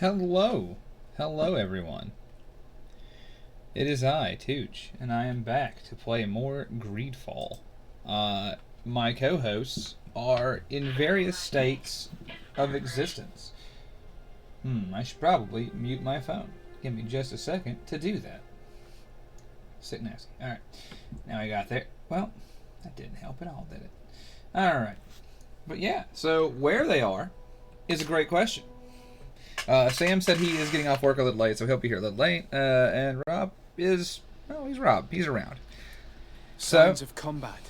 Hello. Hello, everyone. It is I, Tooch, and I am back to play more GreedFall. My co-hosts are in various states of existence. I should probably mute my phone. Give me just a second to do that. Sit nasty. Alright. Now I got there. Well, that didn't help at all, did it? Alright. But yeah, so where they are is a great question. Sam said he is getting off work a little late, so he'll be here a little late. And Rob is... well, he's Rob. He's around. Signs of combat.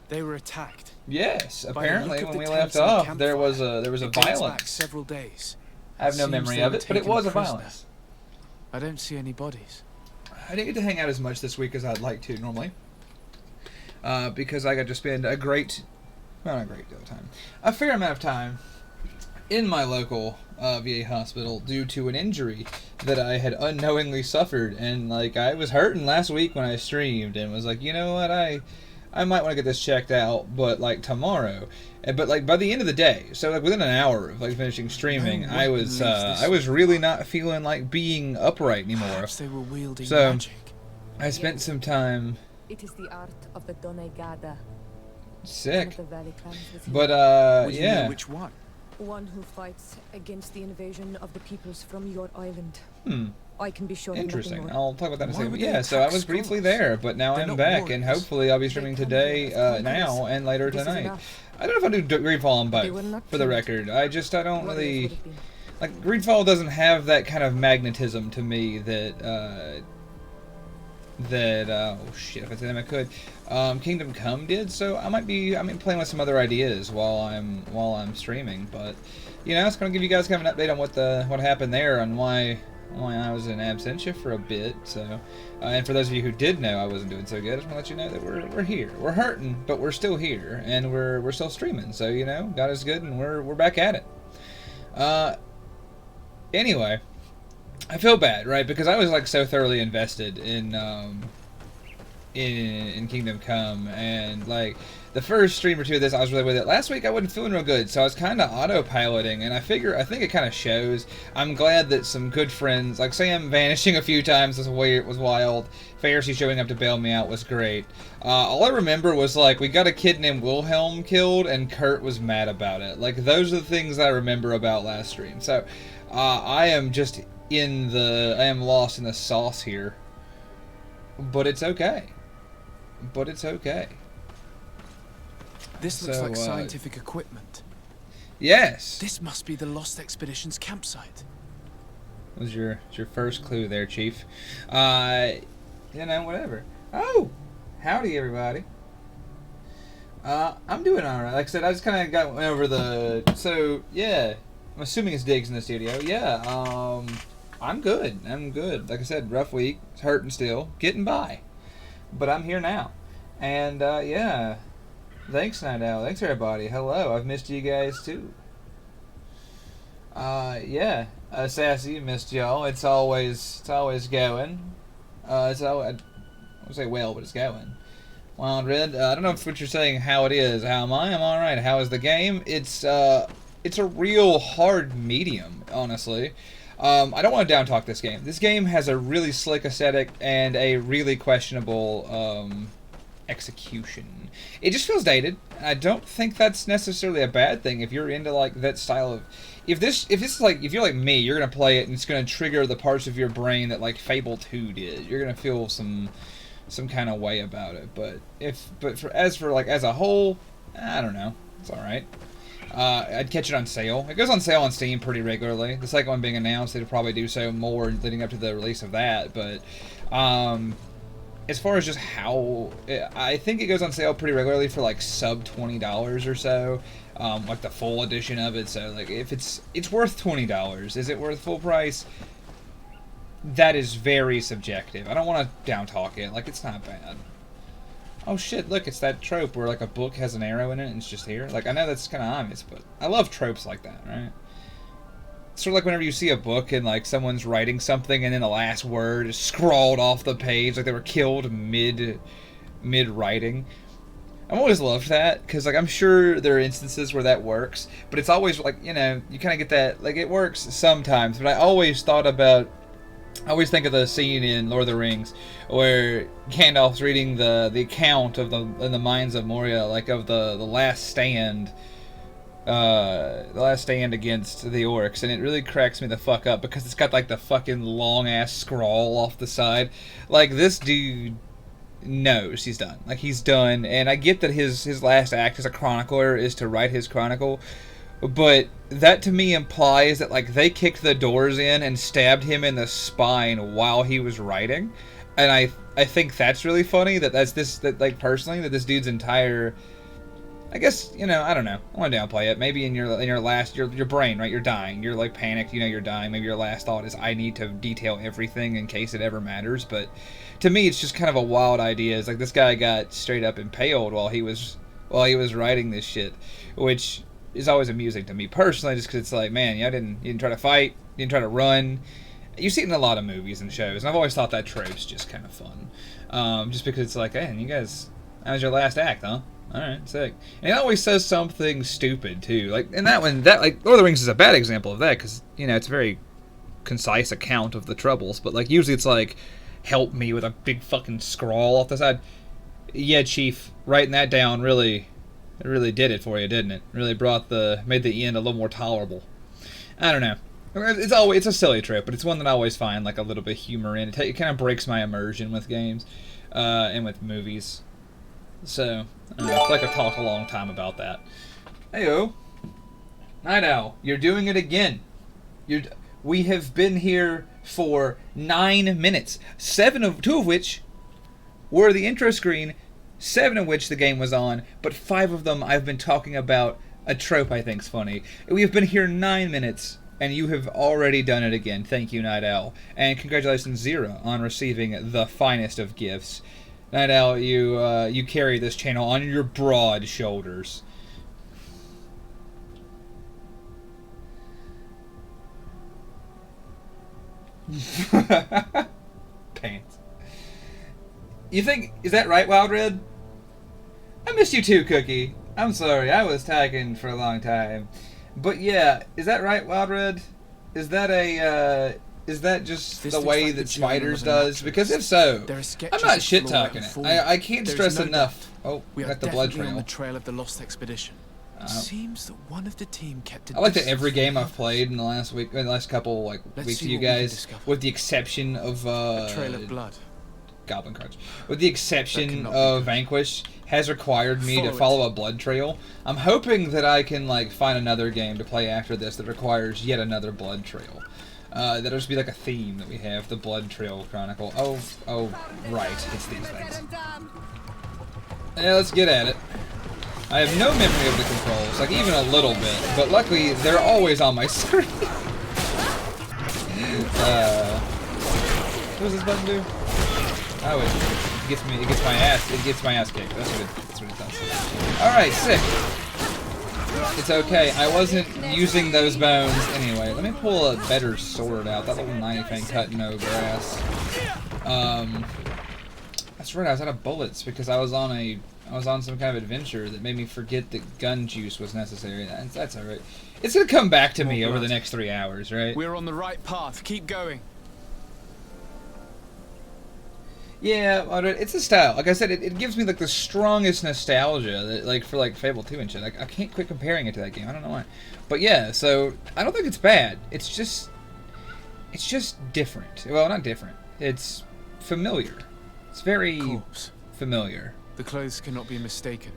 They were attacked. Yes, apparently when we left off, there was a violence. Back several days. I have no memory of it, but it was a violence. I don't see any bodies. I didn't get to hang out as much this week as I'd like to normally, because I got to spend a great, well, not a great deal of time, a fair amount of time in my local VA hospital due to an injury that I had unknowingly suffered, and like I was hurting last week when I streamed, and was like, you know what, I might want to get this checked out, but like tomorrow. But like by the end of the day, so like within an hour of like finishing streaming, I was really not feeling like being upright anymore. Perhaps they were wielding so magic. I spent some time. It is the art of the Donegada. Sick. But Would you yeah. know which one? one who fights against the invasion of the peoples from your island. Hmm. I can be sure of nothing Interesting. more. I'll talk about that in a Why second. would Yeah, they so I attack was briefly scholars? there, but now They're I'm not back, and warriors. hopefully I'll be streaming They come today, here as now, conquerors. and later This is tonight. enough. I don't know if I'll do GreedFall on They were both, not for the killed. record. I don't Warriors would really... have been. like, GreedFall doesn't have that kind of magnetism to me that, oh shit, if I said them I could. Kingdom Come did, so I might be playing with some other ideas while I'm streaming, but you know, it's gonna give you guys kind of an update on what happened there and why I was in absentia for a bit. So, and for those of you who did know I wasn't doing so good, I just want to let you know that we're here. We're hurting, but we're still here, and we're still streaming. So you know, God is good, and we're back at it. Anyway. I feel bad, right? Because I was like so thoroughly invested in Kingdom Come, and like the first stream or two of this, I was really with it. Last week I wasn't feeling real good, so I was kind of autopiloting, and I think it kind of shows. I'm glad that some good friends, like Sam vanishing a few times was wild. Pharisee showing up to bail me out was great. All I remember was like we got a kid named Wilhelm killed, and Kurt was mad about it. Like those are the things I remember about last stream. So I am lost in the sauce here. But it's okay. This looks So, like scientific equipment. Yes. This must be the Lost Expedition's campsite. Was your first clue there, Chief. You know, whatever. Oh! Howdy, everybody. I'm doing alright. Like I said, I just kind of went over so, yeah. I'm assuming it's Diggs in the studio. Yeah, I'm good. Like I said, rough week. It's hurting still. Getting by. But I'm here now. And, yeah. Thanks, Night Owl. Thanks, everybody. Hello. I've missed you guys, too. Yeah. Sassy, missed y'all. It's always going. I won't say well, but it's going. Wild Red, I don't know if what you're saying, how it is. How am I? I'm alright. How is the game? It's a real hard medium, honestly. I don't want to down talk this game. This game has a really slick aesthetic and a really questionable execution. It just feels dated. I don't think that's necessarily a bad thing if you're into like that style of. If you're like me, you're gonna play it and it's gonna trigger the parts of your brain that like Fable 2 did. You're gonna feel some kind of way about it. But as a whole, I don't know. It's all right. I'd catch it on sale. It goes on sale on Steam pretty regularly. The second one being announced, it'll probably do so more leading up to the release of that. But as far as just how, I think it goes on sale pretty regularly for like sub $20 or so, like the full edition of it. So like if it's worth $20, is it worth full price? That is very subjective. I don't want to down talk it. Like it's not bad. Oh shit, look, it's that trope where like a book has an arrow in it and it's just here. Like I know that's kind of obvious, but I love tropes like that, right? It's sort of like whenever you see a book and like someone's writing something and then the last word is scrawled off the page, like they were killed mid writing. I've always loved that because, like, I'm sure there are instances where that works, but it's always like, you know, you kind of get that, like, it works sometimes. But I always think of the scene in Lord of the Rings where Gandalf's reading the account of in the Mines of Moria, like of the last stand. The last stand against the orcs, and it really cracks me the fuck up because it's got like the fucking long ass scrawl off the side. Like, this dude knows he's done. Like, he's done, and I get that his last act as a chronicler is to write his chronicle, but that to me implies that, like, they kicked the doors in and stabbed him in the spine while he was writing, and I think that's really funny that like, personally, that this dude's entire, I guess, you know, I don't know, I want to downplay it. Maybe in your last, your brain, right, you're dying, you're like panicked, you know you're dying, maybe your last thought is, I need to detail everything in case it ever matters. But to me, it's just kind of a wild idea. It's like this guy got straight up impaled while he was writing this shit, which is always amusing to me personally, just because it's like, man, you didn't try to fight, you didn't try to run. You see it in a lot of movies and shows, and I've always thought that trope's just kind of fun, just because it's like, hey, you guys, that was your last act, huh? Alright, sick. And he always says something stupid, too. Like, and like, Lord of the Rings is a bad example of that, because, you know, it's a very concise account of the Troubles, but, like, usually it's like, help me, with a big fucking scrawl off the side. Yeah, Chief, writing that down it really did it for you, didn't it? Really made the end a little more tolerable. I don't know. It's a silly trope, but it's one that I always find, like, a little bit of humor in. It kind of breaks my immersion with games, and with movies. So, I feel like I've talked a long time about that. Heyo. Night Owl, you're doing it again. We have been here for 9 minutes. 2 of which were the intro screen, 7 of which the game was on, but 5 of them I've been talking about a trope I think's funny. We have been here 9 minutes, and you have already done it again. Thank you, Night Owl. And congratulations, Zero, on receiving the finest of gifts. Night Owl, you carry this channel on your broad shoulders. Pants. You think, is that right, Wild Red? I missed you too, Cookie. I'm sorry, I was tagging for a long time. But yeah, is that right, Wild Red? Is that just the way that Spiders does? Because if so, I'm not shit-talking it. I can't stress enough. Oh, we got the blood trail. On the trail of the lost expedition. It seems that one of the team kept it. I like that every game I've played in the last couple weeks with you guys, with the exception of a trail of blood. Goblin Crutch. With the exception of Vanquish, has required me to follow a blood trail. I'm hoping that I can find another game to play after this that requires yet another blood trail. That'll just be like a theme that we have, the Blood Trail Chronicle. Oh, right, it's these things. Yeah, let's get at it. I have no memory of the controls, even a little bit, but luckily they're always on my screen. What does this button do? Oh, it gets my ass kicked. That's what it does. Alright, sick. It's okay, I wasn't using those bones anyway. Let me pull a better sword out. That little knife ain't cutting no grass. That's right, I was out of bullets because I was on some kind of adventure that made me forget that gun juice was necessary. That's alright. It's gonna come back to me over the next 3 hours, right? We're on the right path. Keep going. Yeah, it's a style. Like I said, it gives me the strongest nostalgia that, for Fable 2 and shit. I can't quit comparing it to that game. I don't know why. But yeah, so I don't think it's bad. It's just different. Well, not different. It's familiar. It's very familiar. The clothes cannot be mistaken.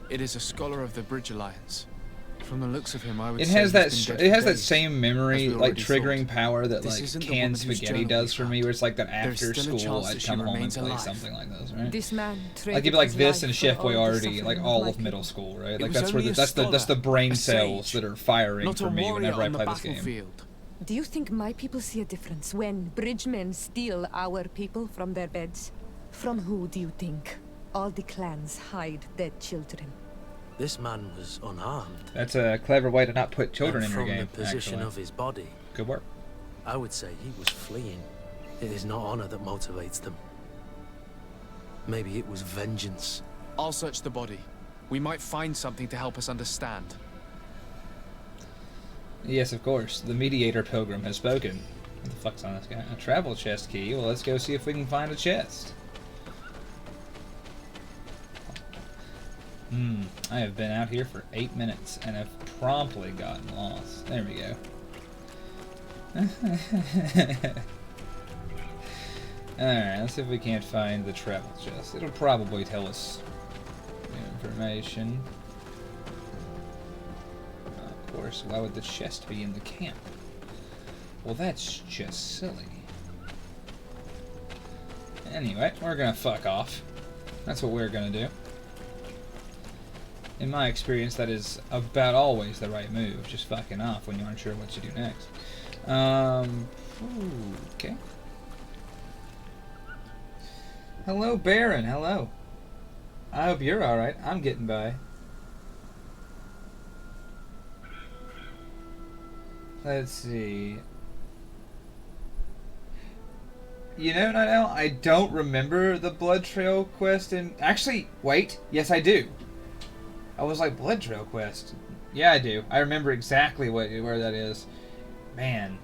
It is a scholar of the Bridge Alliance. From the looks of him, I would say it has that same memory, triggering power that canned spaghetti does for me, where it's that after school I'd come home and play something like this, right? This man it'd be like this and Chef Boyardee, all of middle school, right? That's where that's the brain cells that are firing for me whenever I play this game. Do you think my people see a difference when bridgemen steal our people from their beds? From who do you think all the clans hide their children? This man was unarmed. That's a clever way to not put children in your game, from the position of his body, good work. I would say he was fleeing. It is not honor that motivates them. Maybe it was vengeance. I'll search the body. We might find something to help us understand. Yes, of course. The mediator pilgrim has spoken. What the fuck's on this guy? A travel chest key. Well, let's go see if we can find a chest. I have been out here for 8 minutes and have promptly gotten lost. There we go. Alright, let's see if we can't find the travel chest. It'll probably tell us new information. Of course, why would the chest be in the camp? Well, that's just silly. Anyway, we're gonna fuck off. That's what we're gonna do. In my experience, that is about always the right move. Just fucking off when you aren't sure what to do next. Okay. Hello, Baron. Hello. I hope you're alright. I'm getting by. Let's see. You know, Night Owl, I don't remember the Blood Trail quest in... Actually, wait. Yes, I do. I was like, Blood Trail quest? Yeah, I do. I remember exactly where that is. Man.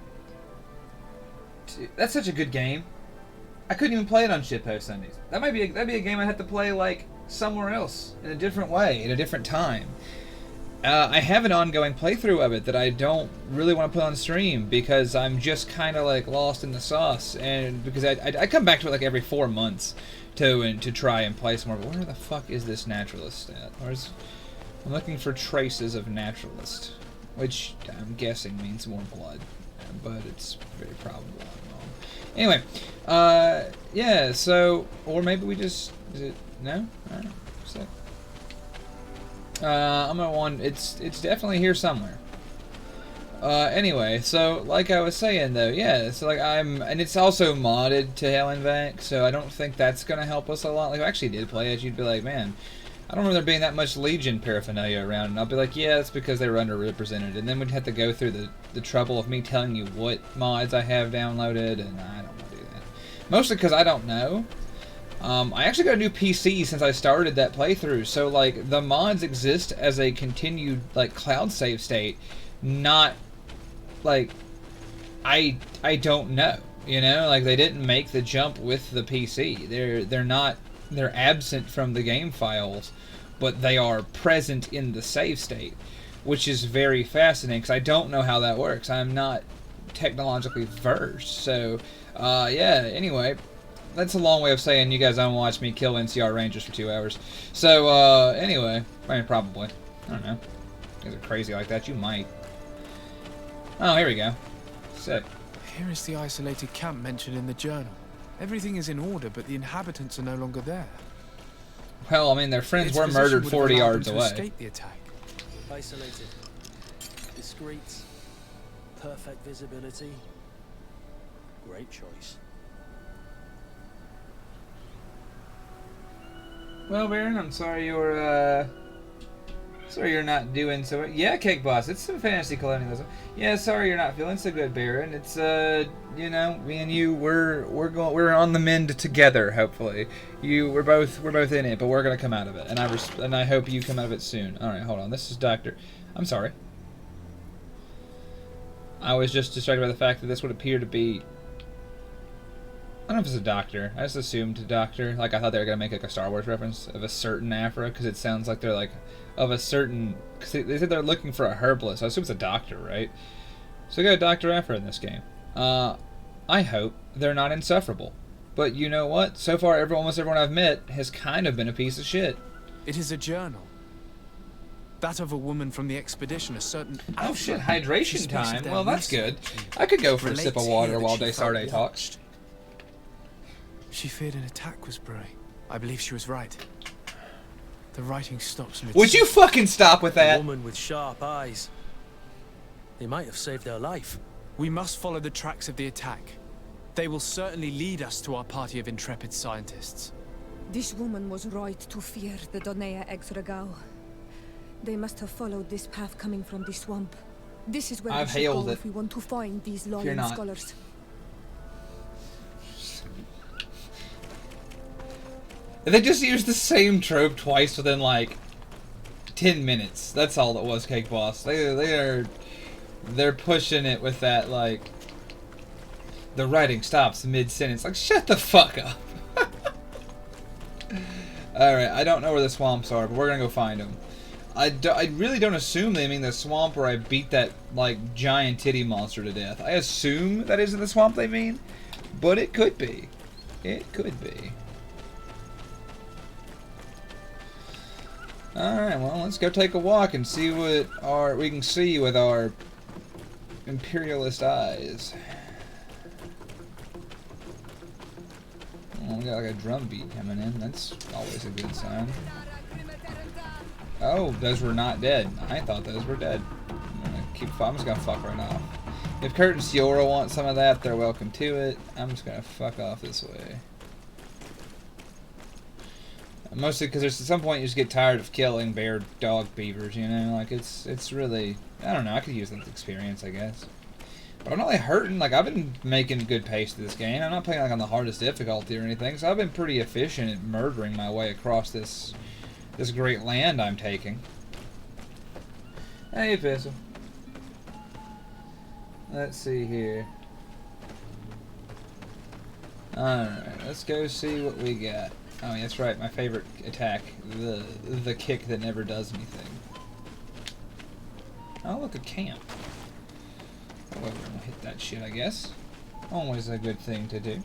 Dude, that's such a good game. I couldn't even play it on Shitpost Sundays. That'd be a game I'd have to play, like, somewhere else. In a different way. At a different time. I have an ongoing playthrough of it that I don't really want to put on stream because I'm just kind of like lost in the sauce, and because I come back to it like every 4 months to try and play some more. But where the fuck is this naturalist at? I'm looking for traces of naturalist, which I'm guessing means more blood, but it's very probable I'm wrong. Anyway, yeah. So, or maybe we just no. All right, so. I'm gonna want. It's definitely here somewhere. Anyway, so like I was saying though, yeah. So like and it's also modded to hell and back, so I don't think that's gonna help us a lot. Like if I actually did play it, you'd be like, man, I don't remember there being that much Legion paraphernalia around, and I'll be like, yeah, it's because they were underrepresented, and then we'd have to go through the trouble of me telling you what mods I have downloaded, and I don't want to do that. Mostly because I don't know. I actually got a new PC since I started that playthrough, so like the mods exist as a continued like cloud save state, not like I don't know, you know, like they didn't make the jump with the PC. They're absent from the game files, but they are present in the save state, which is very fascinating because I don't know how that works. I'm not technologically versed, so yeah. Anyway. That's a long way of saying you guys don't watch me kill NCR Rangers for 2 hours. So, anyway. I mean, probably. I don't know. You guys are crazy like that. You might. Oh, here we go. Sick. Here is the isolated camp mentioned in the journal. Everything is in order, but the inhabitants are no longer there. Well, I mean, their friends Its were murdered position would 40 have allowed yards them to away. escape the attack. Isolated. Discreet. Perfect visibility. Great choice. Well, Baron, I'm sorry you're not doing so. Yeah, Cake Boss, it's some fantasy colonialism. Yeah, sorry you're not feeling so good, Baron. It's you know, me and you, we're on the mend together. Hopefully, we're both in it, but we're gonna come out of it, and I hope you come out of it soon. All right, hold on. This is Doctor. I'm sorry. I was just distracted by the fact that this would appear to be. I don't know if it's a doctor. I just assumed a doctor. Like, I thought they were going to make, like, a Star Wars reference of a certain Afro, because it sounds like they're, like, of a certain... Because they said they're looking for a herbalist, so I assume it's a doctor, right? So we got a Dr. Afro in this game. I hope they're not insufferable. But you know what? So far, almost everyone I've met has kind of been a piece of shit. It is a journal. That of a woman from the expedition, a certain... Oh, shit, hydration time. Well, that's good. I could go for a sip of water while Desarde talks. She feared an attack was brewing. I believe she was right. The writing stops mid. Would you fucking stop with that? A woman with sharp eyes. They might have saved her life. We must follow the tracks of the attack. They will certainly lead us to our party of intrepid scientists. This woman was right to fear the Donea Exregao. They must have followed this path coming from the swamp. This is where we should go if we want to find these loyal scholars. They just used the same trope twice within, like, 10 minutes. That's all it was, Cake Boss. They're pushing it with that, like, the writing stops mid-sentence. Like, shut the fuck up. Alright, I don't know where the swamps are, but we're gonna go find them. I really don't assume they mean the swamp where I beat that, like, giant titty monster to death. I assume that isn't the swamp they mean, but it could be. It could be. Alright, well, let's go take a walk and see what we can see with our imperialist eyes. Oh, we got like a drum beat coming in. That's always a good sign. Oh, those were not dead. I thought those were dead. I'm just gonna fuck right off. If Kurt and Siora want some of that, they're welcome to it. I'm just gonna fuck off this way. Mostly because there's at some point you just get tired of killing bear, dog, beavers, you know? Like, it's really... I don't know, I could use that experience, I guess. But I'm not, like, hurting. Like, I've been making good pace to this game. I'm not playing, like, on the hardest difficulty or anything, so I've been pretty efficient at murdering my way across this great land I'm taking. Hey, Pistol. Let's see here. Alright, let's go see what we got. Oh, yeah, that's right, my favorite attack, the kick that never does anything. Oh, look, a camp. Oh, we're gonna hit that shit, I guess. Always a good thing to do.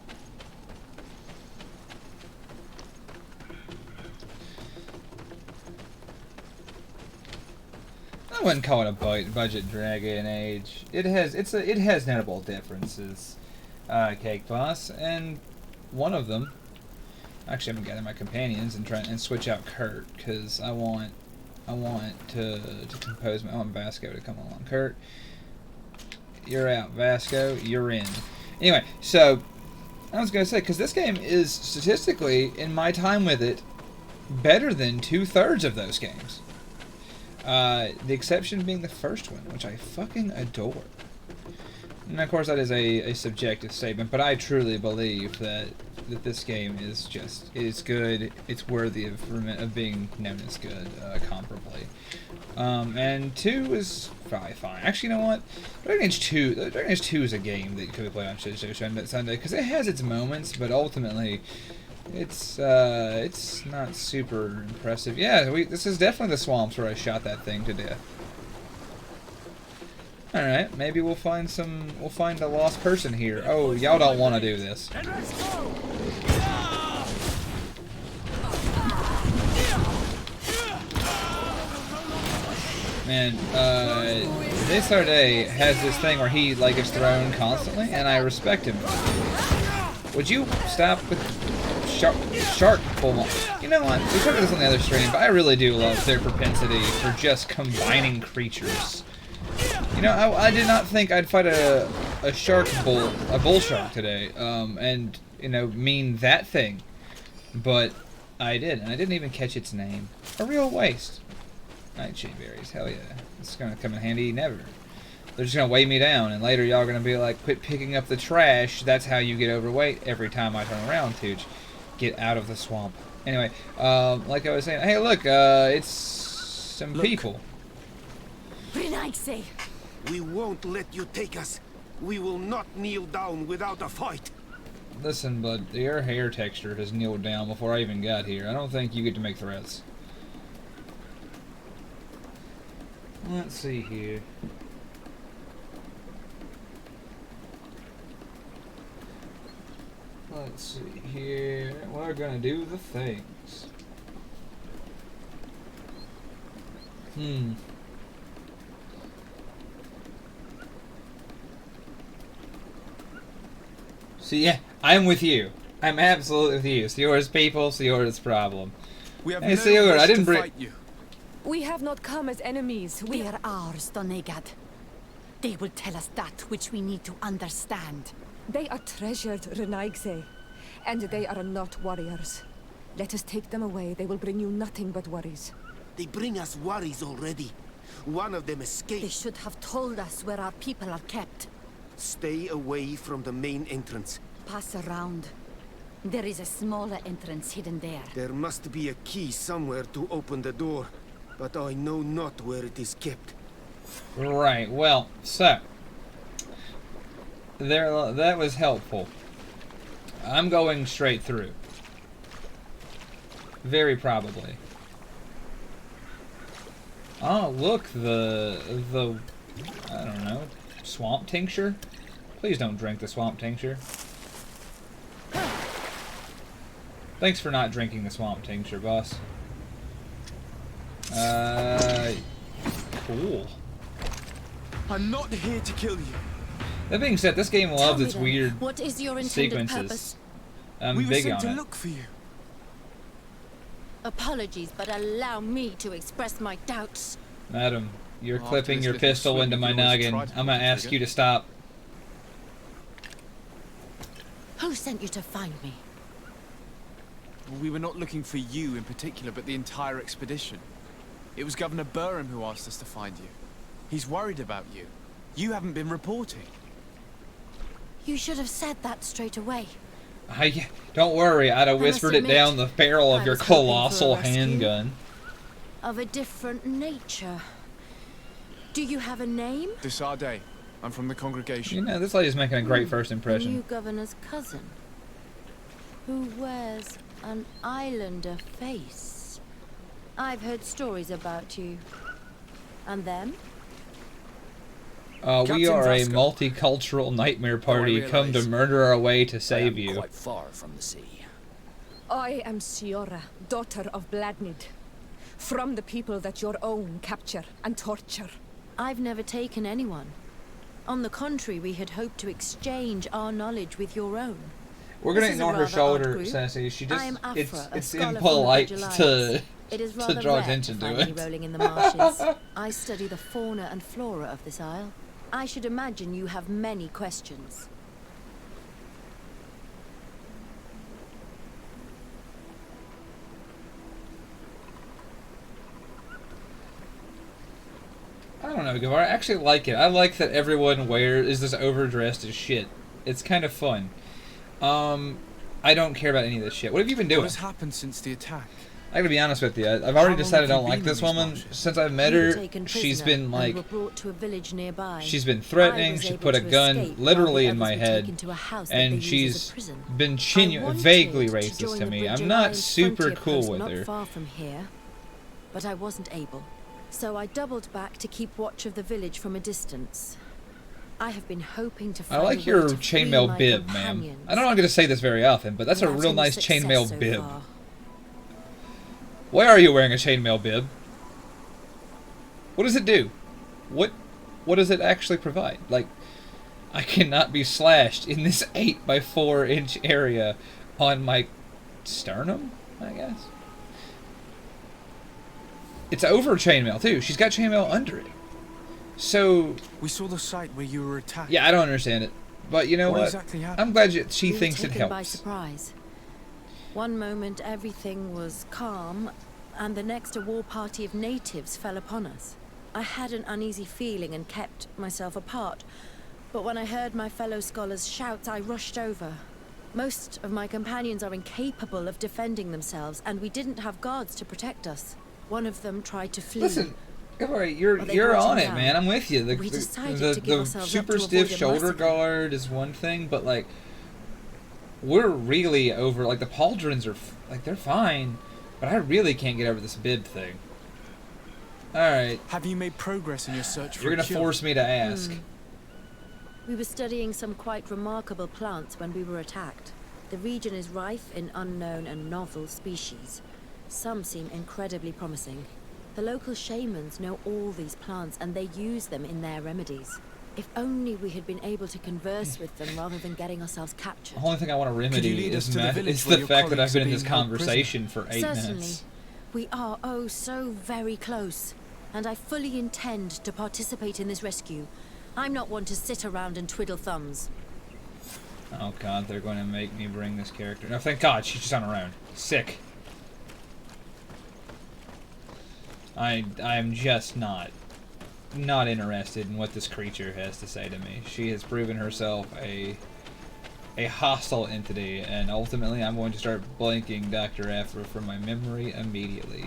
I wouldn't call it a budget Dragon Age. It has notable differences, Cake Boss, and one of them. Actually, I'm gonna gather my companions and try and switch out Kurt because I want to compose my own Vasco to come along. Kurt, you're out. Vasco, you're in. Anyway, so I was gonna say because this game is statistically, in my time with it, better than 2/3 of those games. The exception being the first one, which I fucking adore. And of course, that is a subjective statement, but I truly believe that this game is good. It's worthy of being known as good, comparably. And 2 is probably fine. Actually, you know what? Dragon Age 2 is a game that could be played on Shitpost Sunday because it has its moments, but ultimately, it's not super impressive. Yeah, this is definitely the swamps where I shot that thing to death. Alright, maybe we'll find a lost person here. Oh, y'all don't want to do this. Man, Desardet has this thing where he, like, is thrown constantly, and I respect him. Would you stop with shark bull? You know what? We talked about this on the other stream, but I really do love their propensity for just combining creatures. You know, I did not think I'd fight a bull shark today, and, you know, mean that thing. But I did, and I didn't even catch its name. A real waste. Nightshade berries, hell yeah. It's gonna come in handy never. They're just gonna weigh me down, and later y'all are gonna be like, quit picking up the trash, that's how you get overweight every time I turn around, Tooch. Get out of the swamp. Anyway, like I was saying, hey look, it's some people. We won't let you take us. We will not kneel down without a fight. Listen, bud, your hair texture has kneeled down before I even got here. I don't think you get to make threats. Let's see here. Let's see here. We're gonna do the things. So yeah, I'm with you. I'm absolutely with you. Siora's people, Siora's problem. We have hey, no Siora, I didn't to fight you. We have not come as enemies. We are ours, Donegad. They will tell us that which we need to understand. They are treasured, Renaigse, and they are not warriors. Let us take them away. They will bring you nothing but worries. They bring us worries already. One of them escaped. They should have told us where our people are kept. Stay away from the main entrance. Pass around. There is a smaller entrance hidden there. There must be a key somewhere to open the door. but I know not where it is kept. Right, well, so there, that was helpful. I'm going straight through. Very probably. Oh, look, the I don't know, swamp tincture? Please don't drink the swamp tincture. Thanks for not drinking the swamp tincture, boss. Cool. I'm not here to kill you. That being said, this game loves its weird what is your intended sequences. purpose? I'm We were big sent on to it. look for you. Apologies, but allow me to express my doubts. Madam, you're After clipping this your little pistol swim, into you my can always noggin. try to I'm pull gonna the ask trigger. you to stop. Who sent you to find me? We were not looking for you in particular, but the entire expedition. It was Governor Burham who asked us to find you. He's worried about you. You haven't been reporting. You should have said that straight away. Don't worry, I'd have I must whispered it admit, down the barrel of I your was hoping for a colossal rescue. handgun. Of a different nature. Do you have a name? Desade. I'm from the congregation. You know, this lady's making a great first The impression. new governor's cousin. Who wears an islander face. I've heard stories about you. And them? We Captain are a Vasco. multicultural nightmare party come to realize murder our way to I save am you. quite far from the sea. I am Siora, daughter of Bladnid. From the people that your own capture and torture. I've never taken anyone. On the contrary, we had hoped to exchange our knowledge with your own. We're gonna This is a ignore her rather odd shoulder, group. Sassy. She just I am Afra, a it's scholar from the impolite Bridge to Alliance. It is rather draw rare attention to to find me it. rolling in the marshes. I study the fauna and flora of this isle. I should imagine you have many questions. I don't know, Guevara. I actually like it. I like that everyone is this overdressed as shit. It's kind of fun. I don't care about any of this shit. What have you been What doing? has happened since the attack? I gotta be honest with you. I've How already long decided I have don't you like been this in these woman. marshes? Since I've met We were her, taken she's prisoner been and were like, brought to a village nearby. she's been I threatening. was She able put a to gun escape literally while in the my others were head, taken to a house that and they use as a she's prison. been I wanted vaguely to racist join to the me. Bridge I'm not Alliance super frontier cool post with not her. far from here, but I wasn't able. So I doubled back to keep watch of the village from a distance. I have been hoping to I find a like way your to free chainmail my bib, ma'am. companions. I don't know I'm gonna say this very often, but that's a Without real any nice success chainmail so bib. far. Why are you wearing a chainmail bib? What does it do? What does it actually provide? Like, I cannot be slashed in this 8x4-inch area on my sternum, I guess. It's over chainmail too. She's got chainmail under it. So We saw the site where you were attacked. yeah, I don't understand it, but you know What what? exactly happened? I'm glad she We were thinks it taken by helps. surprise. One moment everything was calm, and the next a war party of natives fell upon us. I had an uneasy feeling and kept myself apart, but when I heard my fellow scholars' shouts, I rushed over. Most of my companions are incapable of defending themselves, and we didn't have guards to protect us. One of them tried to flee. Listen, alright, you're Well, they you're brought on him it, down. man. I'm with you. We decided to give the ourselves up super to stiff avoid a shoulder massacre. guard is one thing, but like we're really over. Like the pauldrons are like they're fine, but I really can't get over this bib thing. All right, Have you made progress in your search for you're a gonna cure? force me to ask. We were studying some quite remarkable plants when we were attacked. The region is rife in unknown and novel species. Some seem incredibly promising. The local shamans know all these plants and they use them in their remedies. If only we had been able to converse with them rather than getting ourselves captured. The only thing I want to you remedy lead us is, to the village is where the your fact that I've colleagues been are in this being held conversation for 8 Certainly. minutes. We are, oh, so very close. And I fully intend to participate in this rescue. I'm not one to sit around and twiddle thumbs. Oh god, they're going to make me bring this character. No, thank god, she's just on her own. Sick. I'm just not interested in what this creature has to say to me. She has proven herself a hostile entity, and ultimately I'm going to start blanking Dr. Afra from my memory immediately.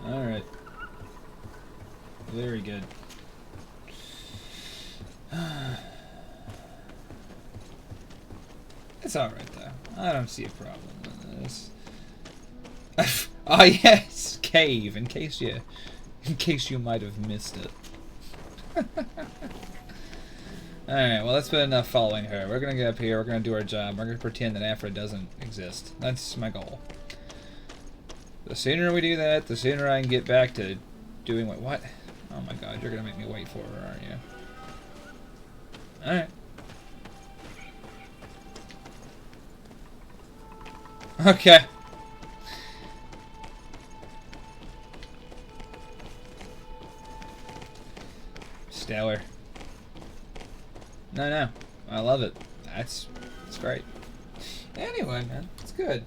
Alright. Very good. It's alright though. I don't see a problem with this. Oh yes! Cave, in case you might have missed it. Alright, well that's been enough following her. We're gonna get up here, we're gonna do our job, we're gonna pretend that Afra doesn't exist. That's my goal. The sooner we do that, the sooner I can get back to doing what? Oh my god, you're gonna make me wait for her, aren't you? Alright. Okay. Stellar. No. I love it. It's great. Anyway, man, it's good.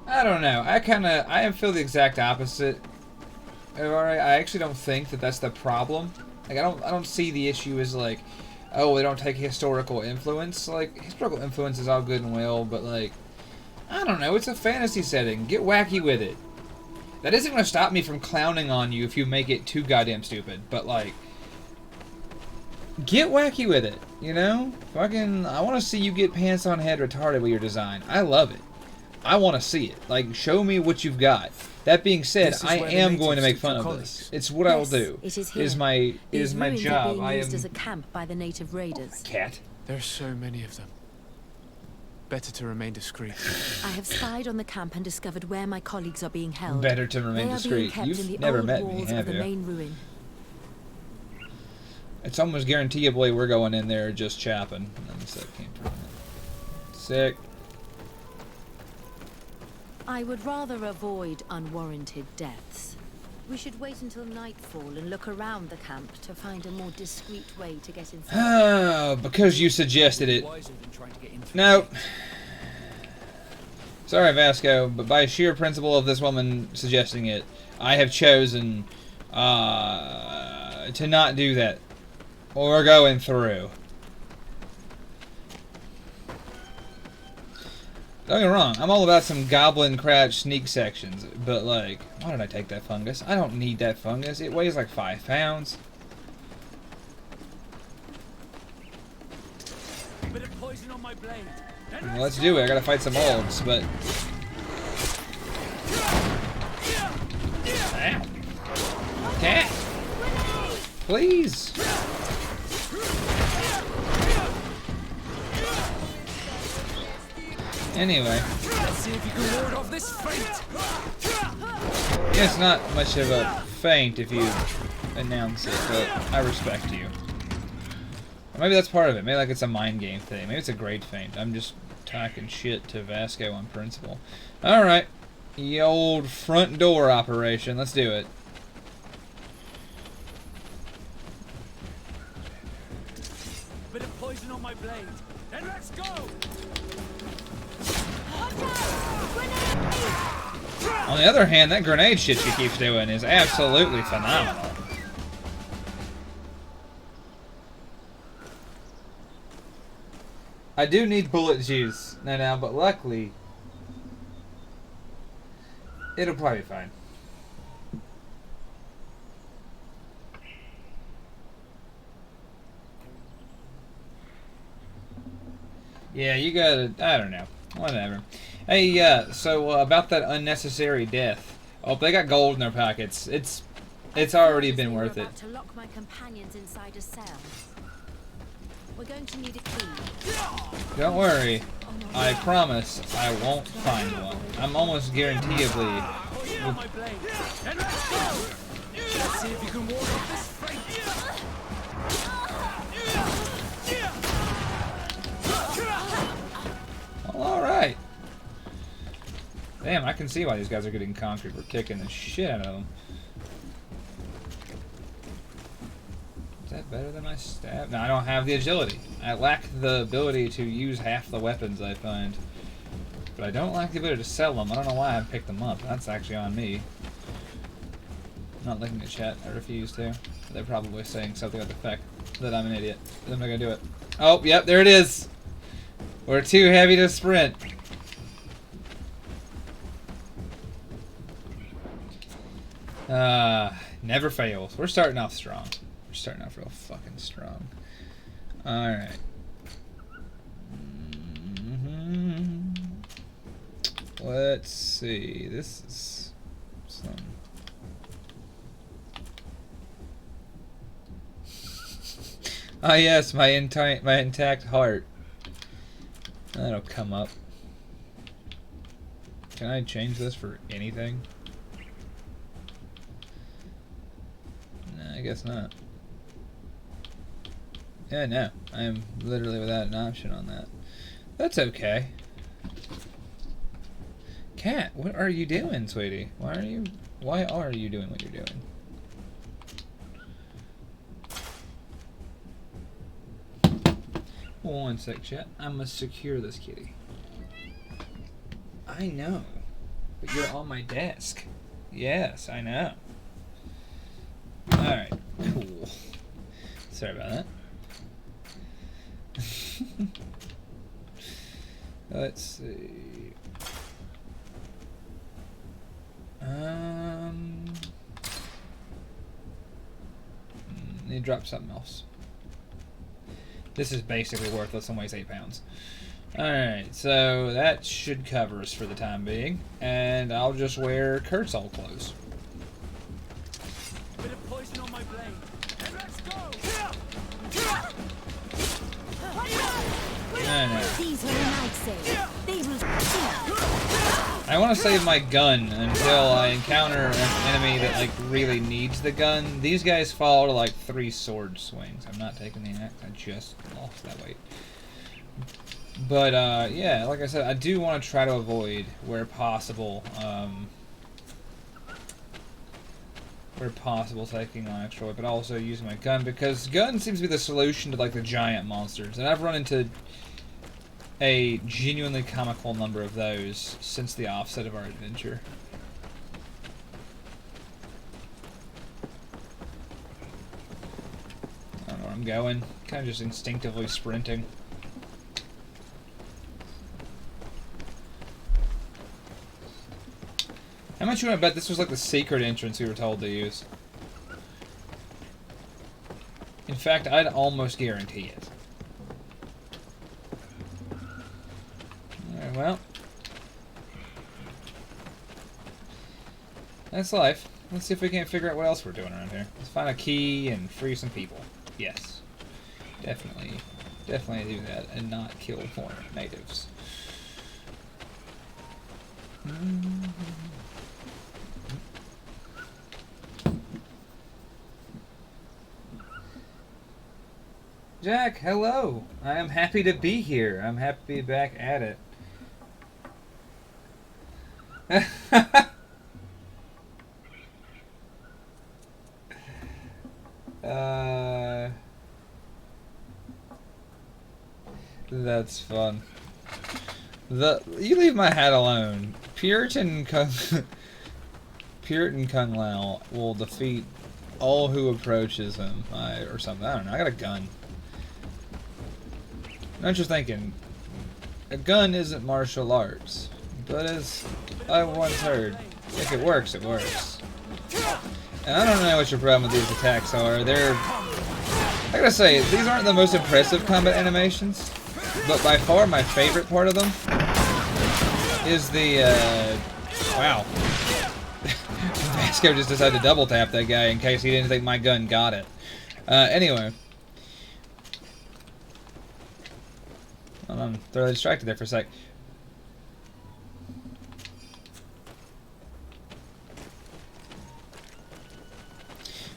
I don't know. I feel the exact opposite. I actually don't think that that's the problem. Like, I don't see the issue as like, oh, they don't take historical influence. Like, historical influence is all good and well, but like, I don't know. It's a fantasy setting. Get wacky with it. That isn't going to stop me from clowning on you if you make it too goddamn stupid. But like, get wacky with it. You know, fucking, I want to see you get pants on head retarded with your design. I love it. I want to see it. Like, show me what you've got. That being said, I am going to make fun of this. It's what I will do. It is my job. I am used as a camp by the native raiders. Cat. There are so many of them. Better to remain discreet. I have spied on the camp and discovered where my colleagues are being held. Better to remain discreet. You've never met me, have you? Main ruin. It's almost guaranteeably we're going in there just chopping. Sick. I would rather avoid unwarranted deaths. We should wait until nightfall and look around the camp to find a more discreet way to get inside. Oh, because you suggested it. No. Sorry, Vasco, but by sheer principle of this woman suggesting it, I have chosen to not do that. We're going through. Don't get me wrong, I'm all about some goblin crouch sneak sections, but like, why did I take that fungus? I don't need that fungus. It weighs like 5 pounds. Bit of poison on my blade. Well, let's do it. I gotta fight some olds, but. Ow. Cat! Please! Anyway. Let's see if you can ward off this feint. It's not much of a feint if you announce it, but I respect you. Or maybe that's part of it. Maybe like it's a mind game thing. Maybe it's a great feint. I'm just talking shit to Vasco on principle. Alright. The old front door operation. Let's do it. Bit of poison on my blade. Then let's go! On the other hand, that grenade shit she keeps doing is absolutely phenomenal. I do need bullet juice now, but luckily, it'll probably be fine. Yeah, you gotta, I don't know. Whatever. Hey, so about that unnecessary death. Oh, they got gold in their pockets. It's already been worth it. To lock my companions inside a cell. We're going to need a key. Don't worry. I promise I won't find one. I'm almost guaranteeably. Let's see if you can ward off this feint. Well, alright. Damn, I can see why these guys are getting conquered. We're kicking the shit out of them. Is that better than my stab? No, I don't have the agility. I lack the ability to use half the weapons I find. But I don't lack the ability to sell them. I don't know why I picked them up. That's actually on me. I'm not looking at chat. I refuse to. They're probably saying something to the effect that I'm an idiot. But I'm not gonna do it. Oh, yep, there it is. We're too heavy to sprint. Never fails. We're starting off strong. We're starting off real fucking strong. Alright. Let's see. This is some... Ah, yes, my intact heart. That'll come up. Can I change this for anything? Nah, I guess not. Yeah, no. I am literally without an option on that. That's okay. Cat, what are you doing, sweetie? Why are you doing what you're doing? One sec, chat. I must secure this kitty. I know. But you're on my desk. Yes, I know. Alright, cool. Sorry about that. Let's see. Need to drop something else. This is basically worthless and weighs 8 pounds. Alright, so that should cover us for the time being. And I'll just wear Kurt's old clothes. Bit of poison on my blade. And let's go! These were I want to save my gun until I encounter an enemy that like really needs the gun. These guys fall to like 3 sword swings. I'm not taking the axe. I just lost that weight. But yeah, like I said, I do want to try to avoid where possible taking on extra weight, but also using my gun because gun seems to be the solution to like the giant monsters, and I've run into a genuinely comical number of those since the offset of our adventure. I don't know where I'm going. Kind of just instinctively sprinting. How much you want to bet this was like the secret entrance we were told to use? In fact, I'd almost guarantee it. Alright, well. That's life. Let's see if we can't figure out what else we're doing around here. Let's find a key and free some people. Yes. Definitely do that and not kill more natives. Jack, hello. I am happy to be here. I'm happy to be back at it. That's fun. You leave my hat alone. Puritan Kung Lao will defeat all who approaches him, or something. I don't know. I got a gun. I'm just thinking, a gun isn't martial arts, but as I once heard, if it works, it works. And I don't know what your problem with these attacks are. I gotta say, these aren't the most impressive combat animations, but by far my favorite part of them is the, wow. Vasco just decided to double tap that guy in case he didn't think my gun got it. Anyway. I'm thoroughly distracted there for a sec.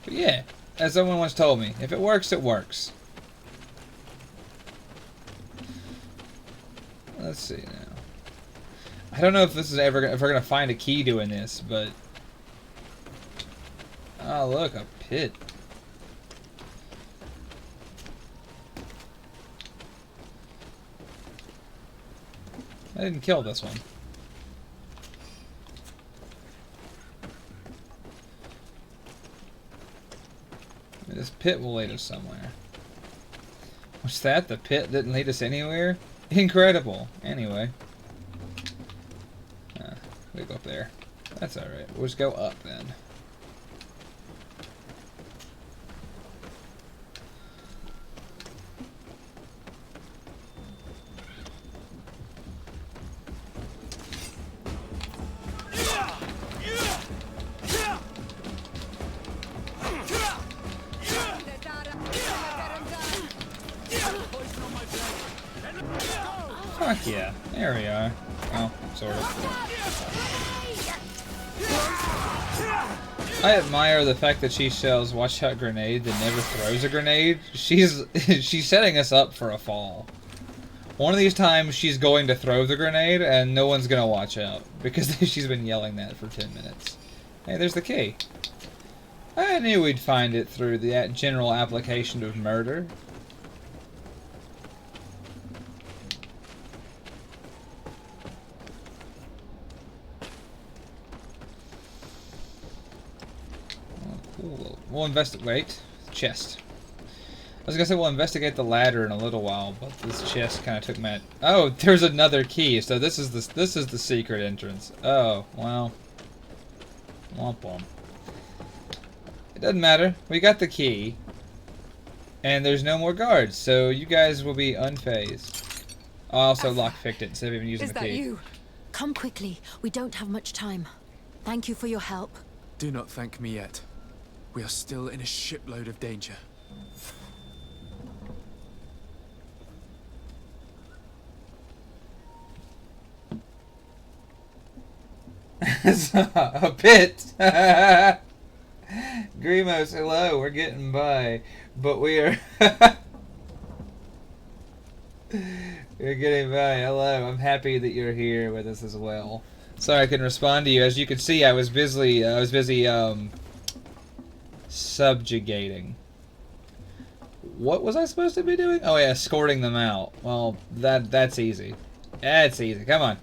But yeah, as someone once told me, if it works, it works. Let's see now. I don't know if this is if we're gonna find a key doing this, but oh look, a pit. I didn't kill this one. This pit will lead us somewhere. What's that? The pit didn't lead us anywhere? Incredible. Anyway. We go up there. That's alright. We'll just go up then. Yeah, there we are. Well, sort of. I admire the fact that she sells watch out grenade and never throws a grenade. She's setting us up for a fall. One of these times she's going to throw the grenade and no one's gonna watch out because she's been yelling that for 10 minutes. Hey, there's the key. I knew we'd find it through the general application of murder. We'll wait. Chest. I was gonna say we'll investigate the ladder in a little while, but this chest kind of took my... Oh, there's another key. So this is the secret entrance. Oh, well. Womp womp. It doesn't matter. We got the key. And there's no more guards, so you guys will be unfazed. I also lockpicked it instead of even using the key. Is that you? Come quickly. We don't have much time. Thank you for your help. Do not thank me yet. We are still in a shipload of danger. A pit. Grimos, hello. We're getting by, but we are. We're getting by. Hello. I'm happy that you're here with us as well. Sorry I couldn't respond to you. As you can see, I was busy. Subjugating. What was I supposed to be doing? Oh yeah, escorting them out. Well, that's easy. That's easy. Come on.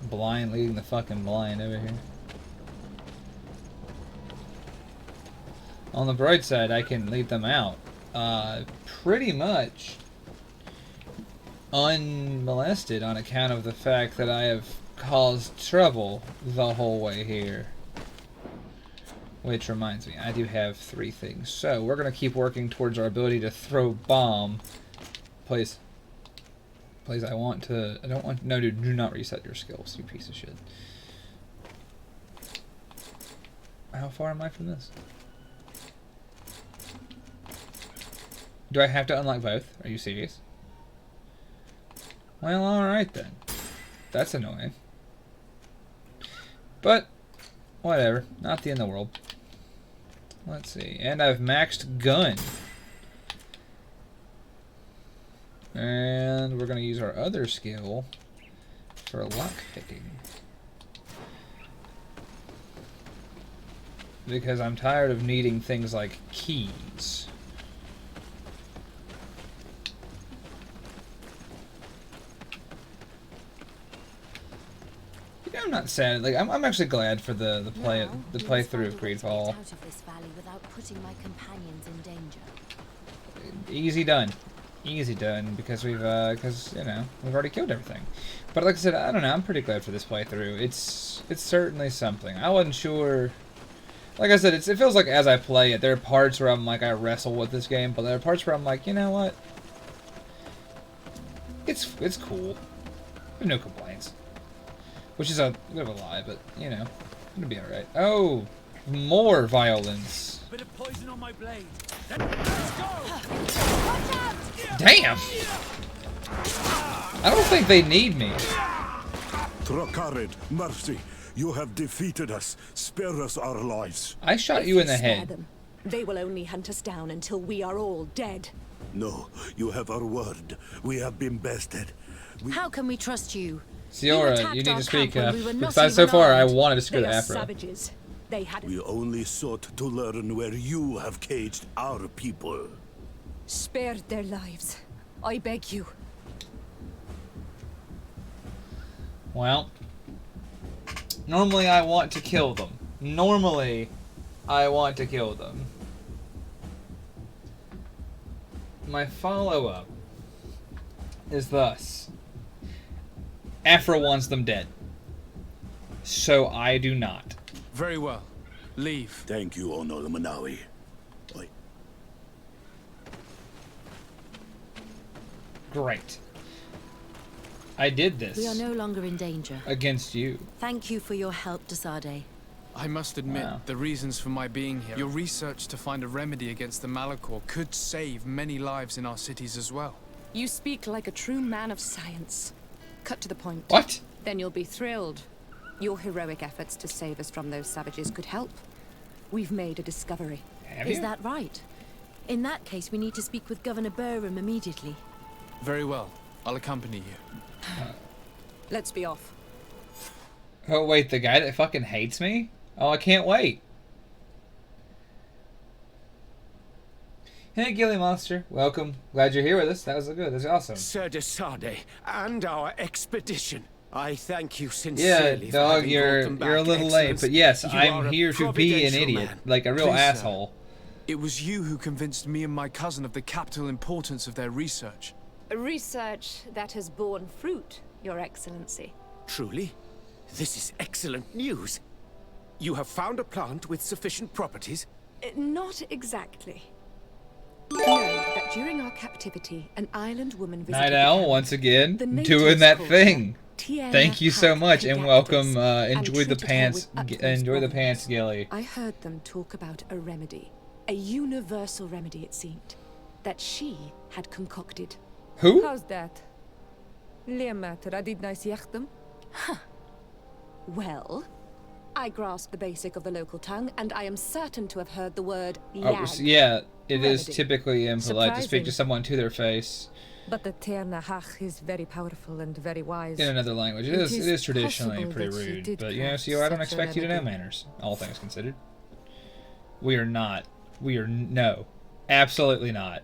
Blind leading the fucking blind over here. On the bright side, I can lead them out. Pretty much unmolested on account of the fact that I have caused trouble the whole way here. Which reminds me, I do have 3 things. So, we're going to keep working towards our ability to throw bomb. Please. Please, I don't want... No, dude, do not reset your skills, you piece of shit. How far am I from this? Do I have to unlock both? Are you serious? Well, alright then. That's annoying. But, whatever. Not the end of the world. Let's see. And I've maxed gun. And we're going to use our other skill for lockpicking. Because I'm tired of needing things like keys. I'm not sad. Like I'm actually glad for the playthrough of GreedFall. Out of this valley without putting my companions in danger. Easy done, easy done. Because we've you know, we've already killed everything. But like I said, I don't know. I'm pretty glad for this playthrough. It's certainly something. I wasn't sure. Like I said, it feels like as I play it, there are parts where I'm like I wrestle with this game, but there are parts where I'm like, you know what? It's cool. I have no complaints. Which is a bit of a lie, but, you know, it'll be alright. Oh, more violence. Bit of poison on my blade. Let's go! Damn! I don't think they need me. Trakarid, mercy. You have defeated us. Spare us our lives. I shot you in the head. Them, they will only hunt us down until we are all dead. No, you have our word. We have been bested. How can we trust you? Siora, you need to speak up. Besides, so far, I wanted to screw the afro. Savages. They had We only sought to learn where you have caged our people. spared their lives. I beg you. Well, normally I want to kill them. Normally, I want to kill them. My follow-up is thus. Afro wants them dead. So I do not. Very well. Leave. Thank you, Ono Manawi. Wait. Great. I did this. We are no longer in danger. Against you. Thank you for your help, Desade. I must admit, the reasons for my being here. Your research to find a remedy against the Malachor could save many lives in our cities as well. You speak like a true man of science. Cut to the point. What? Then you'll be thrilled. Your heroic efforts to save us from those savages could help. We've made a discovery. Is that right? In that case, we need to speak with Governor Burham immediately. Very well. I'll accompany you. Let's be off. Oh, wait, the guy that fucking hates me? Oh, I can't wait. Hey, Gilly Monster. Welcome. Glad you're here with us. That was good. That's awesome. Sir de Sade, and our expedition. I thank you sincerely. Yeah, dog, you're a little late, but yes, I'm here to be an idiot, like a real Please, asshole. It was you who convinced me and my cousin of the capital importance of their research. Research that has borne fruit, Your Excellency. Truly? This is excellent news. You have found a plant with sufficient properties? Not exactly. Know that during our captivity, an island woman visited Night Owl, once again, The natives doing that called thing. Tiana Thank you so Hack much, and Pediatrix welcome. and Enjoy the treated her pants. with utmost Enjoy the providence. pants, Gilly. I heard them talk about a remedy. A universal remedy, it seemed. That she had concocted. Who? How's that? Well, I grasp the basic of the local tongue, and I am certain to have heard the word Oh, lag. yeah, it is Remedy. typically impolite to speak to Surprising. someone to their face But the Tiana Hack is very powerful and very wise. in another language. It It is is traditionally possible pretty that she rude, did but you know, craft see, I don't such a expect you to know remedy. manners, all things considered. We are not. We are no, absolutely not.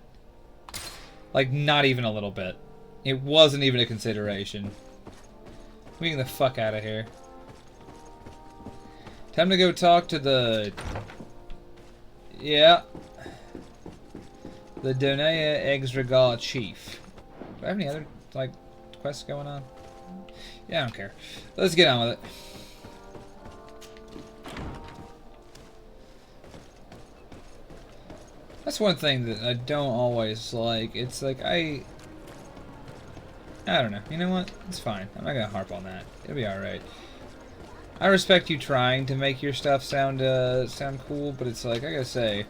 Like, not even a little bit. It wasn't even a consideration. We can get the fuck out of here. Time to go talk to the... Yeah. The Donea Exregal Chief. Do I have any other, like, quests going on? Yeah, I don't care. Let's get on with it. That's one thing that I don't always like. It's like, I don't know. You know what? It's fine. I'm not gonna harp on that. It'll be alright. I respect you trying to make your stuff sound cool, but it's like, I gotta say,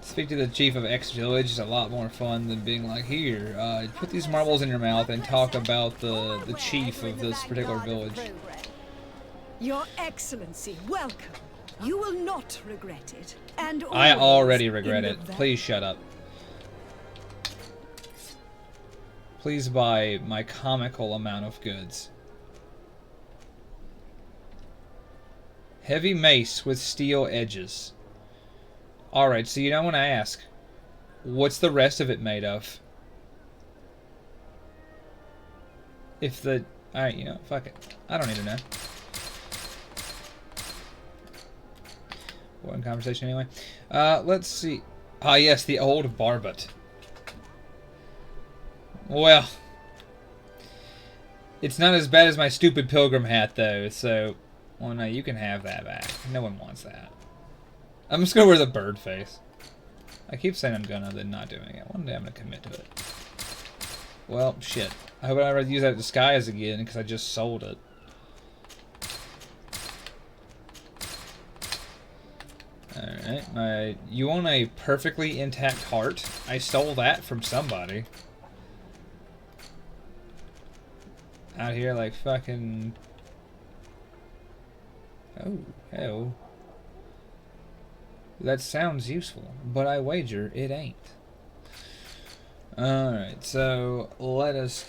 speak to the chief of X village is a lot more fun than being like, here, put these marbles in your mouth and talk about the chief of this particular village. Your Excellency, welcome. You will not regret it. And I always already regret in it. the Please shut up. Please buy my comical amount of goods. Heavy mace with steel edges. Alright, so you know when I ask, what's the rest of it made of? If the... Alright, you know, fuck it. I don't need to know. One conversation anyway. Let's see. Ah, yes, the old barbet. Well, it's not as bad as my stupid pilgrim hat, though, so... Well, no, you can have that back. No one wants that. I'm just gonna wear the bird face. I keep saying I'm gonna, then not doing it. One day I'm gonna commit to it. Well, shit. I hope I never use that disguise again, because I just sold it. Alright, you own a perfectly intact heart. I stole that from somebody. Out here like fucking... Oh, hell. That sounds useful, but I wager it ain't. Alright, so let's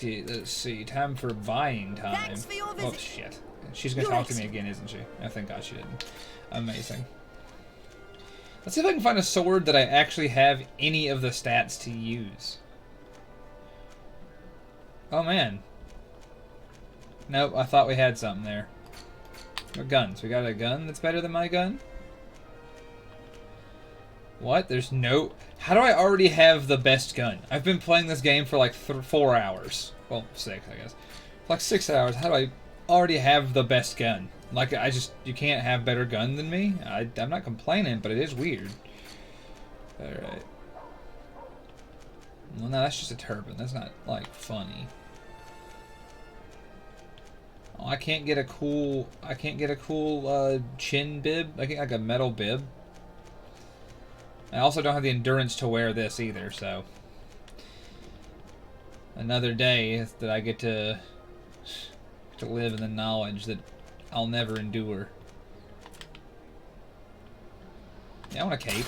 see. Time for buying time. Thanks for your Oh, visit. shit. She's gonna talk to me again, isn't she? Oh, thank God she didn't. Amazing. Let's see if I can find a sword that I actually have any of the stats to use. Oh, man. Nope, I thought we had something there. What guns? We got a gun that's better than my gun? What? There's no... How do I already have the best gun? I've been playing this game for like 4 hours. Well, 6, I guess. Like 6 hours. How do I already have the best gun? Like, you can't have better gun than me? I'm not complaining, but it is weird. Alright. Well, no, that's just a turban. That's not, like, funny. Oh, I can't get a cool chin bib. I get like a metal bib. I also don't have the endurance to wear this either, so Another day that I get to live in the knowledge that I'll never endure. Yeah, I want a cape.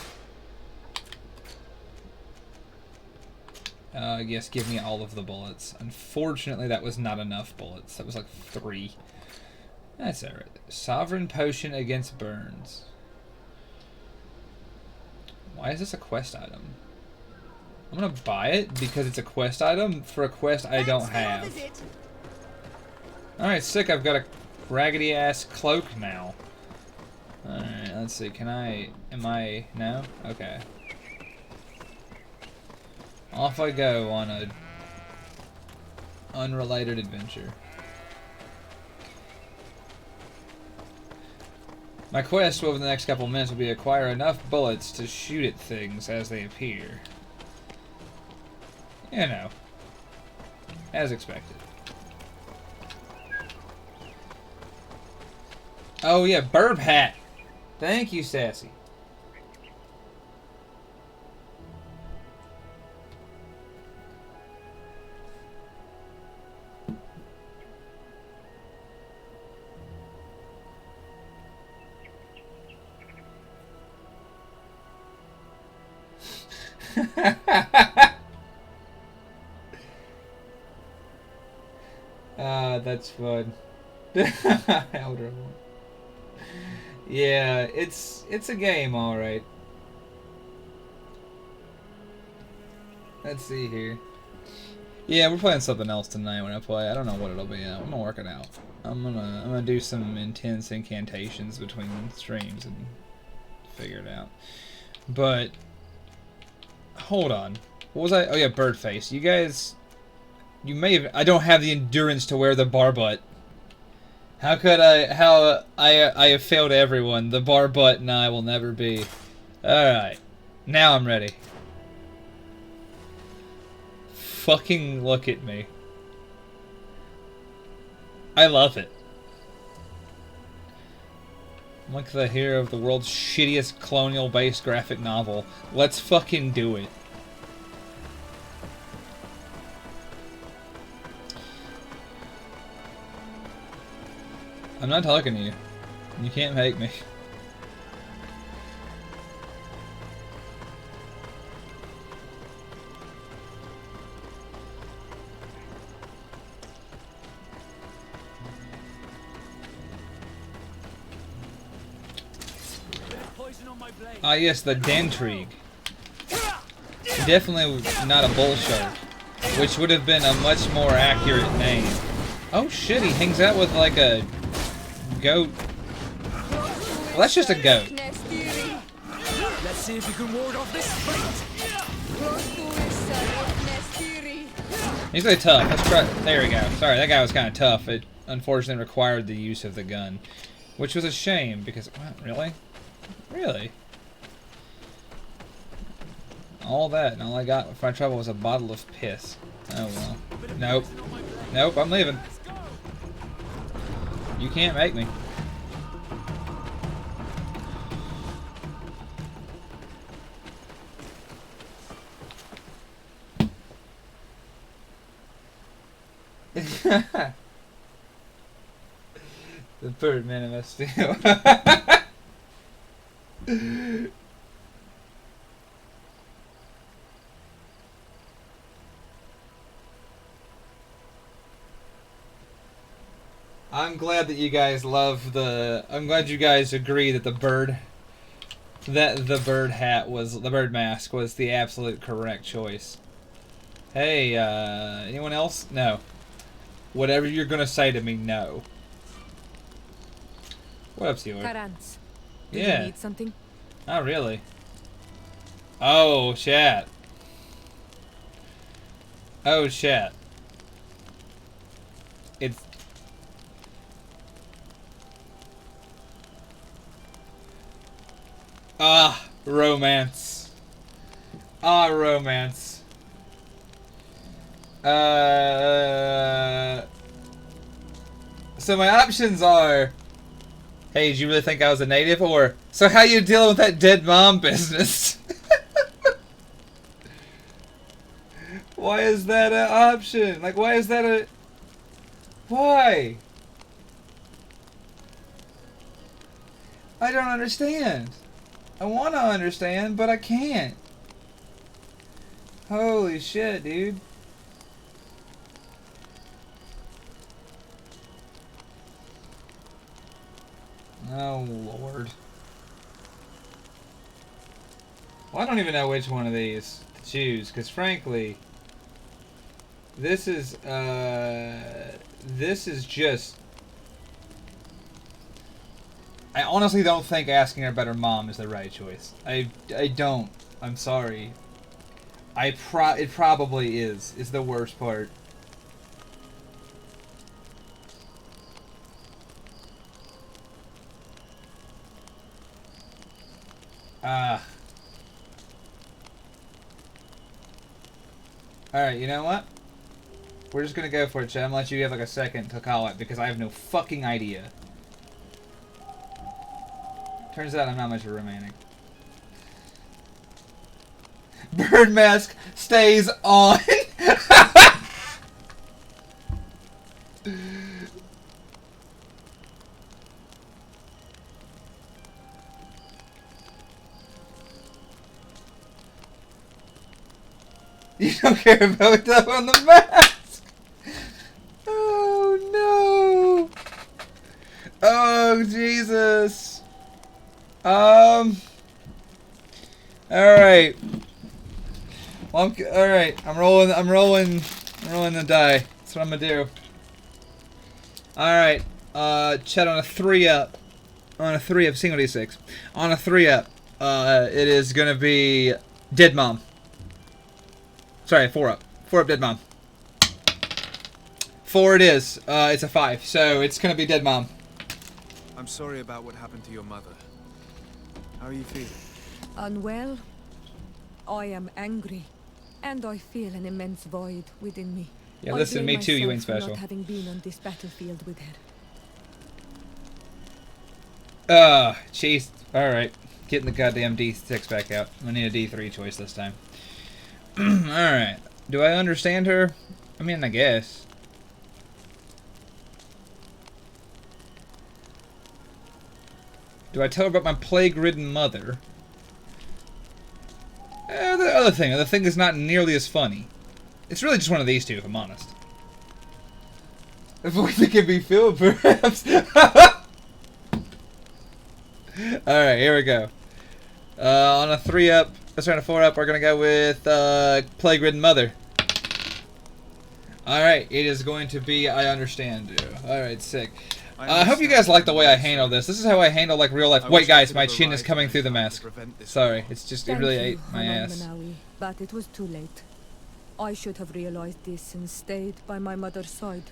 Yes, give me all of the bullets. Unfortunately, that was not enough bullets. That was like 3. That's alright. Sovereign potion against burns. Why is this a quest item? I'm gonna buy it because it's a quest item for a quest I don't have. Alright, sick. I've got a raggedy ass cloak now. Alright, let's see. Can I... Am I... No? Okay. Off I go on a unrelated adventure. My quest over the next couple minutes will be acquire enough bullets to shoot at things as they appear. You know, as expected. Oh yeah, burb hat. Thank you, Sassy. That's fun. Elder one. Yeah, it's a game, all right. Let's see here. Yeah, we're playing something else tonight when I play. I don't know what it'll be. I'm gonna work it out. I'm gonna do some intense incantations between streams and figure it out. But hold on. What was I? Oh yeah, bird face. You guys, you may have. I don't have the endurance to wear the bar butt. How could I? How I have failed everyone. The bar butt and I will never be. All right, now I'm ready. Fucking look at me. I love it. I'm like the hero of the world's shittiest colonial-based graphic novel. Let's fucking do it. I'm not talking to you. You can't make me. Ah yes, the Dentrigue. Definitely not a bull shark, which would have been a much more accurate name. Oh shit, he hangs out with like a goat. Well, that's just a goat. Let's see if you can ward off this fate. He's really tough. Let's try. There we go. Sorry, that guy was kind of tough. It unfortunately required the use of the gun, which was a shame because. What, really? Really? All that, and all I got for my trouble was a bottle of piss. Oh well. Nope. Nope, I'm leaving. You can't make me. The Birdman of us steel. I'm glad that you guys love the. I'm glad you guys agree that the bird hat was the bird mask was the absolute correct choice. Hey, anyone else? No. Whatever you're gonna say to me, no. What up, Steeler? Karans, do Yeah. you need something? Not really. Oh, chat. Oh, chat. It's... Ah, romance. Ah, romance. So my options are... Hey, did you really think I was a native? Or, so how you dealing with that dead mom business? Why is that an option? Like, why is that a... Why? I don't understand. I want to understand, but I can't. Holy shit, dude. Oh, Lord. Well, I don't even know which one of these to choose, because frankly, this is just... I honestly don't think asking her about her mom is the right choice. I don't. I'm sorry. It probably is the worst part. Alright, you know what? We're just gonna go for it, Chad. I'm gonna let you have like a second to call it because I have no fucking idea. Turns out I'm not much remaining. Bird mask stays on. You don't care about that on the mask. Oh no. Oh Jesus. All right. Well, all right. I'm rolling the die. That's what I'm gonna do. All right. Chat on a 3-up. On a 3-up, single D6. On a 3-up, it is gonna be Dead Mom. Sorry, 4-up. 4-up, Dead Mom. 4 it is. It's a 5, so it's gonna be Dead Mom. I'm sorry about what happened to your mother. How are you feeling? Unwell. I am angry, and I feel an immense void within me. Yeah, listen, me too. You ain't special. Not having been on this battlefield with her. Jeez. All right, getting the goddamn D6 back out. I need a D3 choice this time. All right. Do I understand her? I mean, I guess. Do I tell her about my plague-ridden mother? The other thing is not nearly as funny. It's really just one of these two, if I'm honest. If we can be filled, perhaps. Alright, here we go. On a 3-up, let's try a 4-up, we're gonna go with plague-ridden mother. Alright, it is going to be I understand you. Alright, sick. I hope you guys like the way I handle this. This is how I handle like real life. Wait, guys, my chin is coming through the mask. Sorry, it's just it really ate my ass. Manawi, but it was too late. I should have realized this and stayed by my mother's side.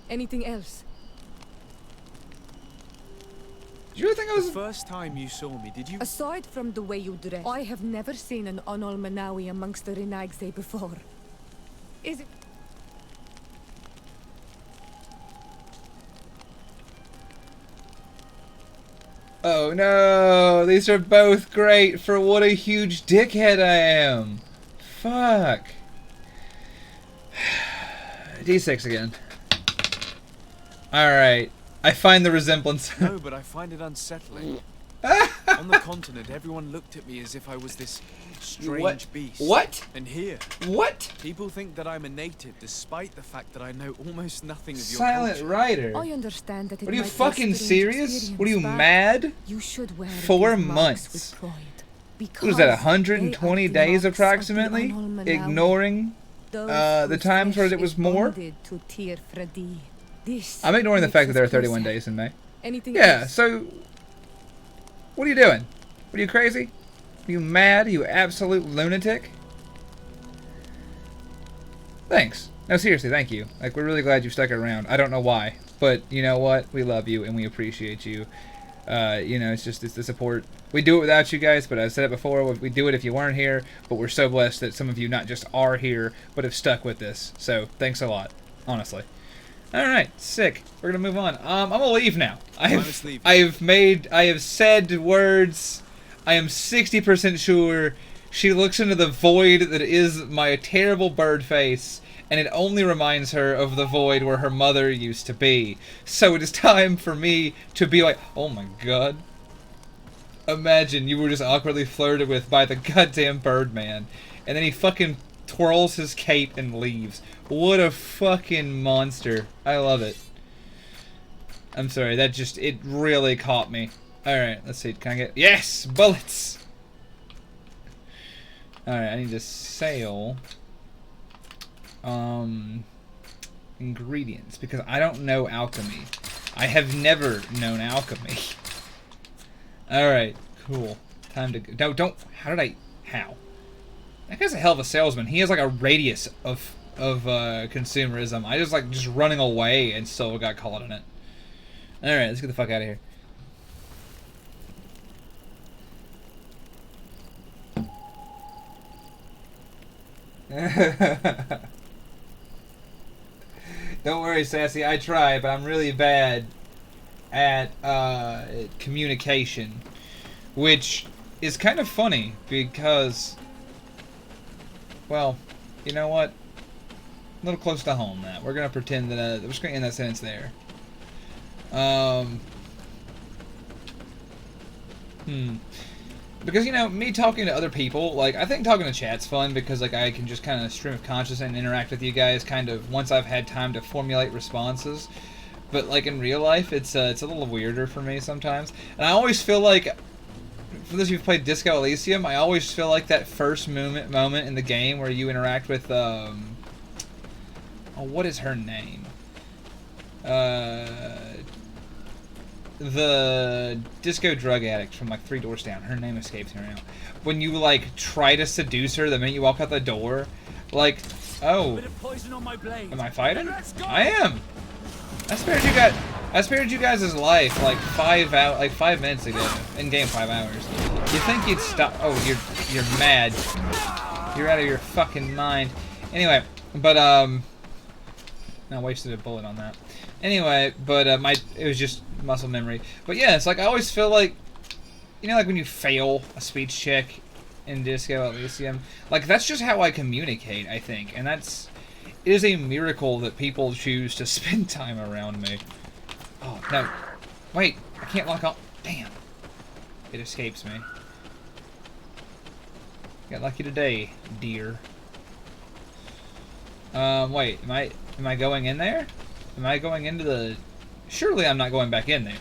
Anything else? Did you really think I was the first time you saw me? Did you? Aside from the way you dress, I have never seen an Onol Manawi amongst the Renagse before. Is it? Oh no, these are both great for what a huge dickhead I am. Fuck. D6 again. Alright, I find the resemblance. No, but I find it unsettling. On the continent, everyone looked at me as if I was this strange beast. What? And here, what? People think that I'm a native, despite the fact that I know almost nothing of your Silent culture. Rider. I understand that. What are you fucking serious? What are you mad? You should wear 4 months. With pride, what was that? 120 days approximately, ignoring the times where it was more. I'm ignoring the fact that there are 31 days in May. Yeah. So. What are you doing? What are you crazy? Are you mad? Are you absolute lunatic? Thanks. No, seriously, thank you. Like, we're really glad you stuck around. I don't know why, but you know what? We love you and we appreciate you. You know, it's the support. We do it without you guys, but I said it before, we do it if you weren't here, but we're so blessed that some of you not just are here, but have stuck with us. So, thanks a lot, honestly. Alright, sick. We're gonna move on. I'm gonna leave now. I have said words. I am 60% sure She looks into the void that is my terrible bird face, and it only reminds her of the void where her mother used to be. So it is time for me to be like, oh my god. Imagine you were just awkwardly flirted with by the goddamn Birdman, and then he fucking twirls his cape and leaves. What a fucking monster. I love it. I'm sorry, that just, it really caught me. Alright, let's see, can I get, yes! Bullets! Alright, I need to sail ingredients, because I don't know alchemy. I have never known alchemy. Alright, cool. Time to go. No, don't, how? That guy's a hell of a salesman. He has like a radius of consumerism. I just like just running away and still got caught in it. Alright, let's get the fuck out of here. Don't worry, Sassy, I try, but I'm really bad at communication, which is kind of funny because, well, you know what? A little close to home. That we're gonna pretend that we're just gonna end that sentence there. Because, you know, me talking to other people, like, I think talking to chat's fun because, like, I can just kind of stream of consciousness and interact with you guys kind of once I've had time to formulate responses. But, like, in real life, it's a little weirder for me sometimes. And I always feel like, for those of you who've played Disco Elysium, I always feel like that first moment in the game where you interact with, oh, what is her name? The disco drug addict from like 3 doors down. Her name escapes me right now. When you like try to seduce her the minute you walk out the door, like, oh, am I fighting? I am. I spared you guys' life like 5 minutes ago. In game 5 hours. You think you'd stop? Oh, you're mad. You're out of your fucking mind. Anyway, but I wasted a bullet on that. Anyway, but it was just muscle memory. But yeah, it's like I always feel like, you know, like when you fail a speech check in Disco Elysium, like that's just how I communicate, I think, and it is a miracle that people choose to spend time around me. Oh no, wait, I can't lock on. Damn, it escapes me. Got lucky today, dear. Wait, am I going in there? Am I going into the... Surely I'm not going back in there.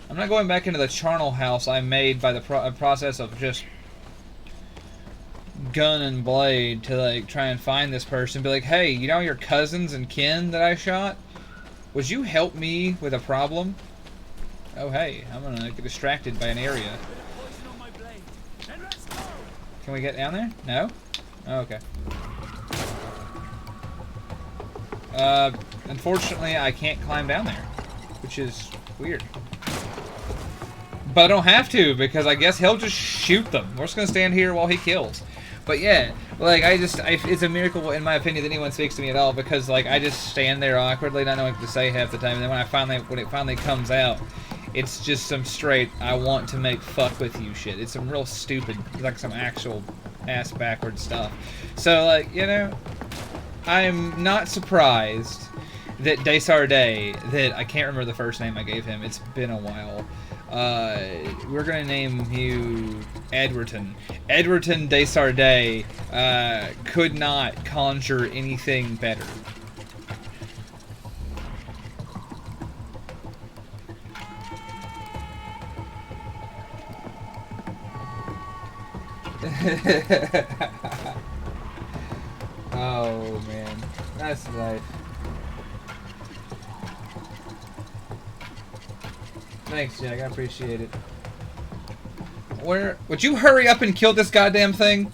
I'm not going back into the charnel house I made by the process of just gun and blade to, like, try and find this person. Be like, hey, you know your cousins and kin that I shot? Would you help me with a problem? Oh, hey, I'm gonna get distracted by an area. Can we get down there? No? Oh, okay. Unfortunately, I can't climb down there, which is weird. But I don't have to, because I guess he'll just shoot them. We're just gonna stand here while he kills. But yeah, like, it's a miracle, in my opinion, that anyone speaks to me at all, because, like, I just stand there awkwardly, not knowing what to say half the time, and then when it finally comes out, it's just some straight, I want to make fuck with you shit. It's some real stupid, like, some actual ass-backward stuff. So, like, you know, I'm not surprised that Desardet, that I can't remember the first name I gave him, it's been a while, we're gonna name you Edwardton. Edwardton Desardet could not conjure anything better. Oh man, that's life. Thanks, Jack. I appreciate it. Where would you hurry up and kill this goddamn thing?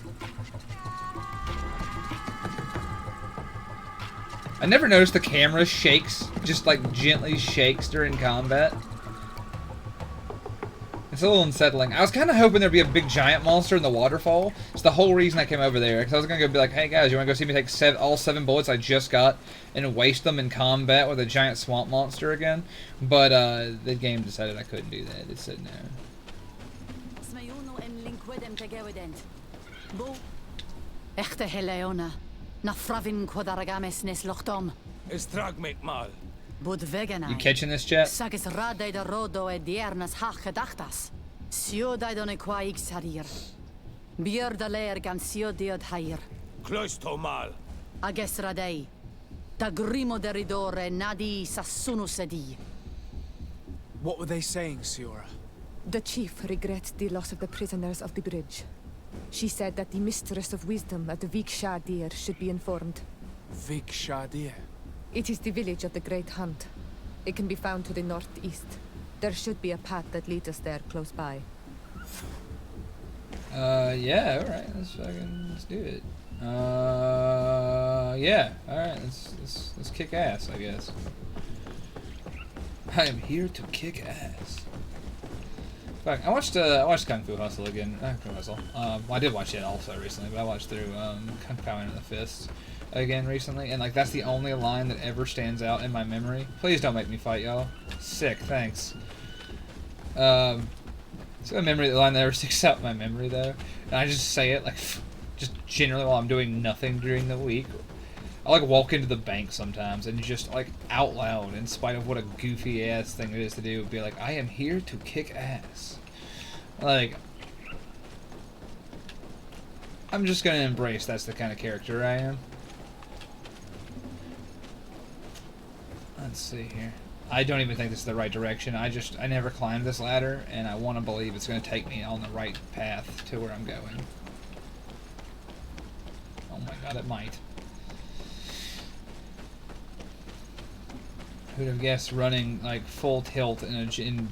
I never noticed the camera shakes, just like gently shakes during combat. It's a little unsettling. I was kind of hoping there'd be a big giant monster in the waterfall. It's the whole reason I came over there. Because I was going to go be like, hey guys, you want to go see me take all 7 bullets I just got and waste them in combat with a giant swamp monster again? But the game decided I couldn't do that. It said no. Echte Heleona. Na fravin quadaragames nes lochtom. You catching this, chat? Sagis rade de rodo e diernas hach gedachtas. Sio daidone qua ixarir. Bier de leer gan sio diod hair. Kloistomal. Ages radei. Da grimo deridore nadi sassunu sedi. What were they saying, Siora? The chief regrets the loss of the prisoners of the bridge. She said that the mistress of wisdom at the Vik Shadir should be informed. Vik Shadir? It is the village of the Great Hunt. It can be found to the northeast. There should be a path that leads us there close by. Yeah, alright, let's do it. Yeah, alright, let's kick ass, I guess. I am here to kick ass. Fuck, I watched Kung Fu Hustle again. Kung Fu Hustle. Well, I did watch it also recently, but I watched through Kung Pao Into the Fist again recently, and like that's the only line that ever stands out in my memory. Please don't make me fight, y'all. Sick, thanks. It's a memory line that ever sticks out in my memory though, and I just say it like just generally while I'm doing nothing during the week. I like walk into the bank sometimes and just like out loud, in spite of what a goofy ass thing it is to do, be like, I am here to kick ass. Like, I'm just gonna embrace that's the kind of character I am. Let's see here. I don't even think this is the right direction. I never climbed this ladder, and I want to believe it's gonna take me on the right path to where I'm going. Oh my god, it might. Who'd have guessed running like full tilt in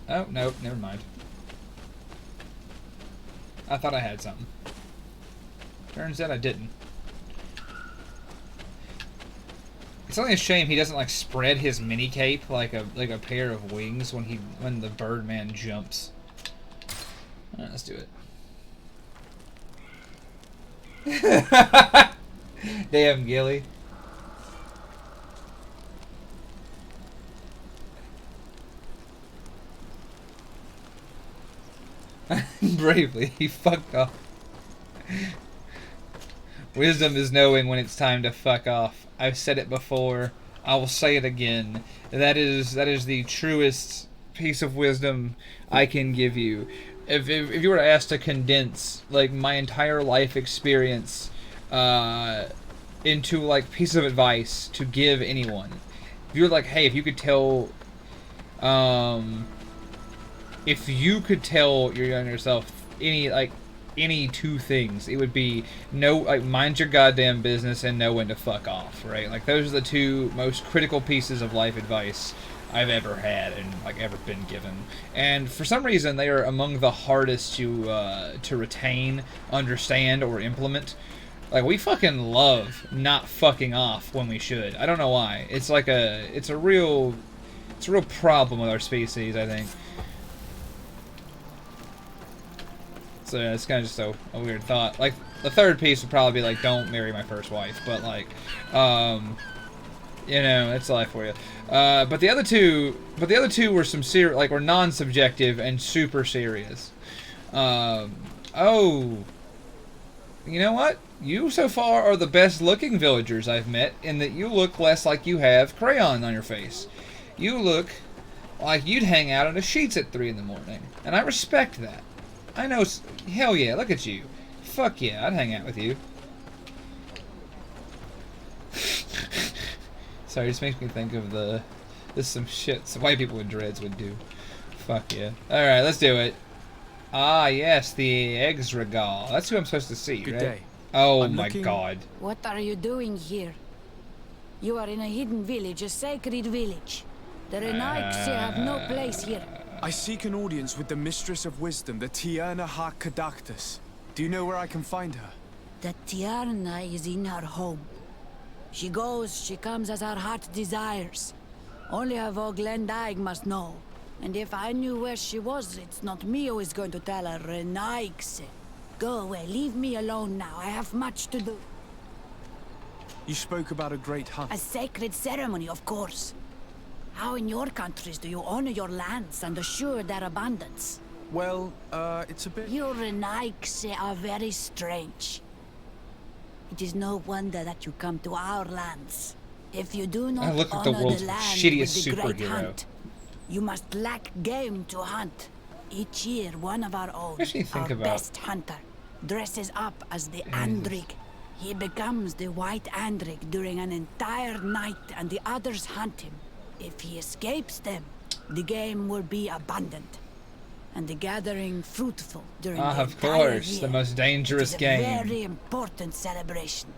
oh nope, never mind. I thought I had something. Turns out I didn't. It's only a shame he doesn't like spread his mini cape like a pair of wings when the Birdman jumps. Alright, let's do it. Damn, Gilly. Bravely, he fucked off. Wisdom is knowing when it's time to fuck off. I've said it before. I will say it again. That is the truest piece of wisdom I can give you. If you were asked to condense like my entire life experience into like piece of advice to give anyone, if you're like, hey, if you could tell your younger self any two things, it would be mind your goddamn business and know when to fuck off, right? Like those are the two most critical pieces of life advice I've ever had and like ever been given. And for some reason they are among the hardest to retain, understand, or implement. Like we fucking love not fucking off when we should. I don't know why. It's a real problem with our species, I think. So yeah, it's kind of just a weird thought. Like the third piece would probably be like, don't marry my first wife, but like, you know, it's life for you. But the other two were were non-subjective and super serious. Oh, you know what? You so far are the best looking villagers I've met in that you look less like you have crayon on your face. You look like you'd hang out on the sheets at 3 in the morning, and I respect that. I know, hell yeah, look at you. Fuck yeah, I'd hang out with you. Sorry, it just makes me think of this is some shit some white people with dreads would do. Fuck yeah. Alright, let's do it. Ah, yes, the eggs regal. That's who I'm supposed to see, Good right? day. Oh my god. What are you doing here? You are in a hidden village, a sacred village. The Renaiks have no place here. I seek an audience with the Mistress of Wisdom, the Tierna Ha Kadaktus. Do you know where I can find her? The Tierna is in her home. She goes, she comes as her heart desires. Only her Voglendaig must know. And if I knew where she was, it's not me who is going to tell her. Renaiks. Go away, leave me alone now. I have much to do. You spoke about a great hunt. A sacred ceremony, of course. How in your countries do you honor your lands and assure their abundance? Well, it's a bit... Your Renaigse are very strange. It is no wonder that you come to our lands. If you do not look like honor the world's the land shittiest with the great superhero. hunt, you must lack game to hunt. Each year, one of our own, What do you think our about best hunter, dresses up as the Andrig. He becomes the White Andrig during an entire night, and the others hunt him. If he escapes them, the game will be abundant, and the gathering fruitful during the Of entire course, year. the most dangerous It is game. a very important celebration.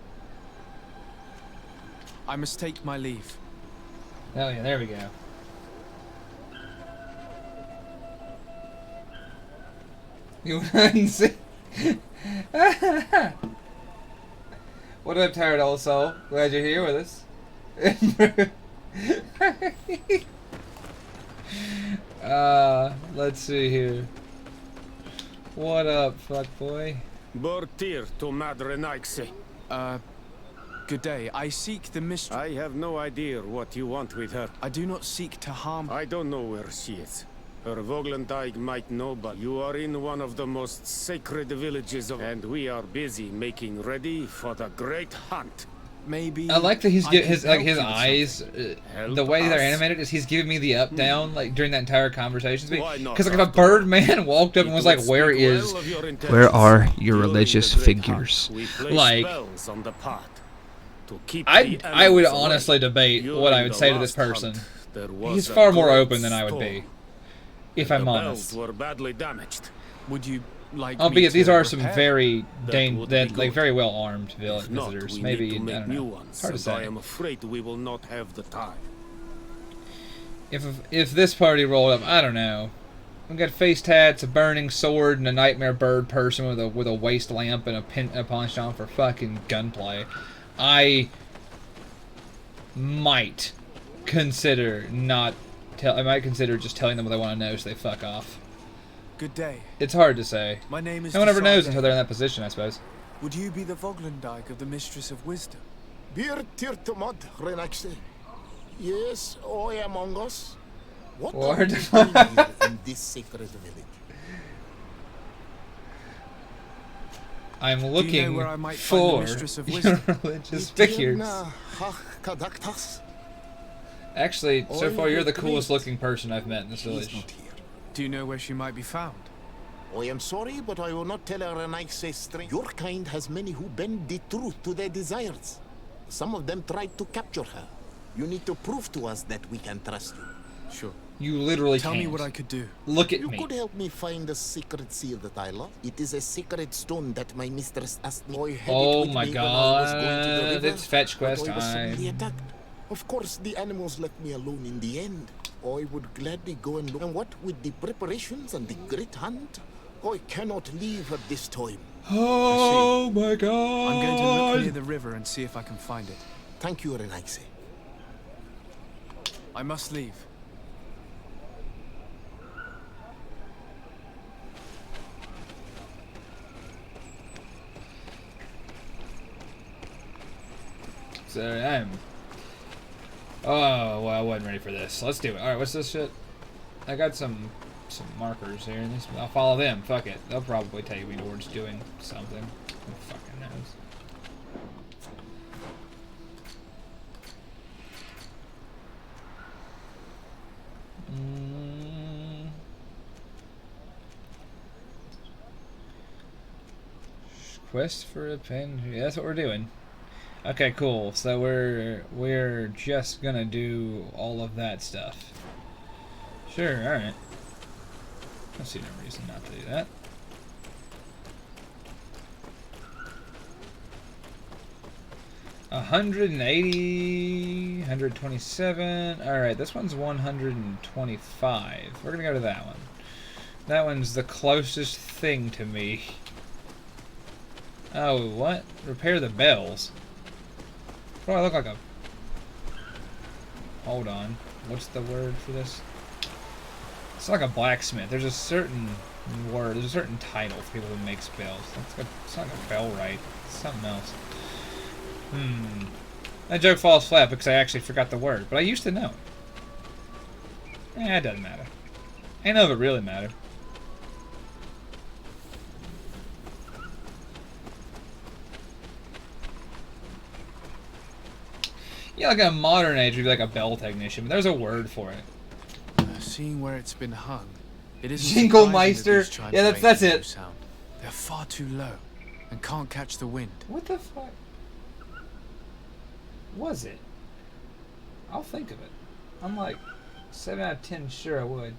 I must take my leave. Oh yeah, there we go. You wouldn't see. What up, Tired Old Soul? Glad you're here with us. Let's see here. What up, fuckboy? Bortir to Madre Naixe. Good day. I seek the mistress. I have no idea what you want with her. I do not seek to harm... I don't know where she is. Her Voglendyke might know, but you are in one of the most sacred villages of... And we are busy making ready for the great hunt. Maybe... I like that he's I his can help his you with eyes, something. the way they're us. animated is he's giving me the up down like during that entire conversation. Why not, Because like if a after bird man walked up and It was like, would "Where speak is, well of your where intentions. are your During religious the great figures?" hunt, we place Like, spells on the pot to keep I the would animals away. honestly debate During what I would the say to this last person. hunt, there was He's a far more great open than I would be, storm, if and I'm the honest. bells were badly damaged. Would you like Albeit me these to are some repair? very That would be like good. very well armed If not, visitors. we Maybe need to I make don't new know. ones, Hard to and say. I am afraid we will not have the time. If this party rolled up, I don't know. We got face tats, a burning sword, and a nightmare bird person with a waist lamp and a penchant for fucking gunplay. I might consider just telling them what they want to know so they fuck off. Good day. It's hard to say. My name is No one ever knows Desade. until they're in that position, I suppose. Would you be the Voglendyke of the Mistress of Wisdom? Bir tirtamad, Renaigse. Yes, I am among us. What are Lord. you doing here in this sacred village? I'm Do you looking know where I might find the for Mistress of your Wisdom? religious figures. Itirna hach-kadaktas? Actually, so I far you're the regret coolest looking person I've met in this She is village. not here. Do you know where she might be found? I am sorry, but I will not tell her Renaigse straight. Your kind has many who bend the truth to their desires. Some of them tried to capture her. You need to prove to us that we can trust you. Sure. You literally Tell can't. me what I could do. Look at You me. could help me find the secret seal that I love. It is a sacred stone that my mistress asked me. I had Oh it with my me when I was going to the god, river, it's fetch quest but I was suddenly time. attacked. Of course, the animals left me alone in the end. I would gladly go and look. And what with the preparations and the great hunt, I cannot leave at this time. Oh my god. I'm going to look near the river and see if I can find it. Thank you, Renaigse. I must leave. So I'm. Oh well, I wasn't ready for this. Let's do it. All right, what's this shit? I got some markers here. I'll follow them. Fuck it. They'll probably take me towards doing something. Who fucking knows? Quest for a pen. Yeah, that's what we're doing. Okay, cool. So we're just gonna do all of that stuff. Sure. All right. I see no reason not to do that. $180, $127. All right, this one's $125. We're gonna go to that one. That one's the closest thing to me. Oh, what? Repair the bells. What do I look like a... Hold on. What's the word for this? It's like a blacksmith. There's a certain word, there's a certain title for people who make bells. It's not like a bellwright. It's something else. That joke falls flat because I actually forgot the word, but I used to know it. It doesn't matter. Ain't none of it really matter. Yeah, like a modern age would be like a bell technician, but there's a word for it. Seeing where it's been hung, it isn't Jingle-meister. surprising that these chimes Yeah, that's make no it. sound. They're far too low and can't catch the wind. What the fuck was it? I'll think of it. I'm like 7 out of 10 sure I would.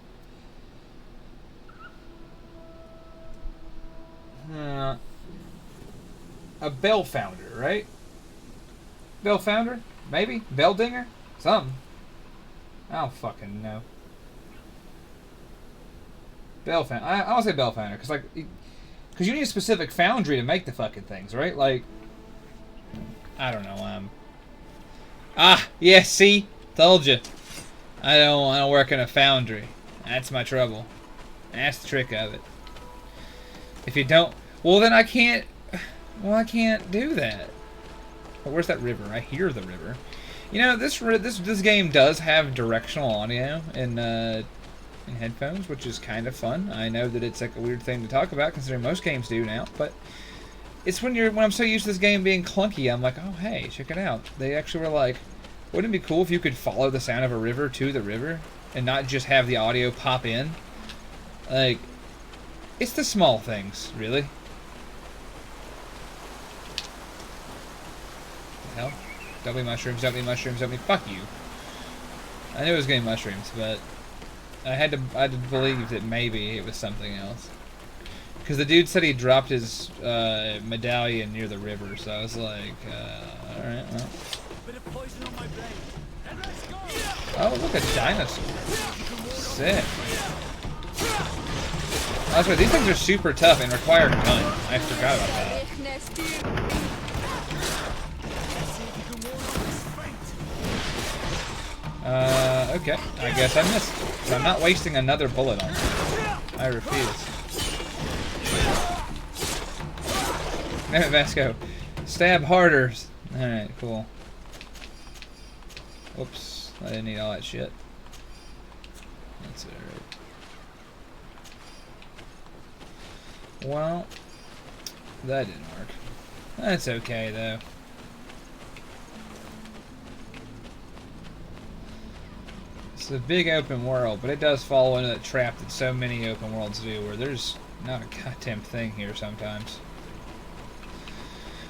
A bell founder, right? Bell founder? Maybe? Bell dinger? Something. I don't fucking know. Bell founder. I want to say bell founder, because like, because you need a specific foundry to make the fucking things, right? Like, I don't know. Yeah. See, told you. I don't work in a foundry. That's my trouble. That's the trick of it. If you don't, well then I can't. Well, I can't do that. But where's that river? I hear the river. You know, this game does have directional audio in headphones, which is kind of fun. I know that it's like a weird thing to talk about, considering most games do now, but it's when I'm so used to this game being clunky, I'm like, oh hey, check it out. They actually were like, wouldn't it be cool if you could follow the sound of a river to the river and not just have the audio pop in? Like, it's the small things, really. The hell? Don't be mushrooms, don't be mushrooms, don't be... Fuck you. I knew it was getting mushrooms, but I had to believe that maybe it was something else. Because the dude said he dropped his medallion near the river, so I was like, alright, well. Oh, look, a dinosaur. Sick. That's right, these things are super tough and require a gun. I forgot about that. Okay. I guess I missed. So I'm not wasting another bullet on it. I refuse. Damn it, Vasco. Stab harder. Alright, cool. Whoops. I didn't need all that shit. That's alright. Well, that didn't work. That's okay, though. It's a big open world, but it does fall into that trap that so many open worlds do, where there's not a goddamn thing here sometimes.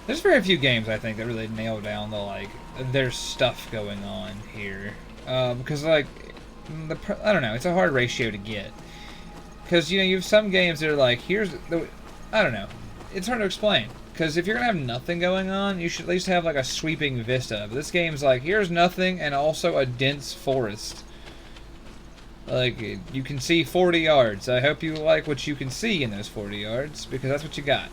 There's very few games, I think, that really nail down the, like, there's stuff going on here. Because, like, I don't know, it's a hard ratio to get. Because, you know, you have some games that are like, here's the... I don't know. It's hard to explain. Because if you're going to have nothing going on, you should at least have, like, a sweeping vista. But this game's like, here's nothing and also a dense forest. Like, you can see 40 yards. I hope you like what you can see in those 40 yards, because that's what you got.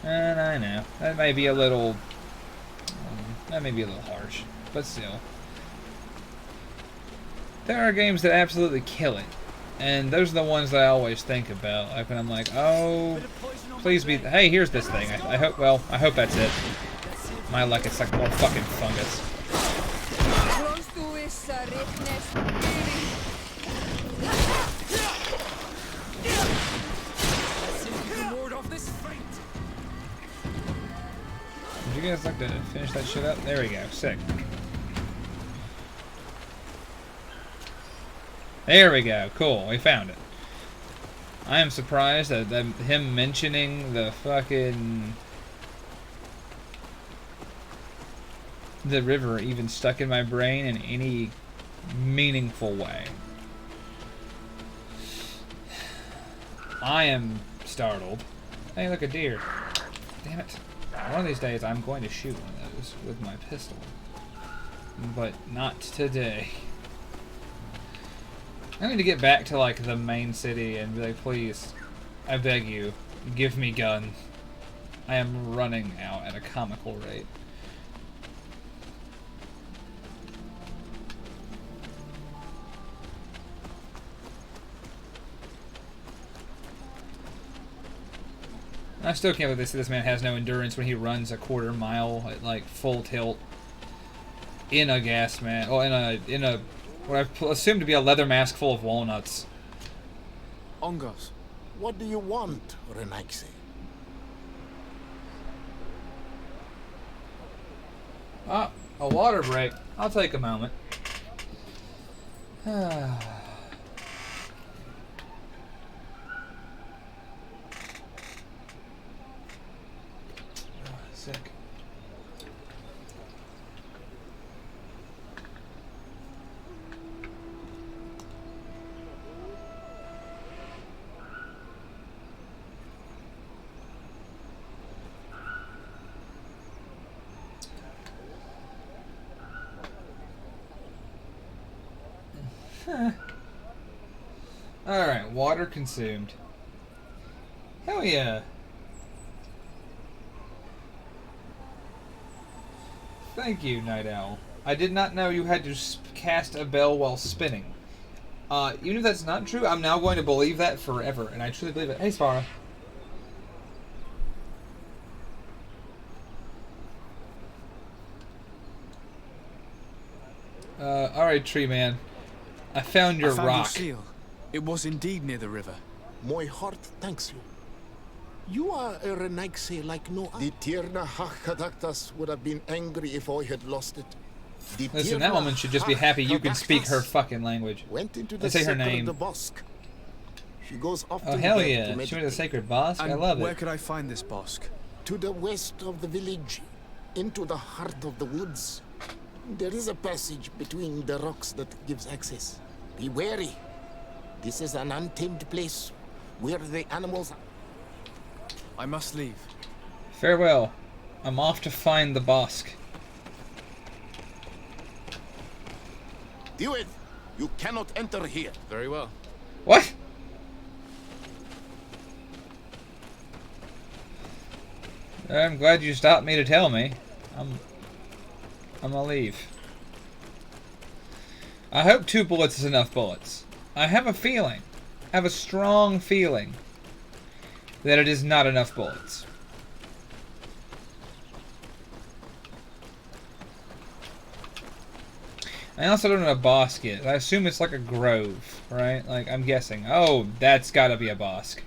And I know. That may be a little... that may be a little harsh. But still. There are games that absolutely kill it. And those are the ones that I always think about. Like when I'm like, oh, please be... Hey, here's this thing. I hope, well, I hope that's it. My luck, it's like more fucking fungus. Would you guys like to finish that shit up? There we go. Sick. There we go. Cool. We found it. I am surprised that him mentioning the fucking... the river even stuck in my brain in any meaningful way. I am startled. Hey, look, a deer. Damn it. One of these days I'm going to shoot one of those with my pistol. But not today. I need to get back to, like, the main city and be like, please, I beg you, give me gun. I am running out at a comical rate. I still can't believe this man has no endurance when he runs a quarter mile at, like, full tilt in a gas mask. Oh, in a what I've assumed to be a leather mask full of walnuts. Ongos. What do you want, Renaixi? Ah, a water break. I'll take a moment. Sick. Alright, water consumed. Hell yeah. Thank you, Night Owl. I did not know you had to cast a bell while spinning. Even if that's not true, I'm now going to believe that forever, and I truly believe it. Hey, Spara. Alright, Tree Man. I found your rock. Your seal. It was indeed near the river. My heart thanks you. You are a Renaigse like no other. The Tierna Hakadaktas would have been angry if I had lost it. Listen, that woman should just be happy you can speak her fucking language. Went into the Let's say her name. Bosque. She goes off oh, hell yeah. She went to the sacred bosque? And I love it. Where could I find this bosque? To the west of the village, into the heart of the woods. There is a passage between the rocks that gives access. Be wary. This is an untamed place where the animals... I must leave. Farewell. I'm off to find the bosque. Do it! You cannot enter here. Very well. What? I'm glad you stopped me to tell me. I'm gonna leave. I hope 2 bullets is enough bullets. I have a feeling, I have a strong feeling that it is not enough bullets. I also don't know what a bosque is. I assume it's like a grove, right? Like, I'm guessing. Oh, that's gotta be a bosque.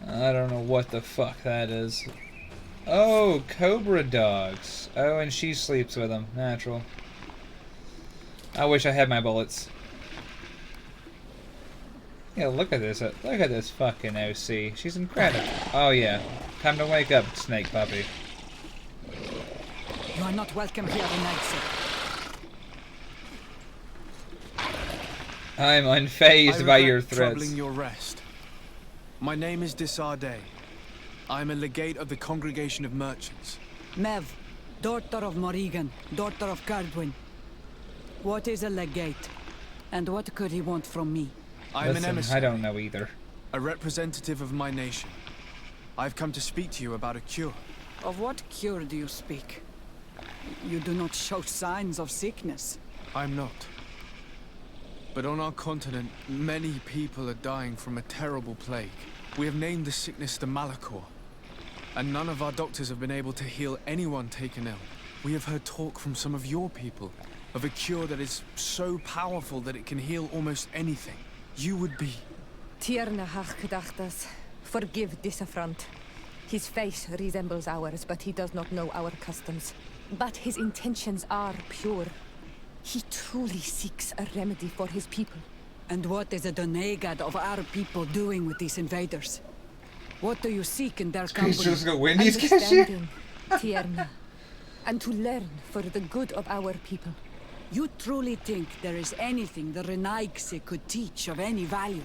I don't know what the fuck that is. Oh, cobra dogs. Oh, and she sleeps with them. Natural. I wish I had my bullets. Yeah, look at this. Look at this fucking OC. She's incredible. Oh, yeah. Time to wake up, snake puppy. You are not welcome here tonight, sir. I'm unfazed by your threats. Troubling your rest. My name is Desardet. I am a legate of the Congregation of Merchants. Mev, daughter of Morrigan, daughter of Cardwin. What is a legate? And what could he want from me? I am an emissary. I don't know either. A representative of my nation. I've come to speak to you about a cure. Of what cure do you speak? You do not show signs of sickness. I'm not. But on our continent, many people are dying from a terrible plague. We have named the sickness the Malachor. And none of our doctors have been able to heal anyone taken ill. We have heard talk from some of your people of a cure that is so powerful that it can heal almost anything. You would be... Tierna Hachkedachtas, forgive this affront. His face resembles ours, but he does not know our customs. But his intentions are pure. He truly seeks a remedy for his people. And what is a Donegad of our people doing with these invaders? What do you seek in their company? He's just gonna win these Understanding, Tierna, and to learn for the good of our people. You truly think there is anything the Renaigse could teach of any value?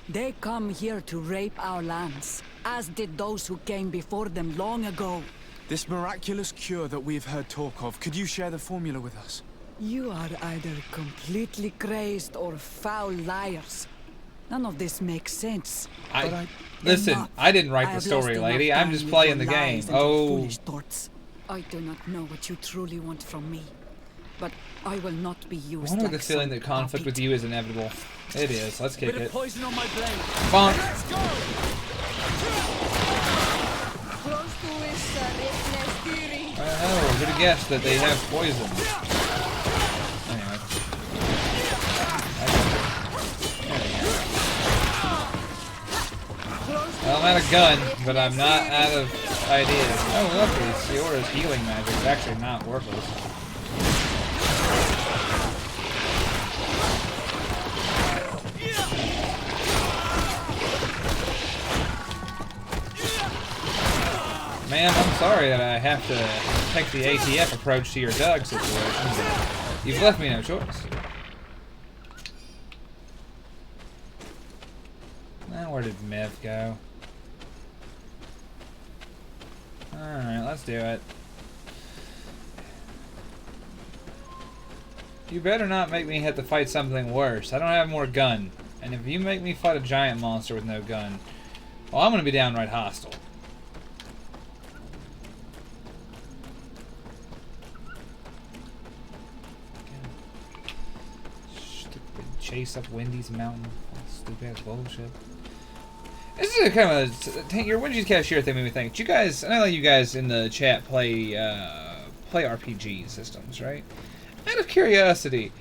They come here to rape our lands, as did those who came before them long ago. This miraculous cure that we've heard talk of, could you share the formula with us? You are either completely crazed or foul liars. None of this makes sense. Listen, I didn't write the story, lady. I'm just playing the game. Oh. I do not know what you truly want from me, but I will not be used. I wonder the feeling that conflict with you is inevitable. It is. Let's kick it. Poison on my blade. Bonk. Let's go. Oh, who'd have guessed that they have poison? Anyway. Well, I'm out of gun, but I'm not out of ideas. Oh, luckily, Siora's healing magic is actually not worthless. Man, I'm sorry that I have to take the ATF approach to your Doug situation, but you've left me no choice. Now, where did Myth go? Alright, let's do it. You better not make me have to fight something worse. I don't have more gun. And if you make me fight a giant monster with no gun, well, I'm gonna be downright hostile. Stupid chase up Wendy's mountain. Stupid ass bullshit. This is a kind of your Wendy's cashier thing made me think. You guys, I know you guys in the chat play RPG systems, right? Out of curiosity,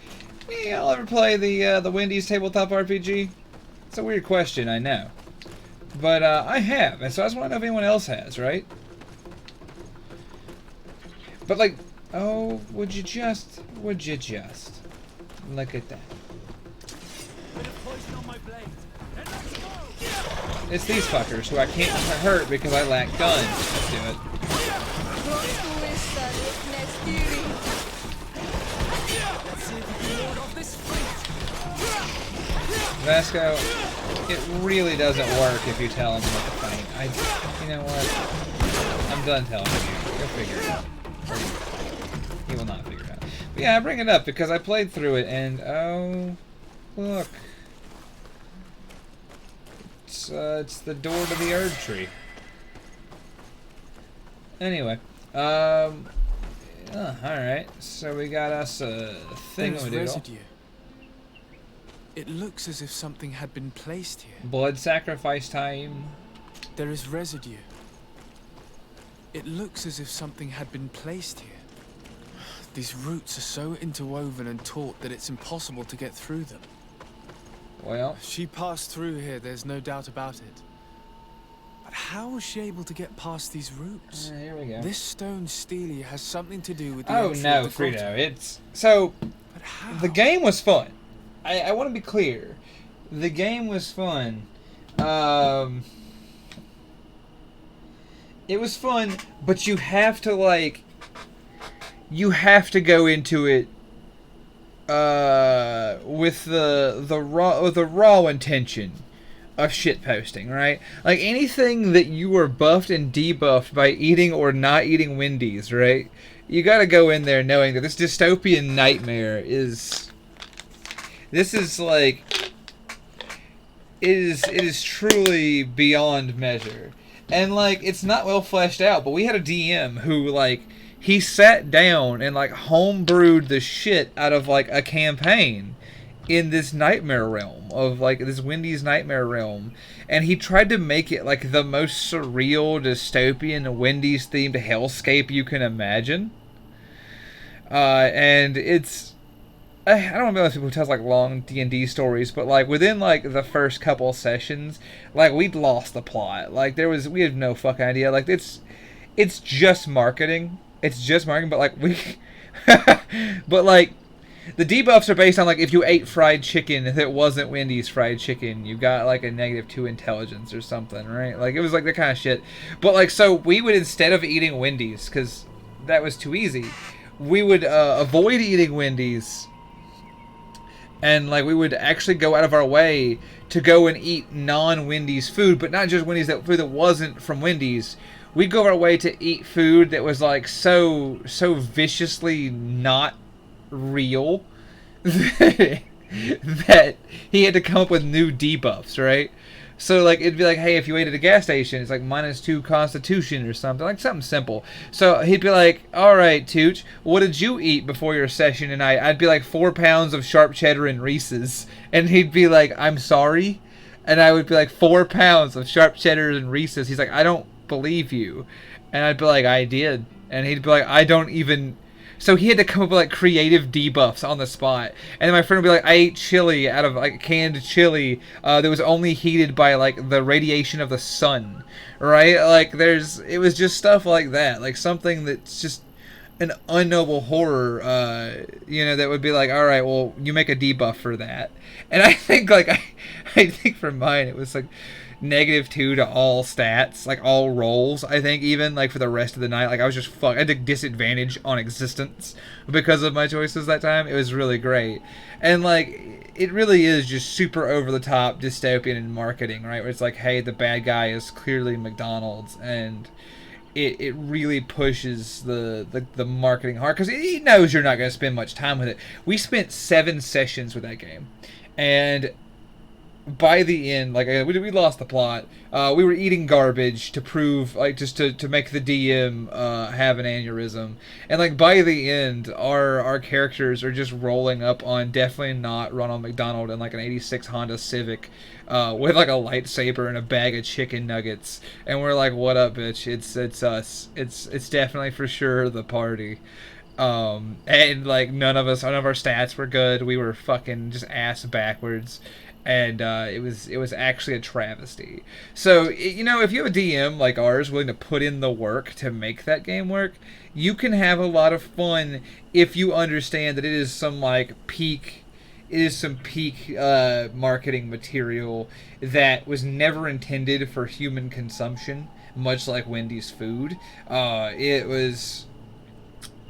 y'all ever play the Wendy's tabletop RPG? It's a weird question, I know, but I have, and so I just want to know if anyone else has, right? But like, oh, would you just look at that? It's these fuckers who I can't hurt because I lack guns. Let's do it. Vasco, it really doesn't work if you tell him what to fight. You know what? I'm done telling you. You'll figure it out. He will not figure it out. But yeah, I bring it up because I played through it and, oh, look. It's the door to the herb tree. Anyway, alright, so we got us a thing There's residue. It looks as if something had been placed here. Blood sacrifice time. There is residue. It looks as if something had been placed here. These roots are so interwoven and taut that it's impossible to get through them. Well, she passed through here, there's no doubt about it. But how was she able to get past these roots? Here we go. This stone stele has something to do with the Oh no, Frito, it's... So, the game was fun. I want to be clear. The game was fun. It was fun, but you have to, like... You have to go into it with the raw intention of shitposting, right? Like anything that you are buffed and debuffed by eating or not eating Wendy's, right? You gotta go in there knowing that this dystopian nightmare is... This is like... It is truly beyond measure. And like, it's not well fleshed out, but we had a DM who like... He sat down and like homebrewed the shit out of like a campaign in this nightmare realm of like this Wendy's nightmare realm, and he tried to make it like the most surreal dystopian Wendy's themed hellscape you can imagine. And it's I don't know if people who tells like long D&D stories, but like within like the first couple sessions, like we'd lost the plot. Like we had no fucking idea. Like it's just marketing. It's just marketing, but like but like the debuffs are based on like if you ate fried chicken that wasn't Wendy's fried chicken, you got like a -2 intelligence or something, right? Like it was like that kind of shit. But like so we would, instead of eating Wendy's, because that was too easy, we would avoid eating Wendy's, and like we would actually go out of our way to go and eat non-Wendy's food, but not just Wendy's, that food that wasn't from Wendy's. We'd go our way to eat food that was like so viciously not real that he had to come up with new debuffs, right? So like it'd be like, hey, if you ate at a gas station, it's like -2 Constitution or something, like something simple. So he'd be like, all right, Tooch, what did you eat before your session tonight? I'd be like 4 pounds of sharp cheddar and Reese's, and he'd be like, I'm sorry, and I would be like 4 pounds of sharp cheddar and Reese's. He's like, I don't believe you. And I'd be like, I did. And he'd be like, I don't even... So he had to come up with like creative debuffs on the spot. And then my friend would be like, I ate chili out of like canned chili that was only heated by like the radiation of the sun, right? Like it was just stuff like that, like something that's just an unknowable horror, that would be like, all right, well, you make a debuff for that. And I think like I think for mine it was like -2 to all stats, like all rolls. I think even like for the rest of the night, like I was just I had a disadvantage on existence because of my choices that time. It was really great, and like it really is just super over the top dystopian in marketing, right? Where it's like, hey, the bad guy is clearly McDonald's, and it really pushes the marketing hard because he knows you're not going to spend much time with it. We spent 7 sessions with that game, and by the end, like we lost the plot. We were eating garbage to prove, like, just to make the DM have an aneurysm, and like by the end, our characters are just rolling up on definitely not Ronald McDonald and like an '86 Honda Civic, with like a lightsaber and a bag of chicken nuggets, and we're like, "What up, bitch? It's us. It's definitely for sure the party." And like none of our stats were good. We were fucking just ass backwards. And it was actually a travesty. So if you have a DM like ours willing to put in the work to make that game work, you can have a lot of fun if you understand that it is some peak marketing material that was never intended for human consumption, much like Wendy's food.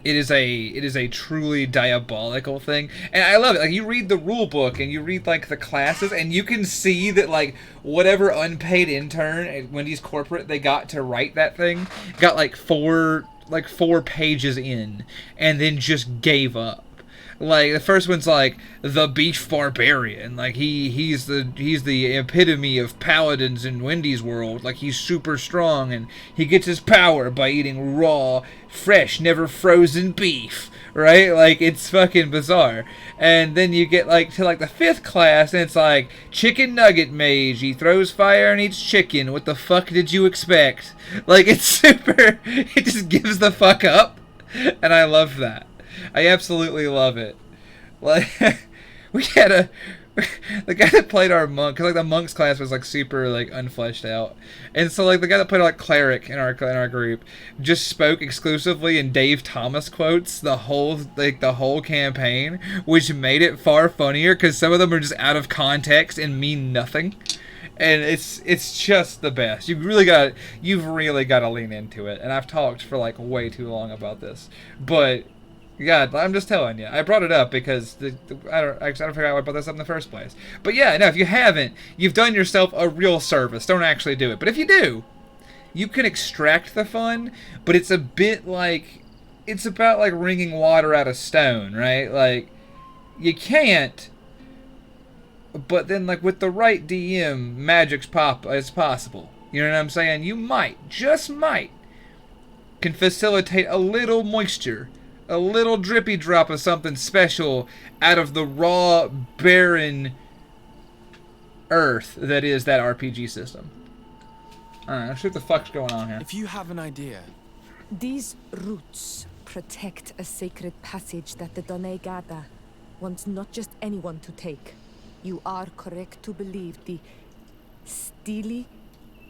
It is a truly diabolical thing, and I love it. Like, you read the rule book and you read like the classes, and you can see that like whatever unpaid intern at Wendy's corporate they got to write that thing got like four pages in, and then just gave up. Like the first one's like the beef barbarian, like he's the epitome of paladins in Wendy's world. Like he's super strong and he gets his power by eating raw, fresh, never frozen beef, right? Like it's fucking bizarre. And then you get like to like the 5th class and it's like chicken nugget mage. He throws fire and eats chicken. What the fuck did you expect? Like it's super. It just gives the fuck up, and I love that. I absolutely love it. Like, we had the guy that played our monk, cause like the monk's class was like super like unfleshed out, and so like the guy that played like cleric in our group just spoke exclusively in Dave Thomas quotes the whole campaign, which made it far funnier because some of them are just out of context and mean nothing. And it's just the best. You've really got to lean into it. And I've talked for like way too long about this, but God, I'm just telling you. I brought it up because I don't figure out why I brought this up in the first place. But yeah, no, if you haven't, you've done yourself a real service. Don't actually do it. But if you do, you can extract the fun. But it's a bit like it's about like wringing water out of stone, right? Like you can't. But then, like, with the right DM, magic's is possible. You know what I'm saying? You might, just might, can facilitate a little moisture, a little drippy drop of something special out of the raw, barren earth that is that RPG system. Alright, let's see what the fuck's going on here. If you have an idea. These roots protect a sacred passage that the Done Gada wants not just anyone to take. You are correct to believe the Stele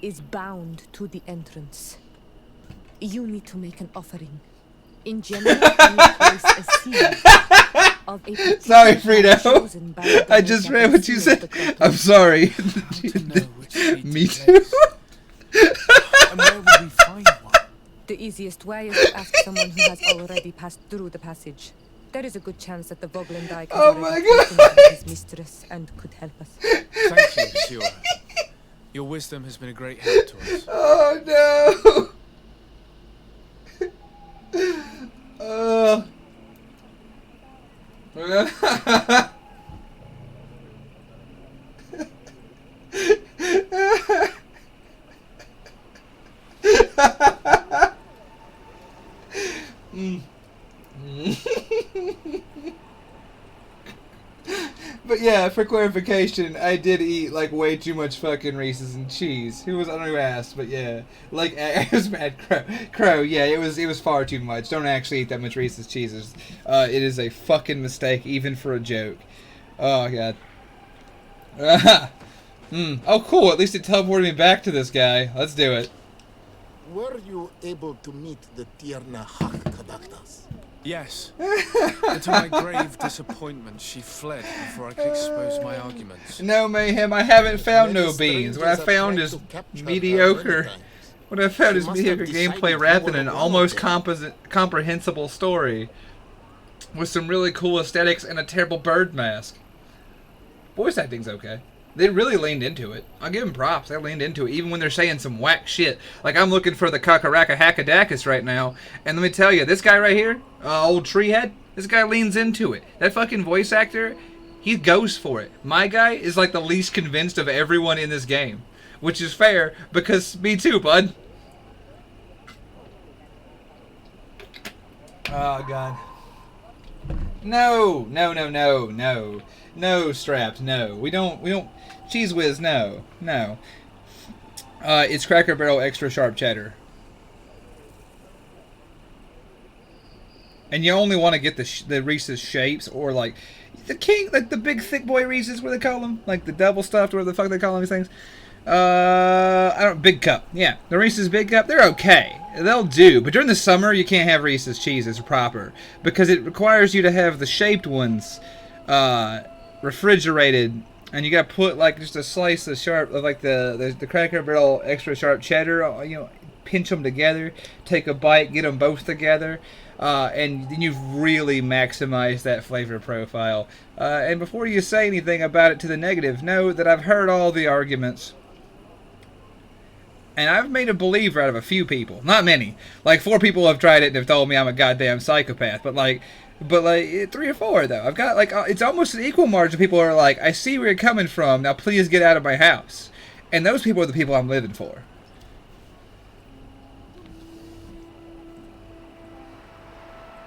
is bound to the entrance. You need to make an offering. In general, you place a seal of a sorry, Frito. I just read what you said. I'm sorry. Me too. And where would we find one? The easiest way is to ask someone who has already passed through the passage. There is a good chance that the Voglendike has already spoken to his mistress and could help us. Thank you, Siora. Your wisdom has been a great help to us. Oh no. But yeah, for clarification, I did eat like way too much fucking Reese's and cheese. Who was, I don't know who asked, but yeah, like it was bad. Crow. Yeah, it was far too much. Don't actually eat that much Reese's cheeses. It is a fucking mistake, even for a joke. Oh god. Oh cool. At least it teleported me back to this guy. Let's do it. Were you able to meet the Tierna Hakadaktas? Yes. But to my grave disappointment, she fled before I could expose my arguments. No, Mayhem, I haven't found no beans. What I found is mediocre. What I found is mediocre gameplay wrapped in an almost comprehensible story. With some really cool aesthetics and a terrible bird mask. Voice acting's okay. They really leaned into it. I'll give them props. They leaned into it, even when they're saying some whack shit. Like, I'm looking for the Kakaraka Hackadakis right now. And let me tell you, this guy right here, old Treehead, this guy leans into it. That fucking voice actor, he goes for it. My guy is like the least convinced of everyone in this game. Which is fair, because me too, bud. Oh, God. No, no, no, no, no. No, Straps, no. We don't, Cheese Whiz, no, no. It's Cracker Barrel extra sharp cheddar. And you only want to get the Reese's shapes, or like, the big thick boy Reese's, what they call them? Like the double stuffed, whatever the fuck they call these things. Big cup. Yeah, the Reese's Big Cup, they're okay. They'll do. But during the summer, you can't have Reese's cheeses proper. Because it requires you to have the shaped ones, refrigerated, and you gotta put like just a slice of the Cracker Barrel extra sharp cheddar, you know, pinch them together, take a bite, get them both together, and then you've really maximized that flavor profile. And before you say anything about it to the negative, know that I've heard all the arguments, and I've made a believer out of a few people, not many. Like 4 people have tried it and have told me I'm a goddamn psychopath, but like 3 or 4 though. I've got like, it's almost an equal margin of people who are like, I see where you're coming from, now please get out of my house. And those people are the people I'm living for.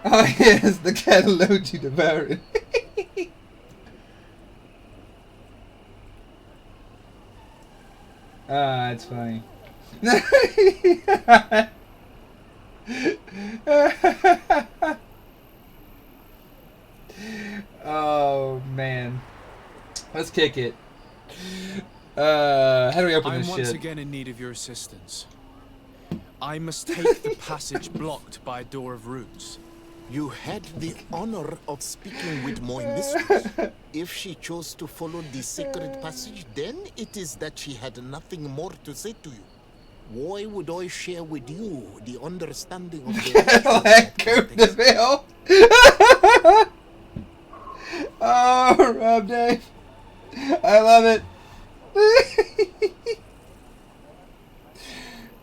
Oh yes, the Catalogy devoured. Ah, it's funny. Oh man, let's kick it. How do we open this shit? I'm once again in need of your assistance. I must take the passage blocked by a door of roots. You had the honor of speaking with my mistress. If she chose to follow the sacred passage, then it is that she had nothing more to say to you. Why would I share with you the understanding of the Oh, Rob Dave. I love it.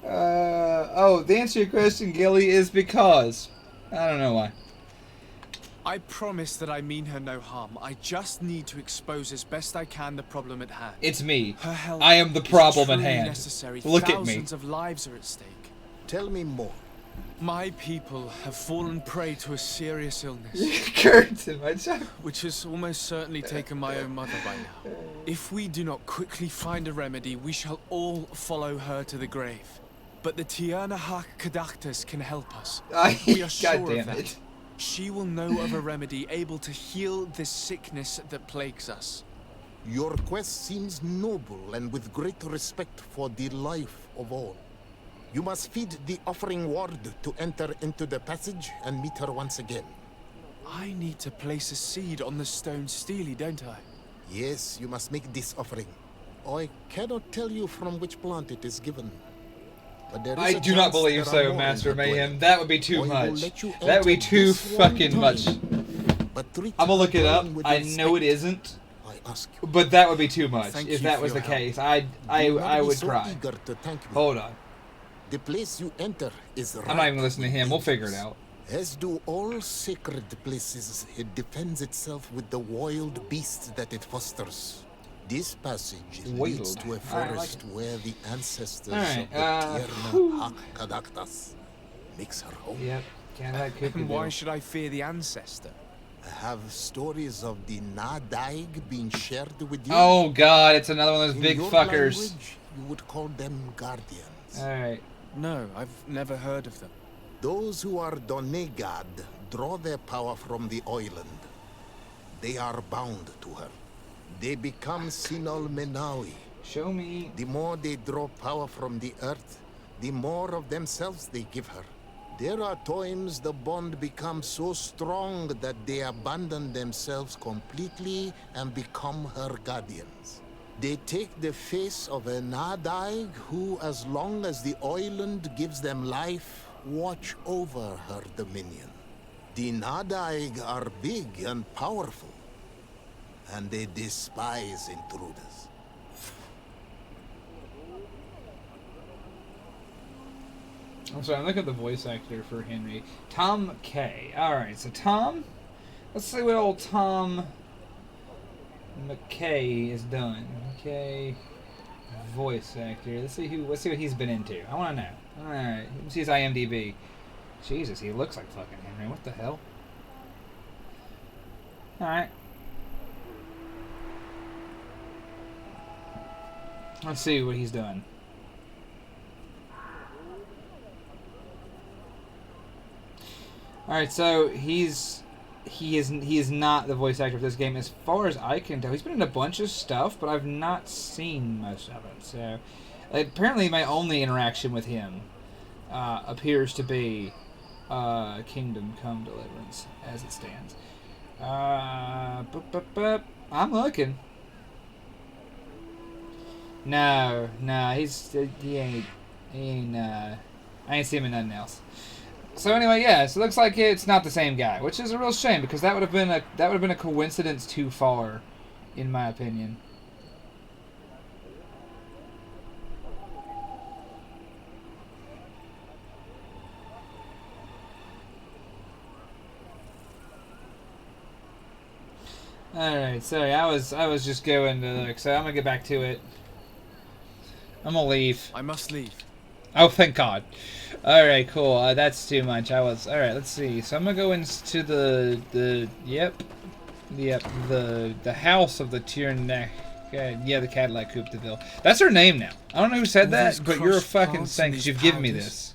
The answer to your question, Gilly, is because. I don't know why. I promise that I mean her no harm. I just need to expose as best I can the problem at hand. It's me. Her help I am the problem at is hand. necessary. Look at me. Thousands of lives are at stake. Tell me more. My people have fallen prey to a serious illness. Curtain, my child. Which has almost certainly taken my own mother by now. If we do not quickly find a remedy, we shall all follow her to the grave. But the Tierna Hakadaktas can help us. We are sure of that. She will know of a remedy able to heal this sickness that plagues us. Your quest seems noble and with great respect for the life of all. You must feed the offering ward to enter into the passage and meet her once again. I need to place a seed on the stone steely, don't I? Yes, you must make this offering. I cannot tell you from which plant it is given. I do not believe so, Master Mayhem. That would be too much. That would be too fucking much. I'm gonna look it up. I know it isn't. But that would be too much. If that was the case, I would cry. Hold on. The place you enter is I'm not even listening to him. We'll figure it out. As do all sacred places, it defends itself with the wild beasts that it fosters. This passage leads to a forest where the ancestors of the Tierna Hakadaktas makes her home. Yep. And why should I fear the ancestor? Have stories of the Nadaig been shared with you? Oh god, it's another one of those big In your fuckers. language, you would call them guardians. Alright. No, I've never heard of them. Those who are Donegad draw their power from the island. They are bound to her. They become Sinol Menawi. Show me. The more they draw power from the earth, the more of themselves they give her. There are times the bond becomes so strong that they abandon themselves completely and become her guardians. They take the face of a Nadaig who, as long as the island gives them life, watch over her dominion. The Nadaig are big and powerful, and they despise intruders. I'm sorry, I'm looking at the voice actor for Henry. Tom K. Alright, so Tom. Let's see what old Tom McKay is done. McKay, voice actor. Let's see what he's been into. I want to know. Alright, let's see his IMDb. Jesus, he looks like fucking Henry. What the hell? Alright. Let's see what he's done. Alright, so he is not the voice actor for this game as far as I can tell. He's been in a bunch of stuff, but I've not seen most of it. So apparently my only interaction with him appears to be Kingdom Come Deliverance as it stands. I'm looking. No, he ain't I ain't seen him in nothing else. So anyway, yeah, so it looks like it's not the same guy, which is a real shame because that would have been a coincidence too far, in my opinion. Alright, sorry, I was just going to look, so I'm gonna get back to it. I'm gonna leave. I must leave. Oh, thank God. Alright, cool. That's too much. Alright, let's see. So I'm gonna go into the house of the Tierney. Yeah, the Cadillac Coupe de Ville. That's her name now. I don't know who said that, but you're a fucking saint because you've given me this.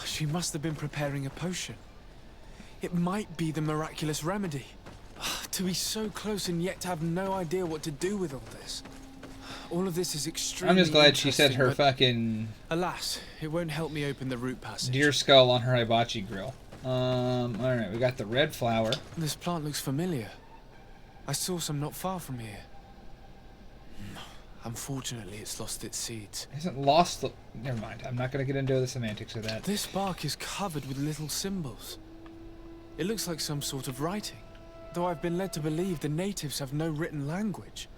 She must have been preparing a potion. It might be the miraculous remedy. To be so close and yet to have no idea what to do with all this. All of this is extremely I'm just glad she said her fucking... Alas, it won't help me open the root passage. Deer skull on her hibachi grill. Alright, we got the red flower. This plant looks familiar. I saw some not far from here. Unfortunately, it's lost its seeds. Isn't lost the... Never mind, I'm not going to get into the semantics of that. This bark is covered with little symbols. It looks like some sort of writing. Though I've been led to believe the natives have no written language.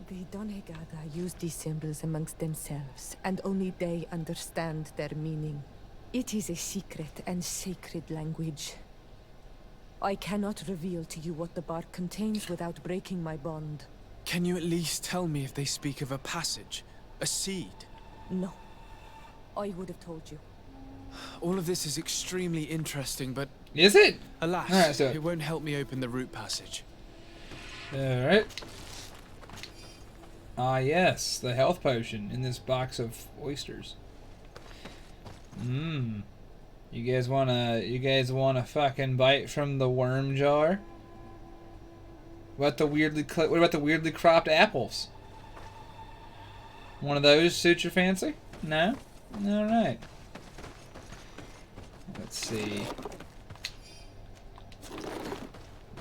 The Donegada use these symbols amongst themselves, and only they understand their meaning. It is a secret and sacred language. I cannot reveal to you what the bark contains without breaking my bond. Can you at least tell me if they speak of a passage? A seed? No. I would have told you. All of this is extremely interesting, but... Is it? Alas, right, so... it won't help me open the root passage. Alright. Ah, yes, the health potion in this box of oysters. Mmm. You guys wanna fucking bite from the worm jar? What about the weirdly cropped apples? One of those suit your fancy? No? Alright. Let's see.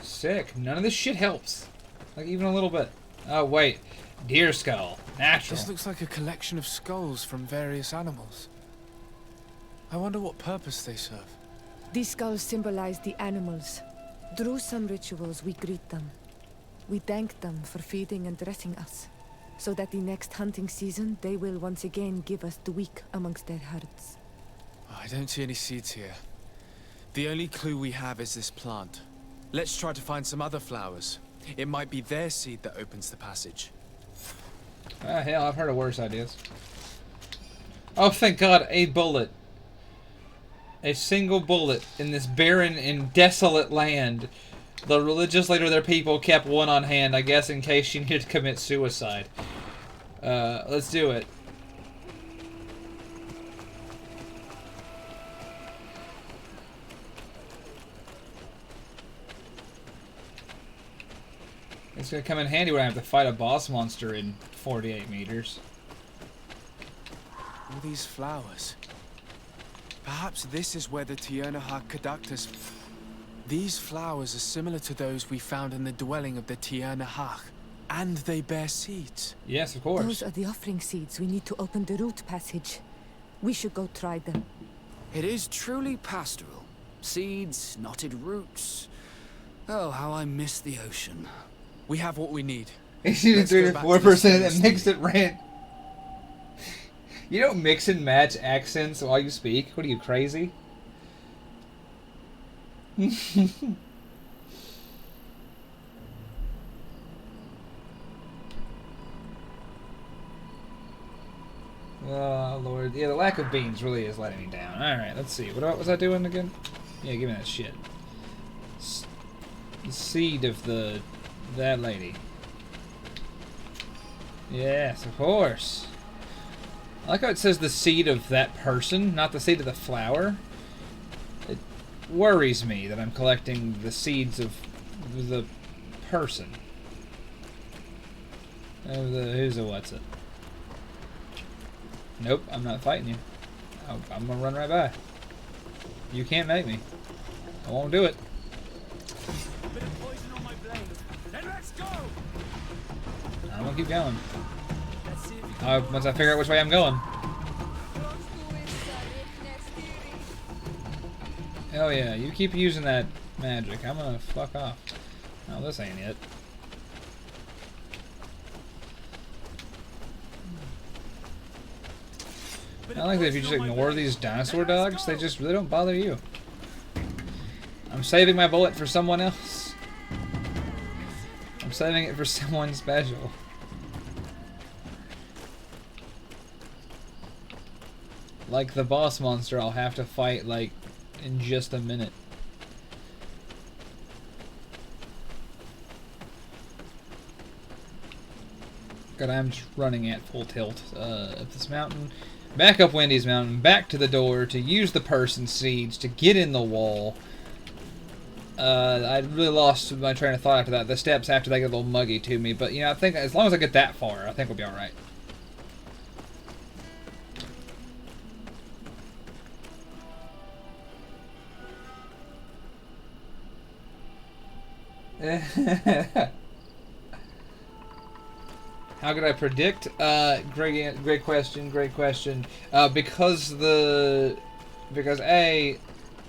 Sick. None of this shit helps. Like, even a little bit. Oh, wait. Deer skull. Natural. This looks like a collection of skulls from various animals. I wonder what purpose they serve. These skulls symbolize the animals. Through some rituals, we greet them. We thank them for feeding and dressing us, so that the next hunting season, they will once again give us the weak amongst their herds. I don't see any seeds here. The only clue we have is this plant. Let's try to find some other flowers. It might be their seed that opens the passage. Ah, hell, I've heard of worse ideas. Oh, thank God, a bullet. a single bullet in this barren and desolate land. The religious leader of their people kept one on hand, I guess, in case she needed to commit suicide. Let's do it. It's gonna come in handy when I have to fight a boss monster in 48 meters. All these flowers. Perhaps this is where the Tiernahak Kadaktas... These flowers are similar to those we found in the dwelling of the Tiernahak, and they bear seeds. Yes, of course. Those are the offering seeds. We need to open the root passage. We should go try them. It is truly pastoral. Seeds, knotted roots. Oh, how I miss the ocean. We have what we need. It's even 3 to 4% and mixed it rant. You don't mix and match accents while you speak? What are you, crazy? Oh, Lord. Yeah, the lack of beans really is letting me down. Alright, let's see. What was I doing again? Yeah, give me that shit. The seed of that lady. Yes, of course. I like how it says the seed of that person, not the seed of the flower. It worries me that I'm collecting the seeds of the person. Of the who's a what's it. Nope, I'm not fighting you. I'm gonna run right by. You can't make me. I won't do it. I'm gonna keep going. Once I figure out which way I'm going. Hell yeah, you keep using that magic. I'm gonna fuck off. Oh, this ain't it. I like that if you just ignore these dinosaur dogs, they just really don't bother you. I'm saving my bullet for someone else. I'm saving it for someone special. Like the boss monster I'll have to fight, like, in just a minute. God, I'm just running at full tilt up this mountain. Back up Wendy's mountain, back to the door to use the person seeds to get in the wall. I really lost my train of thought after that. The steps after that get a little muggy to me, but you know, I think as long as I get that far, I think we'll be all right. How could I predict? Great question. Because A,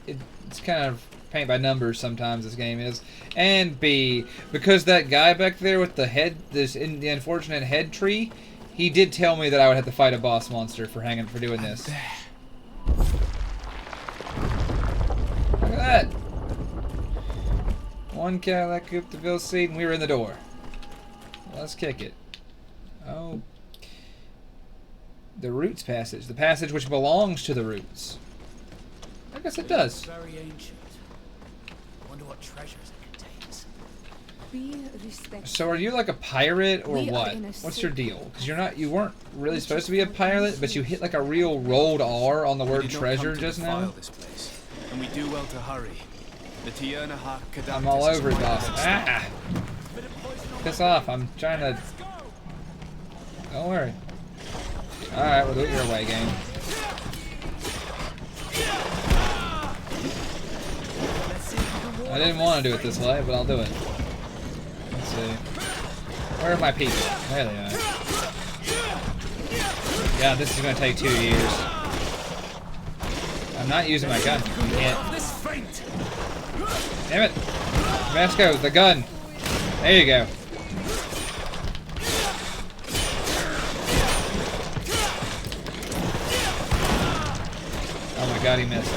it's kind of paint by numbers sometimes. This game is, and B, because that guy back there with the head, the unfortunate head tree, he did tell me that I would have to fight a boss monster for doing this. Look at that. One Cadillac Coupe de Ville seat, and we were in the door. Let's kick it. Oh. The roots passage. The passage which belongs to the roots. I guess it does. Very ancient. I wonder what treasures it contains. Be respectful. So are you like a pirate or We are what? in a What's your safe deal? Because you weren't really supposed to be a pirate, but you hit like a real rolled R on the word treasure just now. This place, and we do well to hurry. The Tiernahak Kadaktas. I'm all over it, boss. Ah! Piss off! I'm trying to. Don't worry. Alright, we'll do it your way, game. I didn't want to do it this way, but I'll do it. Let's see. Where are my people? There they are. God, this is going to take 2 years. I'm not using my gun. Yet. Damn it! Vasco, the gun! There you go. Oh my god, he missed.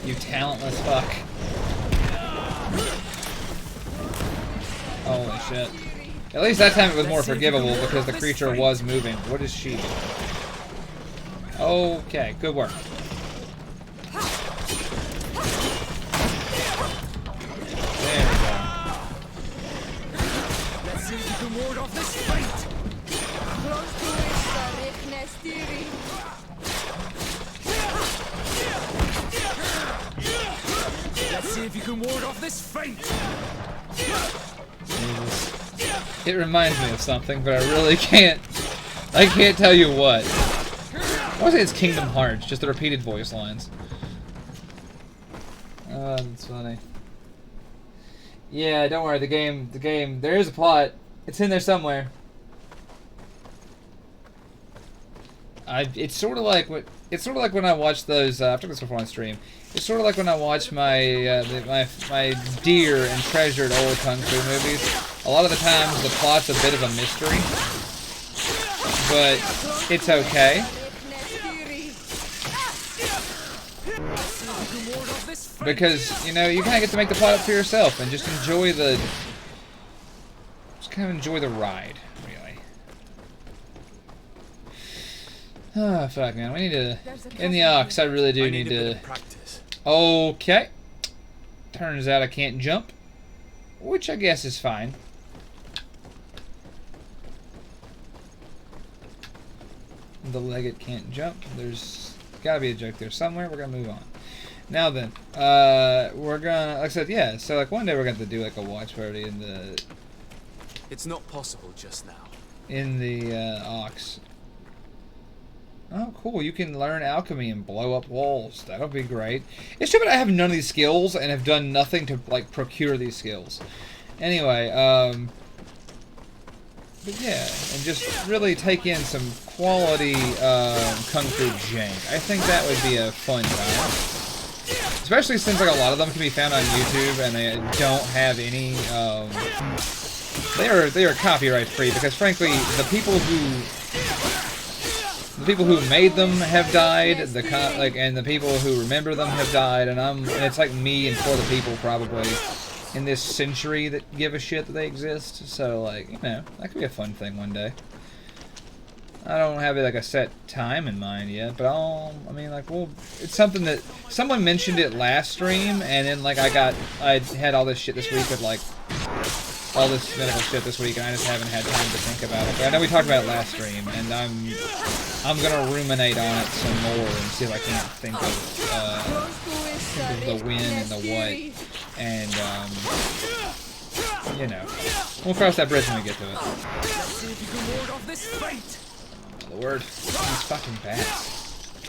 You talentless fuck. Holy shit. At least that time it was more forgivable because the creature was moving. What is she doing? Okay, good work. There we go. Let's see if you can ward off this fate. Close to it, Nestiri. Let's see if you can ward off this fate. Jesus. It reminds me of something, but I really can't. I can't tell you what. I want to say it's Kingdom Hearts, just the repeated voice lines. Oh, that's funny. Yeah, don't worry. The game. There is a plot. It's in there somewhere. It's sort of like what. It's sort of like when I watch those. I've talked this before on stream. It's sort of like when I watch my my dear and treasured old kung fu movies. A lot of the times the plot's a bit of a mystery, but it's okay. Because, you know, you kind of get to make the plot up for yourself and just enjoy the... Just kind of enjoy the ride, really. Oh, fuck, man. We need to... In the Ox, I really do need to... Okay. Turns out I can't jump. Which I guess is fine. The Legate can't jump. There's gotta be a joke there somewhere. We're gonna move on. Now then, we're gonna, like I said, yeah, so like one day we're gonna have to do like a watch party in the... It's not possible just now. In the, Ox. Oh, cool, you can learn alchemy and blow up walls. That'll be great. It's too bad I have none of these skills and have done nothing to, like, procure these skills. Anyway, but yeah, and just really take in some quality, Kung Fu jank. I think that would be a fun time. Especially since like a lot of them can be found on YouTube and they don't have any they are copyright free because frankly the people who made them have died, and the people who remember them have died, and it's like me and 4 other people probably in this century that give a shit that they exist. So like, you know, that could be a fun thing one day. I don't have like a set time in mind yet, but I mean, like, well, it's something that someone mentioned it last stream, and then like I had all this shit this week with like all this medical shit this week, and I just haven't had time to think about it. But I know we talked about it last stream, and I'm gonna ruminate on it some more and see if I can't think of the when and the what, and you know, we'll cross that bridge when we get to it. Let's see if you can ward off this fate. Lord, these fucking bats.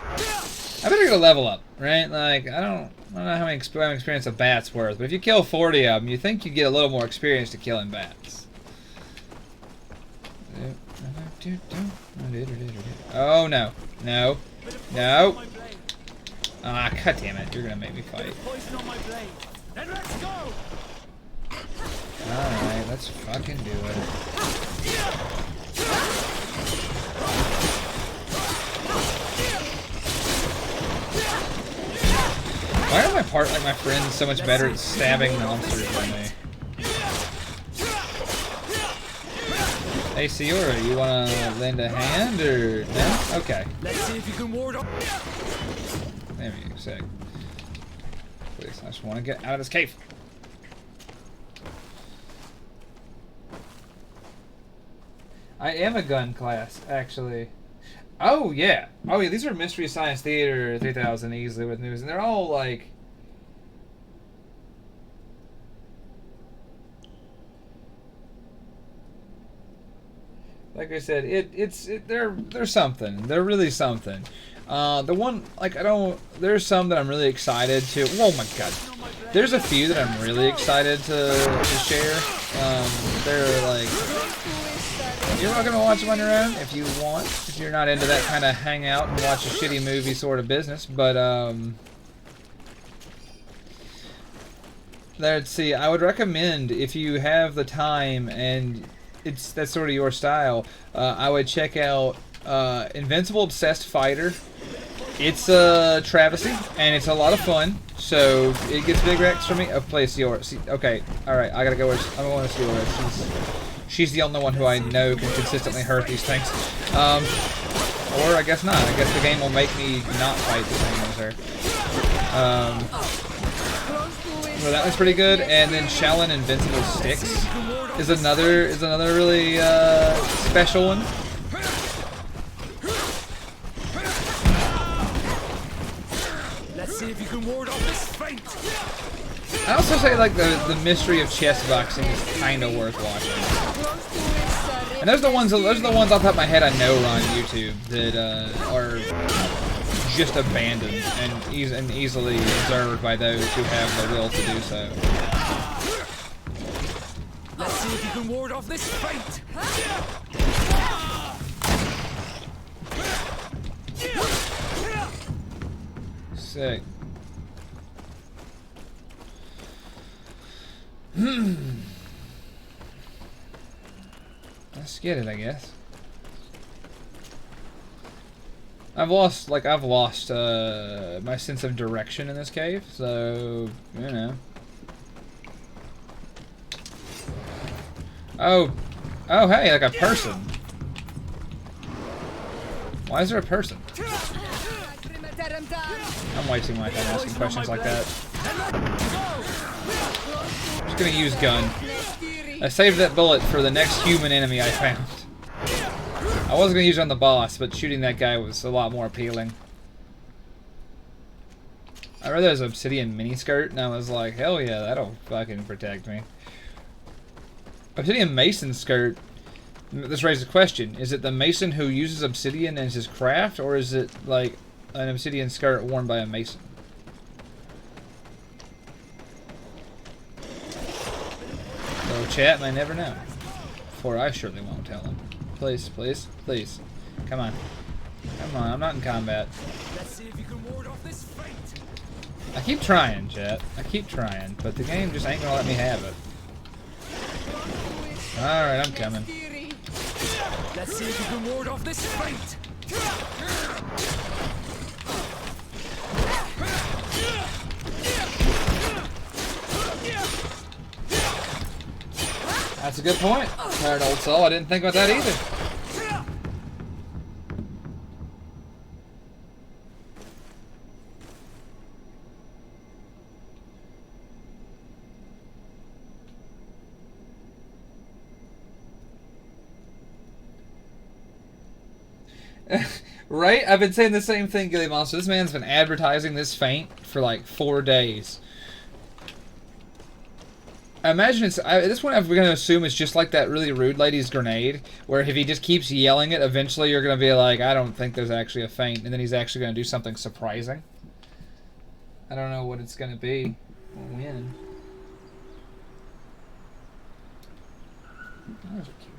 I better get a level up, right? Like, I don't know how many experience a bat's worth, but if you kill 40 of them, you think you get a little more experience to killing bats. Oh no, no, no! Ah, god damn it! You're gonna make me fight. All right, let's fucking do it. Why are my friends so much better at stabbing monsters than me? Hey, Siora, you wanna lend a hand or no? Okay. Let's see if you can ward off. There we go, sick. Please, I just want to get out of this cave. I am a gun class, actually. Oh, yeah. Oh, yeah, these are Mystery Science Theater 3000 easily with news, and they're all, like... Like I said, they're something. They're really something. The one, like, there's some that I'm really excited to... Oh, my God. There's a few that I'm really excited to share. They're, like... You're not gonna watch them on your own if you want. If you're not into that kind of hang out and watch a shitty movie sort of business, but let's see. I would recommend if you have the time and that's sort of your style. I would check out Invincible Obsessed Fighter. It's a travesty and it's a lot of fun. So it gets big Rex for me. Play Siora. Okay, all right. I gotta go. I'm going to Siora. She's the only one who I know can consistently hurt these things. Or I guess not. I guess the game will make me not fight the same as her. So that was pretty good. And then Shaolin Invincible Sticks is another really special one. Let's see if you can ward off this fate. I also say like the mystery of chess boxing is kind of worth watching. And those are the ones off the top of my head I know are on YouTube that are just abandoned and easily observed by those who have the will to do so. Let's see if you can ward off this fate. Sick. Let's get it, I guess. I've lost my sense of direction in this cave, so you know. Oh, hey, like a person. Why is there a person? I'm wasting my time asking questions like that. Just gonna use gun. I saved that bullet for the next human enemy I found. I was gonna use it on the boss, but shooting that guy was a lot more appealing. I read there was an obsidian miniskirt, and I was like, hell yeah, that'll fucking protect me. Obsidian mason skirt. This raises a question: is it the mason who uses obsidian as his craft, or is it like an obsidian skirt worn by a mason? So chat may never know. For I surely won't tell him. Please, please, please. Come on. Come on, I'm not in combat. Let's see if you can ward off this fate. I keep trying, chat. I keep trying, but the game just ain't gonna let me have it. Alright, I'm coming. Let's see if you can ward off this fate. That's a good point, Tired Old Soul. I didn't think about that either. Right? I've been saying the same thing, Gilly Monster. This man's been advertising this feint for like 4 days. I imagine it's... at this point, we're going to assume it's just like that really rude lady's grenade, where if he just keeps yelling it, eventually you're going to be like, I don't think there's actually a feint, and then he's actually going to do something surprising. I don't know what it's going to be or when. Those are cute.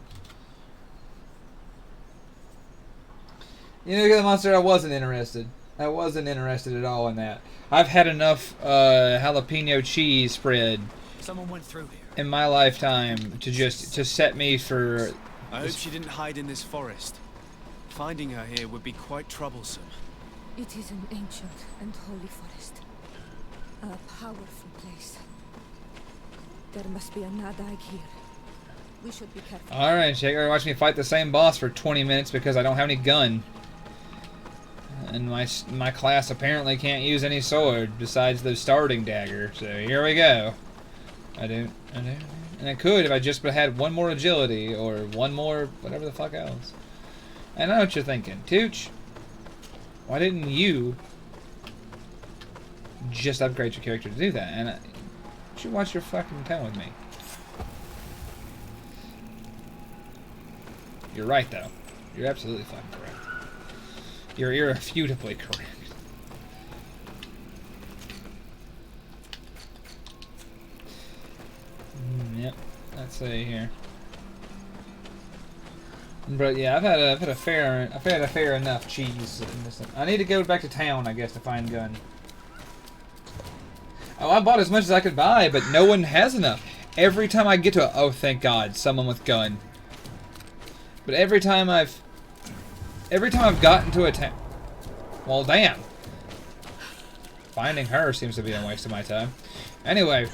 You know, Gilly Monster, I wasn't interested. I wasn't interested at all in that. I've had enough jalapeno cheese spread Someone went through here. in my lifetime to set me for... I hope she didn't hide in this forest. Finding her here would be quite troublesome. It is an ancient and holy forest. A powerful place. There must be a Nadag here. We should be careful. Alright, Shaker, watch me fight the same boss for 20 minutes because I don't have any gun. And my class apparently can't use any sword besides the starting dagger. So here we go. I do. And I could if I just had one more agility or one more whatever the fuck else. I know what you're thinking. Tooch, why didn't you just upgrade your character to do that? And you should watch your fucking tone with me. You're right, though. You're absolutely fucking correct. You're irrefutably correct. Yep. Let's see here. But yeah, I've had a fair enough cheese in this thing. I need to go back to town, I guess, to find gun. Oh, I bought as much as I could buy, but no one has enough. Every time I get to oh, thank God, someone with gun. But every time I've gotten to a town, well, damn. Finding her seems to be a waste of my time. Anyway,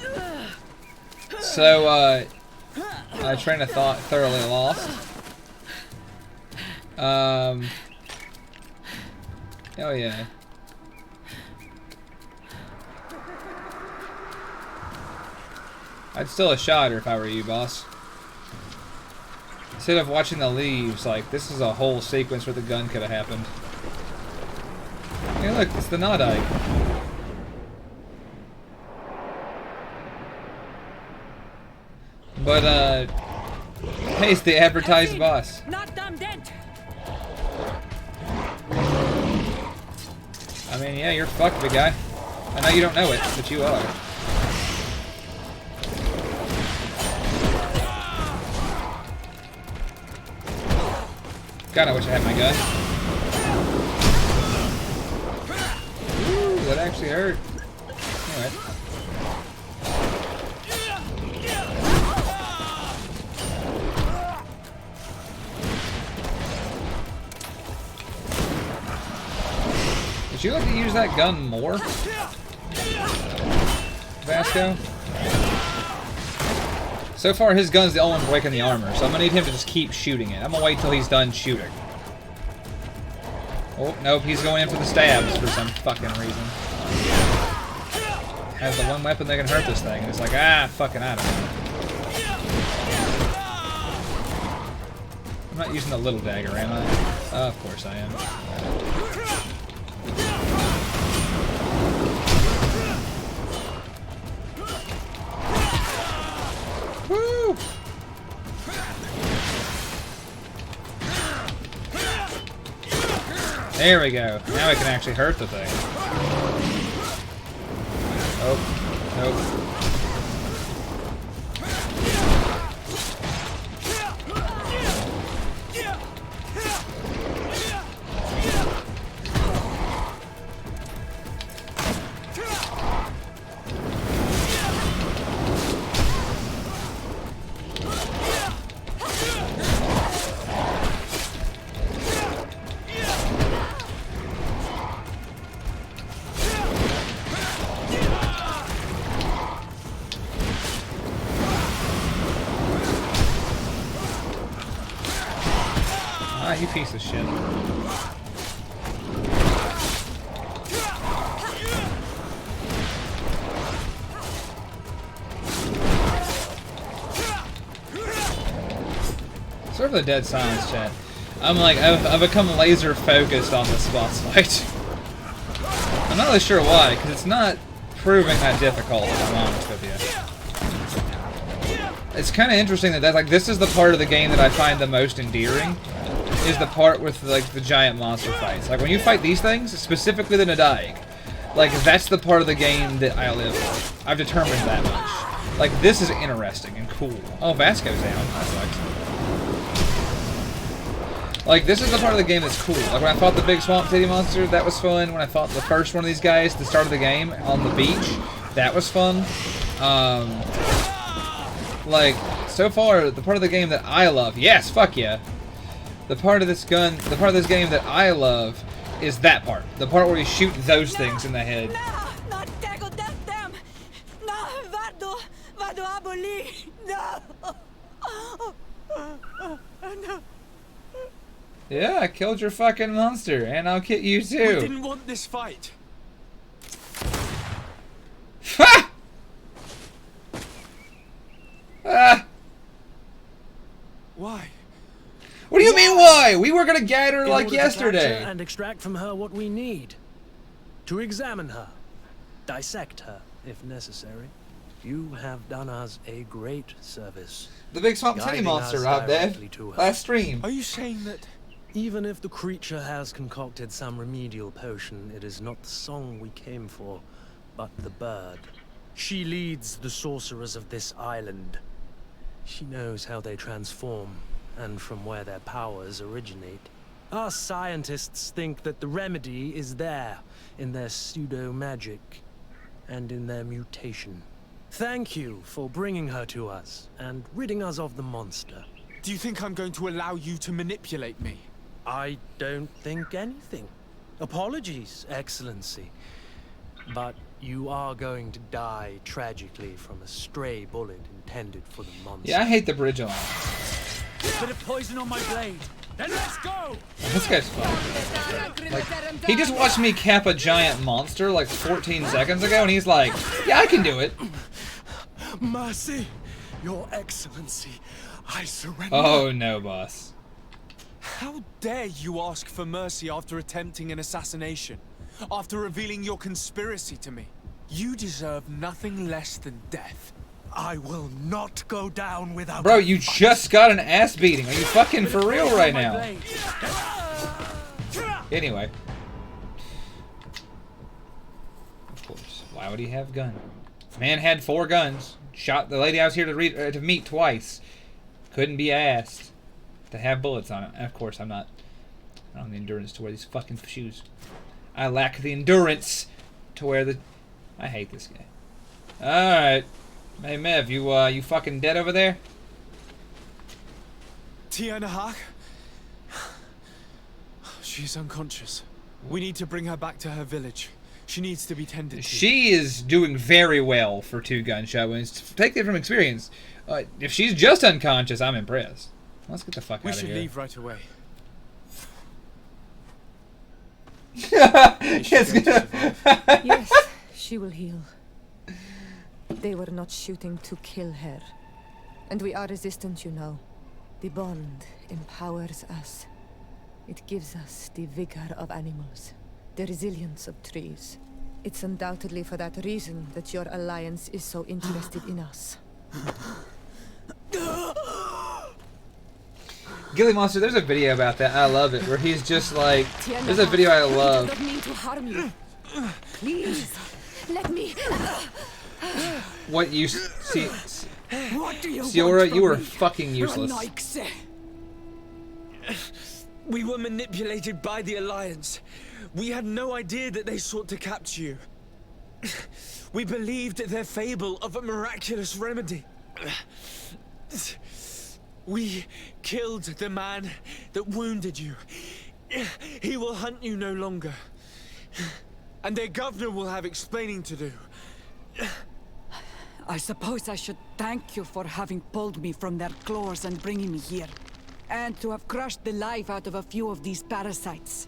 so my train of thought thoroughly lost. Oh yeah. I'd still have shot her if I were you, boss. Instead of watching the leaves, like, this is a whole sequence where the gun could have happened. Hey look, it's the Nodike. But, hey, it's the advertised boss. Not damn dead. I mean, yeah, you're fucked, big guy. I know you don't know it, but you are. God, I wish I had my gun. Ooh, that actually hurt. Alright. Would you like to use that gun more, Vasco? So far, his gun's the only one breaking the armor, so I'm gonna need him to just keep shooting it. I'm gonna wait till he's done shooting. Oh, nope, he's going in for the stabs for some fucking reason. Has the one weapon that can hurt this thing, and it's like, ah, fucking, I don't know. I'm not using the little dagger, am I? Of course I am. Woo! There we go. Now I can actually hurt the thing. Oh, nope. Ah, you piece of shit. Sorry for the dead silence, chat. I'm like, I've become laser focused on this boss fight. I'm not really sure why, because it's not proving that difficult, if I'm honest with you. It's kind of interesting that like this is the part of the game that I find the most endearing. Is the part with like the giant monster fights. Like when you fight these things, specifically the Nodike, like that's the part of the game that I live for. I've determined that much. Like this is interesting and cool. Oh, Vasco's down. That sucks. Like this is the part of the game that's cool. Like when I fought the big swamp titty monster, that was fun. When I fought the first one of these guys at the start of the game on the beach, that was fun. Like so far, the part of the game that I love, yes, fuck yeah. The part of this game that I love is that part. The part where you shoot those things in the head. Yeah, I killed your fucking monster, and I'll kill you too. We didn't want this fight. Ha! Ah! Why? What do you mean why? We were gonna get her like yesterday. To capture and extract from her what we need. To examine her. Dissect her, if necessary. You have done us a great service. The big swamp titty monster, Rob Dev. Last stream. Are you saying that... Even if the creature has concocted some remedial potion, it is not the song we came for, but the bird. She leads the sorcerers of this island. She knows how they transform, and from where their powers originate. Our scientists think that the remedy is there, in their pseudo-magic, and in their mutation. Thank you for bringing her to us, and ridding us of the monster. Do you think I'm going to allow you to manipulate me? I don't think anything. Apologies, Excellency. But you are going to die tragically from a stray bullet intended for the monster. Yeah, I hate the bridge on. Bit of poison on my blade. Then let's go! This guy's fun. Like, he just watched me cap a giant monster like 14 seconds ago, and he's like, yeah, I can do it. Mercy, Your Excellency, I surrender. Oh no, boss. How dare you ask for mercy after attempting an assassination? After revealing your conspiracy to me? You deserve nothing less than death. I will not go down without... Bro, you just got an ass beating. Are you fucking for real right now? Anyway. Of course. Why would he have gun? Man had 4 guns. Shot the lady I was here to meet twice. Couldn't be asked to have bullets on it. And of course, I'm not. I don't have the endurance to wear these fucking shoes. I lack the endurance to wear the... I hate this guy. Alright. Hey, Mev, you fucking dead over there? Tia Nahak? She's unconscious. We need to bring her back to her village. She needs to be tended to. She is doing very well for 2 gunshot wounds. Take it from experience. If she's just unconscious, I'm impressed. Let's get the fuck out of here. We should leave right away. Yes, she will heal. They were not shooting to kill her. And we are resistant, you know. The bond empowers us. It gives us the vigor of animals, the resilience of trees. It's undoubtedly for that reason that your alliance is so interested in us. Gilly Monster, there's a video about that. I love it, where he's just like... There's a video I love. I don't mean to harm you. Please, let me... What you see... What do you Siora, you are fucking useless. We were manipulated by the Alliance. We had no idea that they sought to capture you. We believed their fable of a miraculous remedy. We killed the man that wounded you. He will hunt you no longer. And their governor will have explaining to do. I suppose I should thank you for having pulled me from their claws and bringing me here. And to have crushed the life out of a few of these parasites.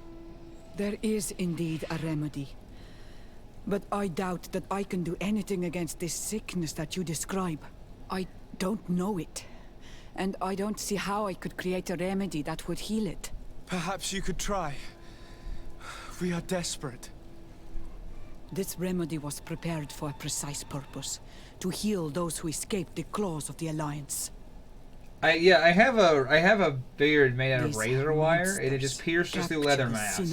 There is indeed a remedy. But I doubt that I can do anything against this sickness that you describe. I don't know it. And I don't see how I could create a remedy that would heal it. Perhaps you could try. We are desperate. This remedy was prepared for a precise purpose. To heal those who escaped the claws of the Alliance. I have a beard made out of razor wire, and it just pierces through leather masks.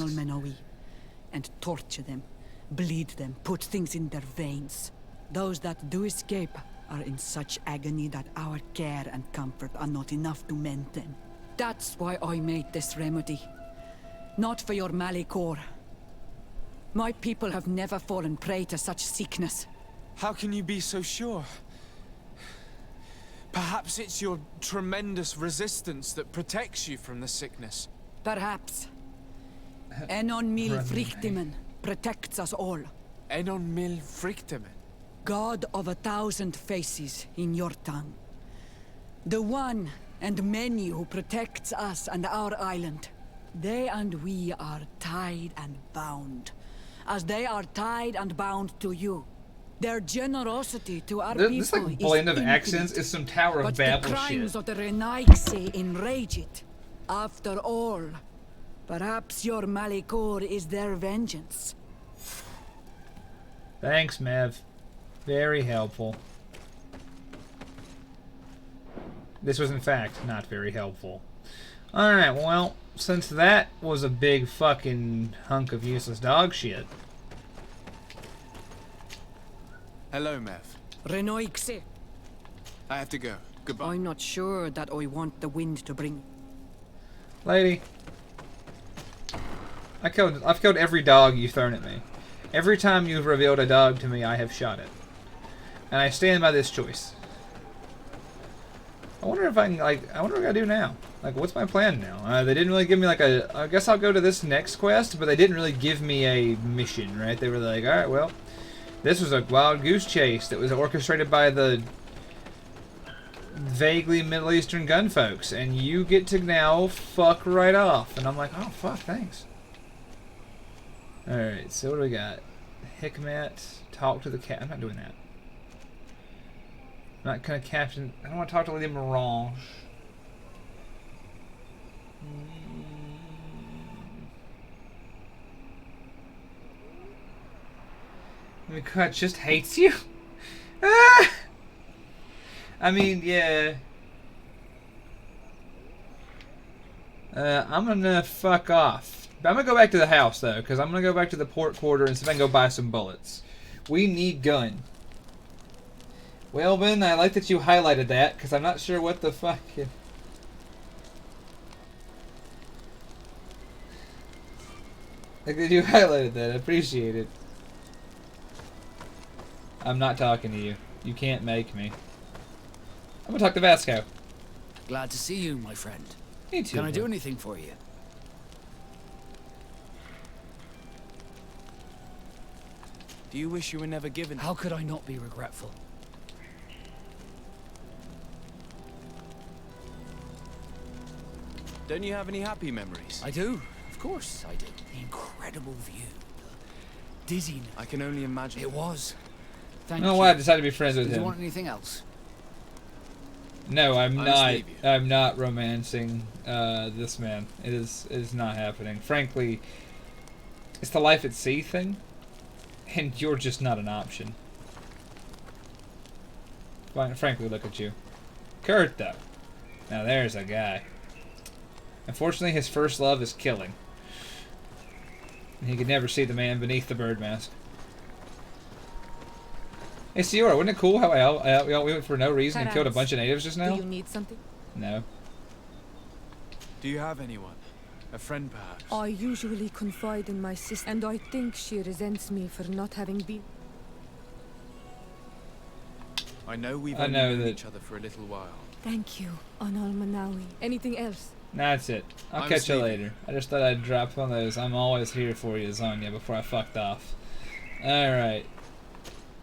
And torture them, bleed them, put things in their veins. Those that do escape are in such agony that our care and comfort are not enough to mend them. That's why I made this remedy. Not for your Malikor. My people have never fallen prey to such sickness. How can you be so sure? Perhaps it's your tremendous resistance that protects you from the sickness. Perhaps. Enon mil frictimen protects us all. Enon mil frictimen? God of 1,000 faces in your tongue. The one and many who protects us and our island. They and we are tied and bound. As they are tied and bound to you. Their generosity to our people this like blend of accents is some Tower of Babel shit. But the crimes of the Renaigse enrage it. After all, perhaps your Malikor is their vengeance. Thanks, Mev. Very helpful. This was in fact not very helpful. Alright, well, since that was a big fucking hunk of useless dog shit. Hello, Mev. Renoixe. I have to go. Goodbye. I'm not sure that I want the wind to bring. Lady. I've killed every dog you've thrown at me. Every time you've revealed a dog to me, I have shot it. And I stand by this choice. I wonder if I can, I wonder what I gotta do now. Like, what's my plan now? They didn't really give me, I guess I'll go to this next quest, but they didn't really give me a mission, right? They were like, alright, well, this was a wild goose chase that was orchestrated by the vaguely Middle Eastern gun folks, and you get to now fuck right off. And I'm like, oh fuck, thanks. Alright, so what do we got? Hikmet, talk to the cat. I'm not doing that. I'm not gonna captain. I don't want to talk to Lady Mirage. God just hates you? Ah! I mean, yeah. I'm gonna fuck off. But I'm gonna go back to the house, though, because I'm gonna go back to the port quarter and see if I can go buy some bullets. We need gun. Well, Ben, I like that you highlighted that, because I'm not sure what the fuck... Like that you highlighted that. I appreciate it. I'm not talking to you. You can't make me. I'm gonna talk to Vasco. Glad to see you, my friend. Me too. Can I do anything for you? Do you wish you were never given? How could I not be regretful? Don't you have any happy memories? I do. Of course I did. The incredible view. The dizziness. I can only imagine. It was. I don't know why I decided to be friends with him. Do you want anything else? No, I'm not. I'm not romancing this man. It is not happening. Frankly, it's the life at sea thing, and you're just not an option. Frankly, look at you, Kurt. Though, now there's a guy. Unfortunately, his first love is killing, and he could never see the man beneath the bird mask. Hey, Siora, wasn't it cool how we went for no reason and killed a bunch of natives just now? Do you need something? No. Do you have anyone? A friend, perhaps? I usually confide in my sister, and I think she resents me for not having been. I know we've only known each other for a little while. Thank you, Anal Manawi. Anything else? That's it. I'll catch you later. I just thought I'd drop one of those. I'm always here for you, Zanya, before I fucked off. Alright.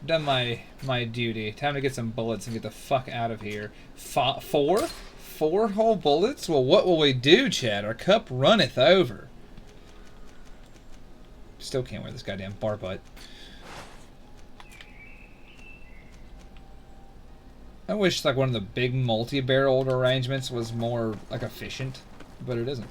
Done my duty. Time to get some bullets and get the fuck out of here. Four? 4 whole bullets? Well, what will we do, Chad? Our cup runneth over. Still can't wear this goddamn bar butt. I wish like one of the big multi-barreled arrangements was more like efficient, but it isn't.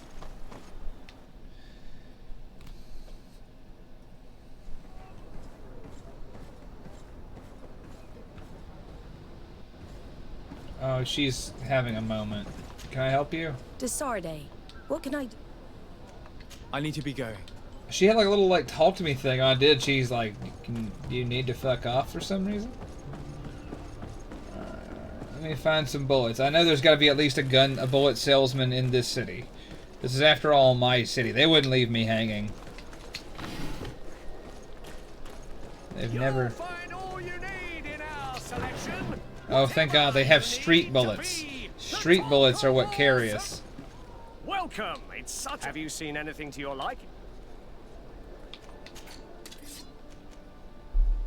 Oh, she's having a moment. Can I help you? Desarde, what can I do? I need to be going. She had like a little like talk to me thing. I did. She's like, do you need to fuck off for some reason? Let me find some bullets. I know there's got to be at least a bullet salesman in this city. This is after all my city. They wouldn't leave me hanging. They've never. Find all you need in our selection. Oh, thank God, they have street bullets. Street bullets are what carry us. Welcome. It's such. Have you seen anything to your liking?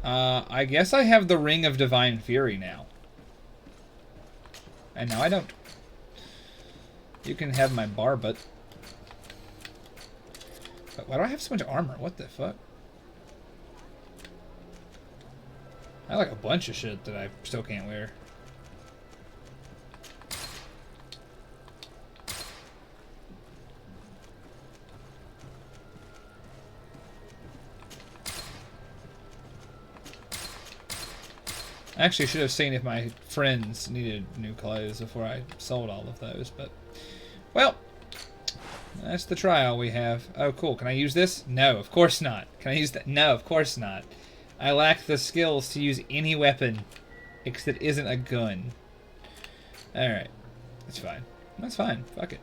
I guess I have the Ring of Divine Fury now. And now I don't. You can have my bar, but why do I have so much armor? What the fuck? I have like a bunch of shit that I still can't wear. I actually should have seen if my friends needed new clothes before I sold all of those, but well, that's the trial we have. Oh, cool. Can I use this? No, of course not. Can I use that? No, of course not. I lack the skills to use any weapon that isn't a gun. Alright. That's fine. That's fine. Fuck it.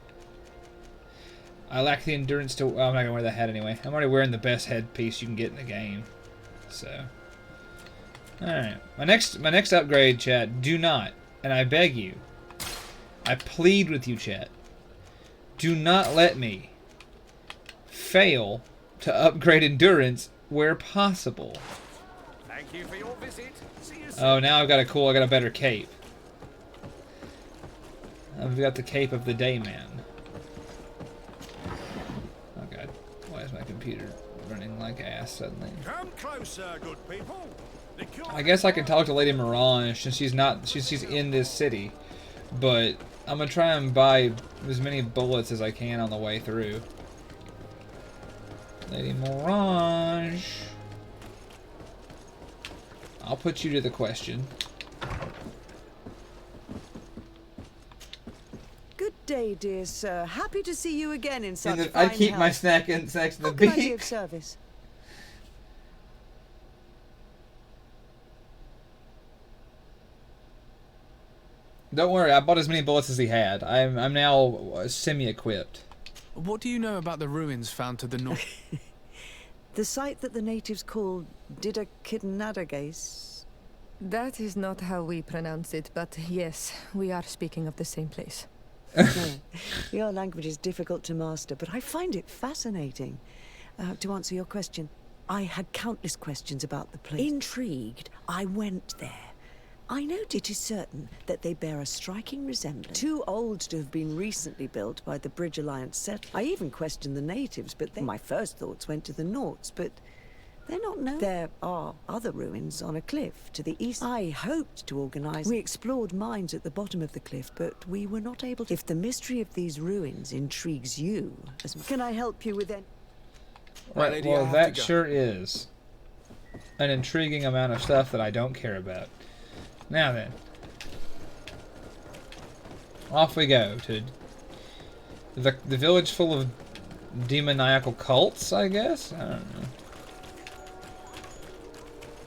I lack the endurance to... Oh, I'm not going to wear the hat anyway. I'm already wearing the best headpiece you can get in the game. So... Alright. My next upgrade, chat, do not, and I beg you, I plead with you, chat, do not let me fail to upgrade endurance where possible. Thank you for your visit. See you soon. Oh, now I got a better cape. We've got the Cape of the Dayman. Oh god, why is my computer running like ass suddenly? Come closer, good people. I guess I can talk to Lady Mirage since she's in this city, but I'm gonna try and buy as many bullets as I can on the way through. Lady Mirage, I'll put you to the question. Good day, dear sir. Happy to see you again in such fine I keep my health. snack in next to the How can I be beak. of service? Don't worry, I bought as many bullets as he had. I'm now semi-equipped. What do you know about the ruins found to the north? The site that the natives call Didakidnadagase. That is not how we pronounce it, but yes, we are speaking of the same place. Your language is difficult to master, but I find it fascinating. To answer your question, I had countless questions about the place. Intrigued, I went there. I know it is certain that they bear a striking resemblance. Too old to have been recently built by the Bridge Alliance settlement. I even questioned the natives, but my first thoughts went to the Nauts, but they're not known. There are other ruins on a cliff to the east. I hoped to organize. We explored mines at the bottom of the cliff, but we were not able to. If the mystery of these ruins intrigues you, can I help you with it? Right, well, that sure is an intriguing amount of stuff that I don't care about. Now then, off we go to the village full of demoniacal cults, I guess? I don't know.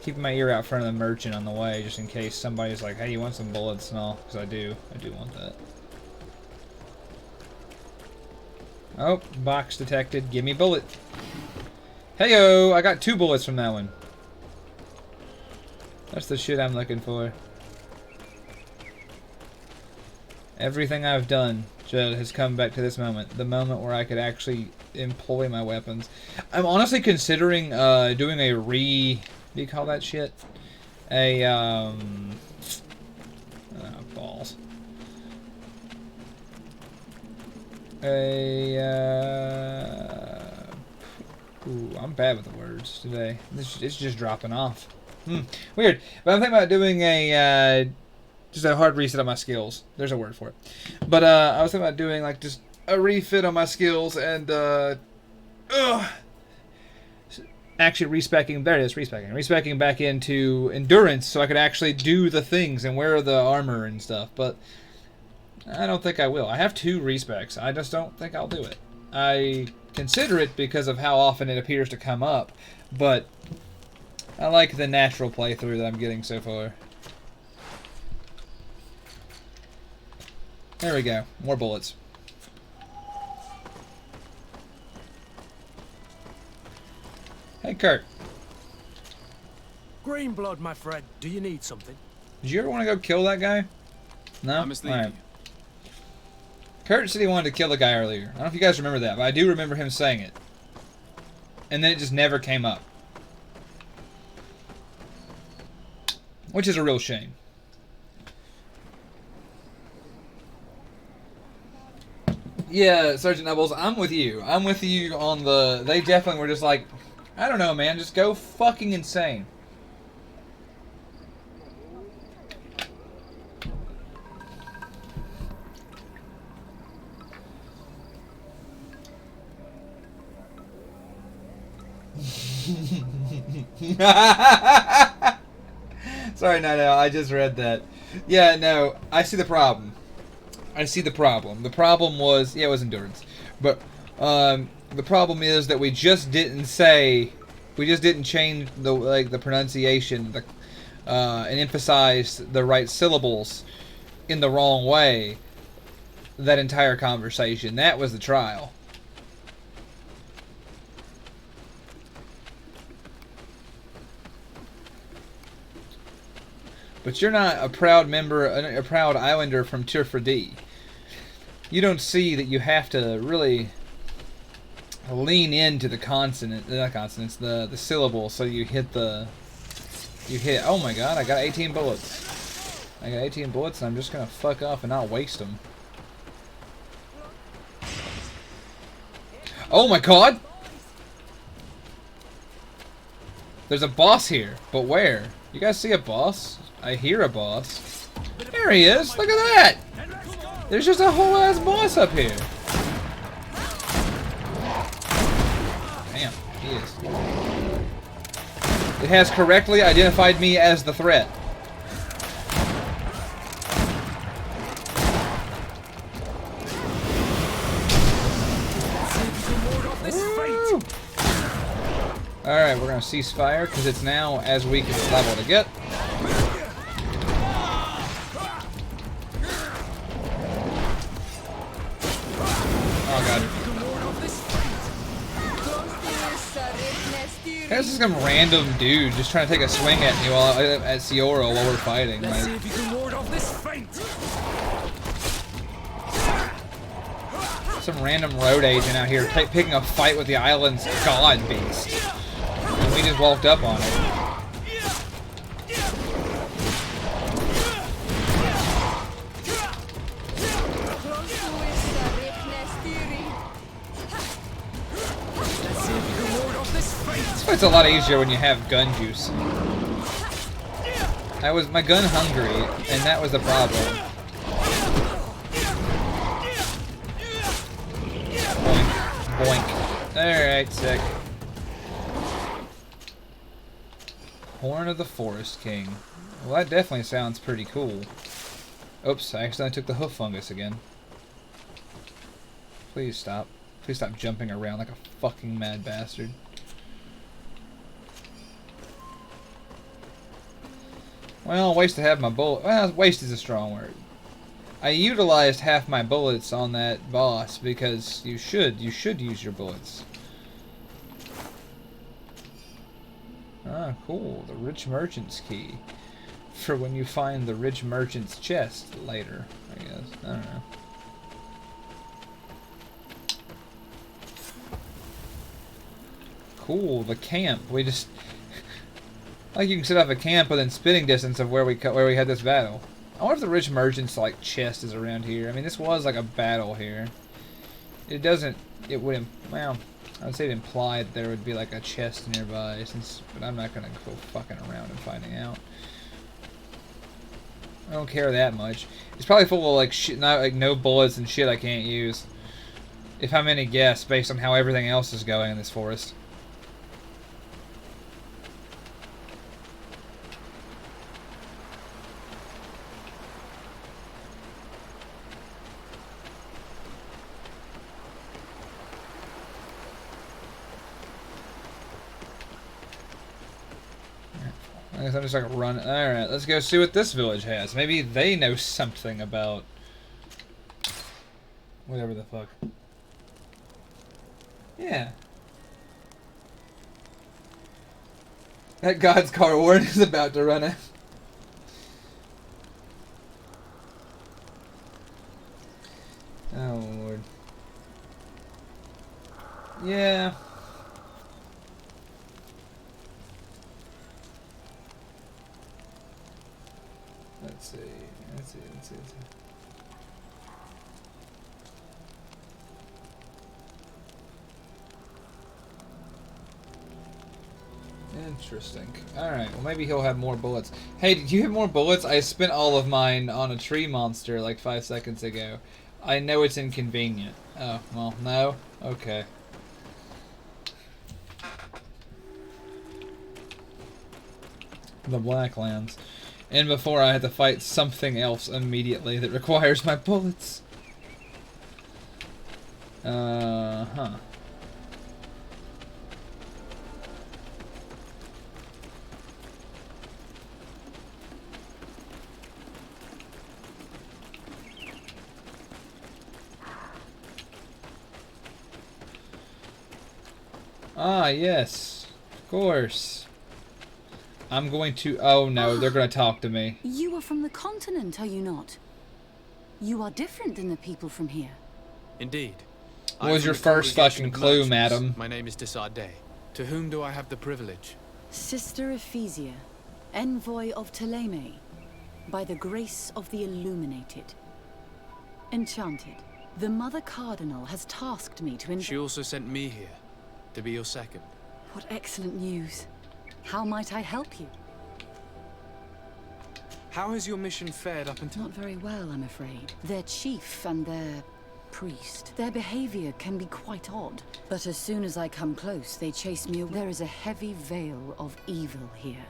Keeping my ear out front of the merchant on the way, just in case somebody's like, hey, you want some bullets and all? Because I do want that. Oh, box detected. Give me bullet. Heyo, I got 2 bullets from that one. That's the shit I'm looking for. Everything I've done has come back to this moment. The moment where I could actually employ my weapons. I'm honestly considering doing a do you call that shit? Balls. Ooh, I'm bad with the words today. It's just dropping off. Weird. But I'm thinking about doing just a hard reset on my skills. There's a word for it. But I was thinking about doing like just a refit on my skills and actually respecking. There it is, respecking back into endurance so I could actually do the things and wear the armor and stuff. But I don't think I will. I have 2 respecs. I just don't think I'll do it. I consider it because of how often it appears to come up, but I like the natural playthrough that I'm getting so far. There we go. More bullets. Hey, Kurt. Green blood, my friend. Do you need something? Did you ever want to go kill that guy? No? I mislead you. Kurt said he wanted to kill the guy earlier. I don't know if you guys remember that, but I do remember him saying it. And then it just never came up. Which is a real shame. Yeah, Sergeant Nubbles, I'm with you. I'm with you on the... They definitely were just like, I don't know, man, just go fucking insane. Sorry, no, I just read that. Yeah, no, I see the problem. The problem was, yeah, it was endurance. But the problem is that we just didn't change the pronunciation, and emphasize the right syllables in the wrong way. That entire conversation. That was the trial. But you're not a proud member, a proud islander from Tirfredi. You don't see that you have to really lean into the the syllable, so you hit. Oh my god! I got 18 bullets. And I'm just gonna fuck off and not waste them. Oh my god! There's a boss here, but where? You guys see a boss? I hear a boss. There he is! Look at that! There's just a whole ass boss up here. Damn, he is. It has correctly identified me as the threat. Alright, we're gonna cease fire because it's now as weak as level to get. Oh god. This is some random dude just trying to take a swing at me while at Siora while we're fighting. Let's see if you can ward off this feint. Some random road agent out here picking a fight with the island's god beast. And we just walked up on it. This fight's a lot easier when you have gun juice. I was my gun hungry, and that was the problem. Boink. Alright, sick. Horn of the Forest King. Well, that definitely sounds pretty cool. Oops, I accidentally took the hoof fungus again. Please stop. Please stop jumping around like a fucking mad bastard. Well, wasted half my bullet. Well, waste is a strong word. I utilized half my bullets on that boss because you should use your bullets. Ah, cool. The Rich Merchant's key. For when you find the Rich Merchant's chest later, I guess. I don't know. Cool, the camp. We just... like you can set up a camp within spitting distance of where we had this battle. I wonder if the Rich Merchant's like chest is around here. I mean, this was like a battle here. It doesn't... it would... well... I would say it implied that there would be like a chest nearby, but I'm not gonna go fucking around and finding out. I don't care that much. It's probably full of like shit, not like no bullets and shit I can't use. If I'm any guess, based on how everything else is going in this forest. I guess I'm just like running. Alright, let's go see what this village has. Maybe they know something about... whatever the fuck. Yeah. That God's car warden is about to run out. Oh lord. Yeah. Let's see. Interesting. Alright, well maybe he'll have more bullets. Hey, did you have more bullets? I spent all of mine on a tree monster like 5 seconds ago. I know it's inconvenient. Oh, well, no? Okay. The Blacklands. And before I had to fight something else immediately that requires my bullets. Huh. Ah, yes. Of course. I'm going to... oh no, they're going to talk to me. You are from the continent, are you not? You are different than the people from here. Indeed. What was your first fucking clue, madam? My name is Desardet. To whom do I have the privilege? Sister Ephesia, envoy of Ptolemy, by the grace of the Illuminated. Enchanted. The Mother Cardinal has tasked me to She also sent me here, to be your second. What excellent news. How might I help you? How has your mission fared up until... Not very well, I'm afraid. Their chief and their priest, their behavior can be quite odd. But as soon as I come close, they chase me away. There is a heavy veil of evil here.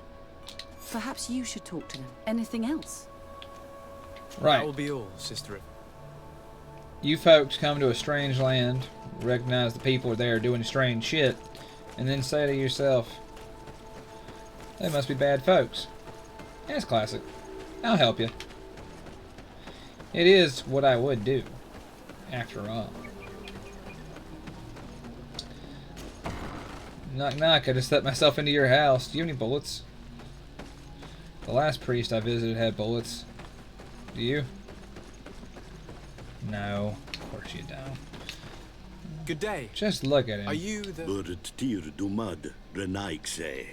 Perhaps you should talk to them. Anything else? Right. That will be all, Sister. You folks come to a strange land, recognize the people are there doing strange shit, and then say to yourself, they must be bad folks. That's classic. I'll help you. It is what I would do, after all. Knock knock, I just let myself into your house. Do you have any bullets? The last priest I visited had bullets. Do you? No, of course you don't. Good day. Just look at him. Are you the... Burt tir dumad, renaikse.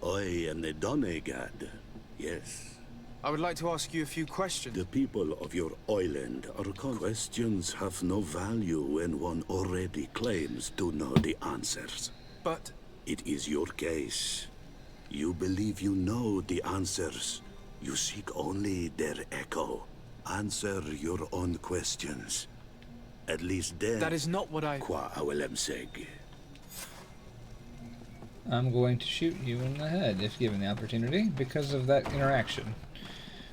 I am the Donegad. Yes. I would like to ask you a few questions. The people of your island are questions have no value when one already claims to know the answers. But... It is your case. You believe you know the answers. You seek only their echo. Answer your own questions. At least then... That is not what I... Qua awelem seg. I'm going to shoot you in the head if given the opportunity because of that interaction.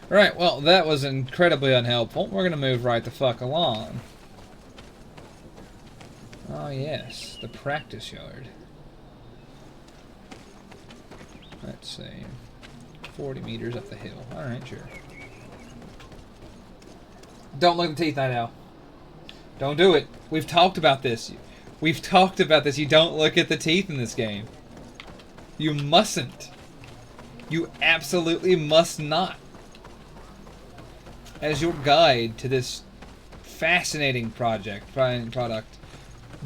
Right, well, that was incredibly unhelpful. We're going to move right the fuck along. Oh, yes, the practice yard. Let's see. 40 meters up the hill. Alright, sure. Don't look at the teeth, Night Owl. Don't do it. We've talked about this. We've talked about this. You don't look at the teeth in this game. You mustn't. You absolutely must not. As your guide to this fascinating product,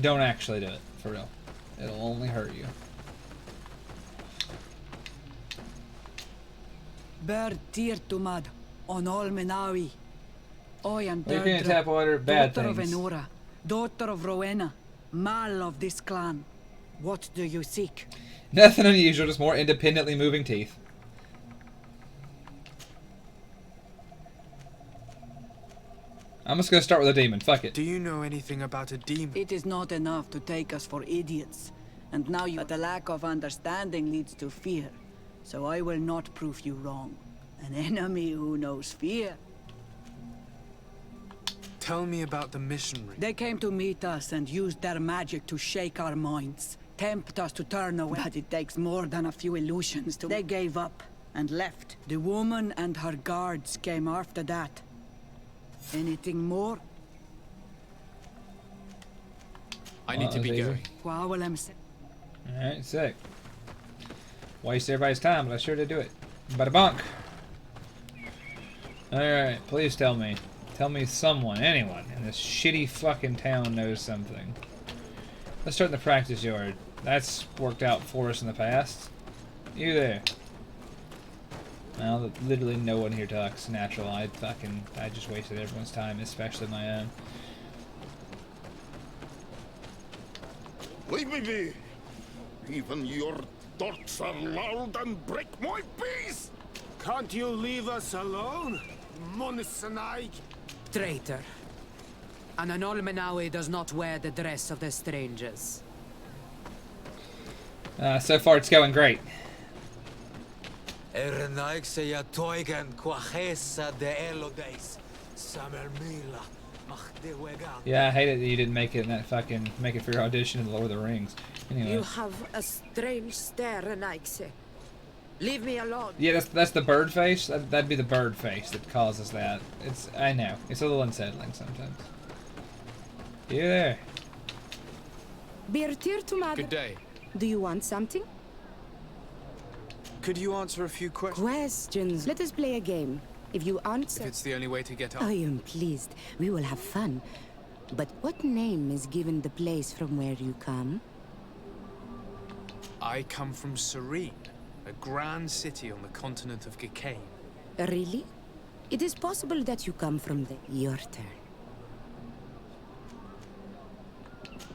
don't actually do it. For real. It'll only hurt you. Bird tir tumad on all Menawi. I am You can tap water, bad daughter things. of Enora, daughter of Rowena, Mal of this clan. What do you seek? Nothing unusual, just more independently moving teeth. I'm just gonna start with a demon. Fuck it. Do you know anything about a demon? It is not enough to take us for idiots. And now you... But a lack of understanding leads to fear. So I will not prove you wrong. An enemy who knows fear. Tell me about the missionary. They came to meet us and used their magic to shake our minds. Tempt us to turn away. But it takes more than a few illusions to... They gave up and left. The woman and her guards came after that. Anything more? I need to be going. Alright, sick. Waste everybody's time, but I sure did do it. Bada bonk. Alright, please tell me. Tell me someone, anyone, in this shitty fucking town knows something. Let's start in the practice yard. That's worked out for us in the past. You there. Well, literally no one here talks natural. I just wasted everyone's time, especially my own. Leave me be. Even your thoughts are loud and break my peace. Can't you leave us alone? Monisanaig. Traitor. An Anolmenawi does not wear the dress of the strangers. So far it's going great. Yeah, I hate it that you didn't make it in that fucking for your audition in Lord of the Rings. Anyway. You have a strange stare, Renaikse. Leave me alone. Yeah, that's the bird face. That'd be the bird face that causes that. I know. It's a little unsettling sometimes. You there. Good day. Do you want something? Could you answer a few questions? Questions. Let us play a game. If you answer... If it's the only way to get up. I am pleased. We will have fun. But what name is given the place from where you come? I come from Serene, a grand city on the continent of Gicane. Really? It is possible that you come from there. Your turn.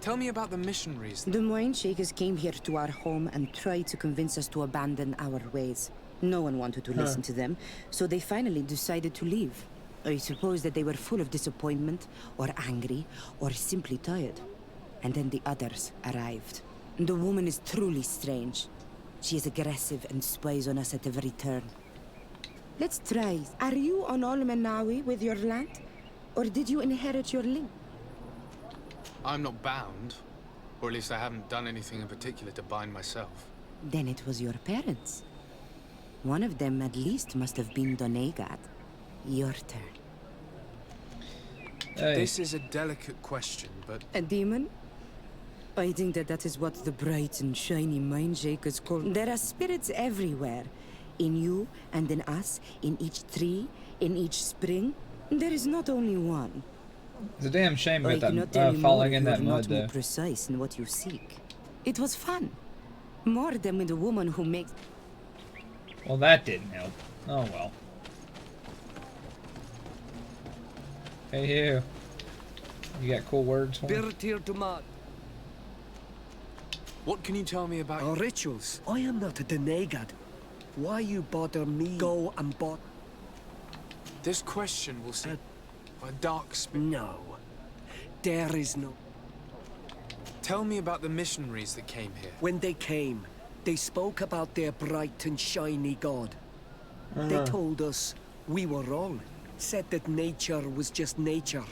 Tell me about the missionaries. The Moine Shakers came here to our home and tried to convince us to abandon our ways. No one wanted to listen to them, so they finally decided to leave. I suppose that they were full of disappointment, or angry, or simply tired. And then the others arrived. The woman is truly strange. She is aggressive and spies on us at every turn. Let's try. Are you on Olmenawi with your land? Or did you inherit your link? I'm not bound. Or at least I haven't done anything in particular to bind myself. Then it was your parents. One of them at least must have been Donegat. Your turn. Hey. This is a delicate question, but... A demon? I think that is what the bright and shiny mind shakers call... There are spirits everywhere. In you and in us, in each tree, in each spring. There is not only one. It's a damn shame about that falling in that you're mud, not more though. precise in what you seek. It was fun. More than with the woman who makes... Well, that didn't help. Oh, well. Hey, you. You got cool words for me? What can you tell me about our rituals? I am not a Denegad. Why you bother me? Go and bot. This question will seem a dark spirit. No. There is no... Tell me about the missionaries that came here. When they came, they spoke about their bright and shiny god. They told us we were wrong. Said that nature was just nature,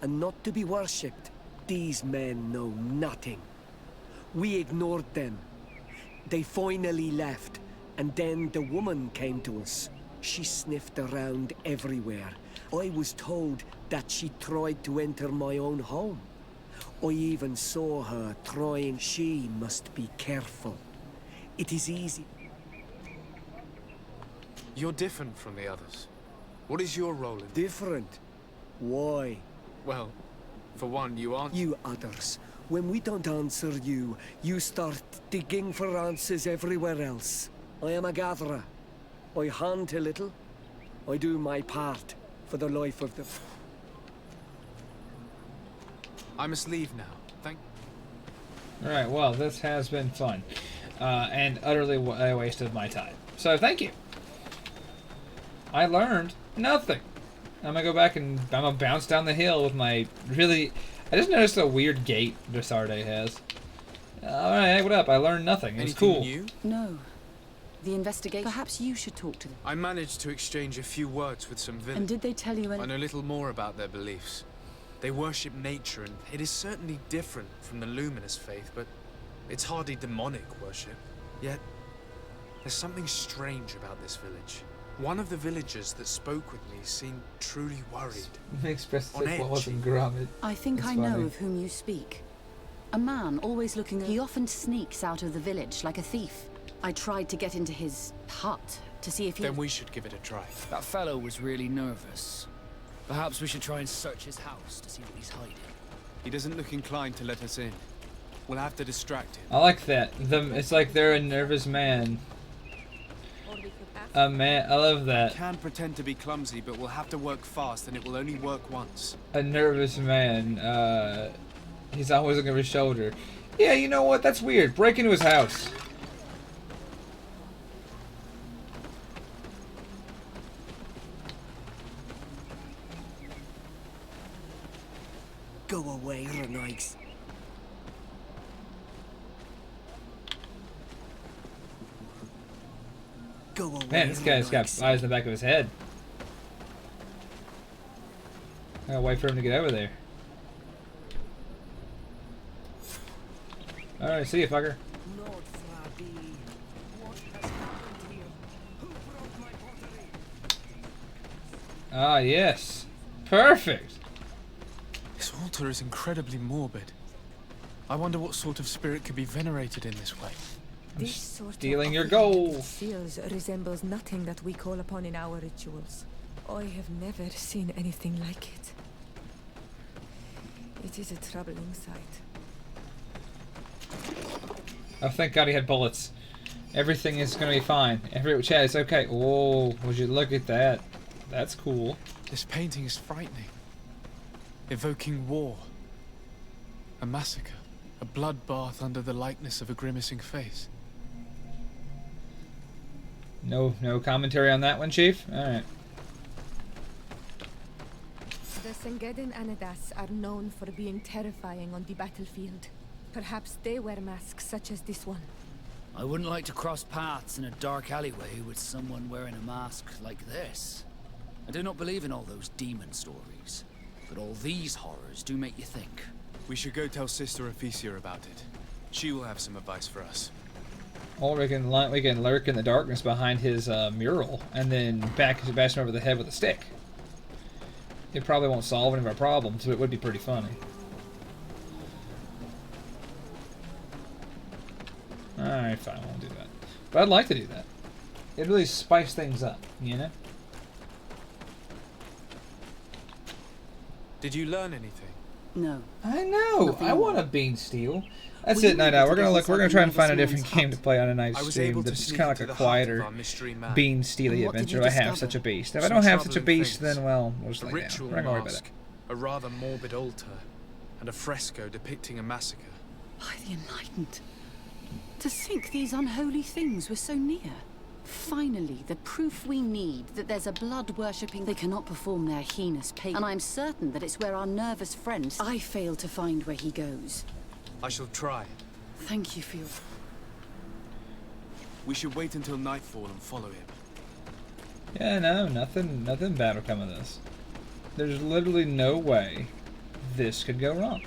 and not to be worshipped. These men know nothing. We ignored them. They finally left, and then the woman came to us. She sniffed around everywhere. I was told that she tried to enter my own home. I even saw her trying. She must be careful. It is easy. You're different from the others. What is your role in... Different? Why? Well, for one, you aren't... You others. When we don't answer you, you start digging for answers everywhere else. I am a gatherer. I hunt a little. I do my part for the life of the... I must leave now. Thank... Alright, well, this has been fun. And utterly a waste of my time. So, thank you. I learned nothing. I'm gonna go back and I'm gonna bounce down the hill with my really... I just noticed a weird gait Desarde has. Alright, what up? I learned nothing. It's cool. New? No. The investigation... Perhaps you should talk to them. I managed to exchange a few words with some villagers. And did they tell you I know little more about their beliefs. They worship nature, and it is certainly different from the luminous faith, but it's hardly demonic worship. Yet, there's something strange about this village. One of the villagers that spoke with me seemed truly worried. I think I know of whom you speak. A man always looking... He often sneaks out of the village like a thief. I tried to get into his hut to see if he... Then we should give it a try. That fellow was really nervous. Perhaps we should try and search his house to see what he's hiding. He doesn't look inclined to let us in. We'll have to distract him. I like that. It's like they're a nervous man. Man, I love that. We can pretend to be clumsy, but we'll have to work fast, and it will only work once. A nervous man. He's always looking over his shoulder. Yeah, you know what? That's weird. Break into his house. Go away, Renix. Go away, Man, this guy's got eyes in the back of his head. I gotta wait for him to get over there. Alright, see you, fucker. Ah, yes. Perfect. This altar is incredibly morbid. I wonder what sort of spirit could be venerated in this way. This sort Stealing of your gold. feels resembles nothing that we call upon in our rituals. I have never seen anything like it. It is a troubling sight. Oh, thank God he had bullets. Everything is gonna be fine. Chad, it's okay. Oh, would you look at that? That's cool. This painting is frightening. Evoking war. A massacre. A bloodbath under the likeness of a grimacing face. No commentary on that one, Chief? Alright. The Sengedin Anadas are known for being terrifying on the battlefield. Perhaps they wear masks such as this one. I wouldn't like to cross paths in a dark alleyway with someone wearing a mask like this. I do not believe in all those demon stories, but all these horrors do make you think. We should go tell Sister Ephesia about it. She will have some advice for us. Or we can lurk in the darkness behind his mural and then bash him over the head with a stick. It probably won't solve any of our problems, but it would be pretty funny. Alright, fine, I won't do that. But I'd like to do that. It really spice things up, you know? Did you learn anything? No. I know. I want a bean steel. That's it, Night Owl. We're gonna try and find a different game to play on a night stream that's just kind of like a quieter bean steely adventure. I have such a beast. If I don't have such a beast, then well, we'll just lay down. We're not gonna worry about it. A rather morbid altar, and a fresco depicting a massacre. By the Enlightened. To think these unholy things were so near. Finally, the proof we need that there's a blood-worshipping... They cannot perform their heinous pain, and I'm certain that it's where our nervous friend... I fail to find where he goes. I shall try. Thank you for your... We should wait until nightfall and follow him. Yeah, no, nothing bad will come of this. There's literally no way this could go wrong.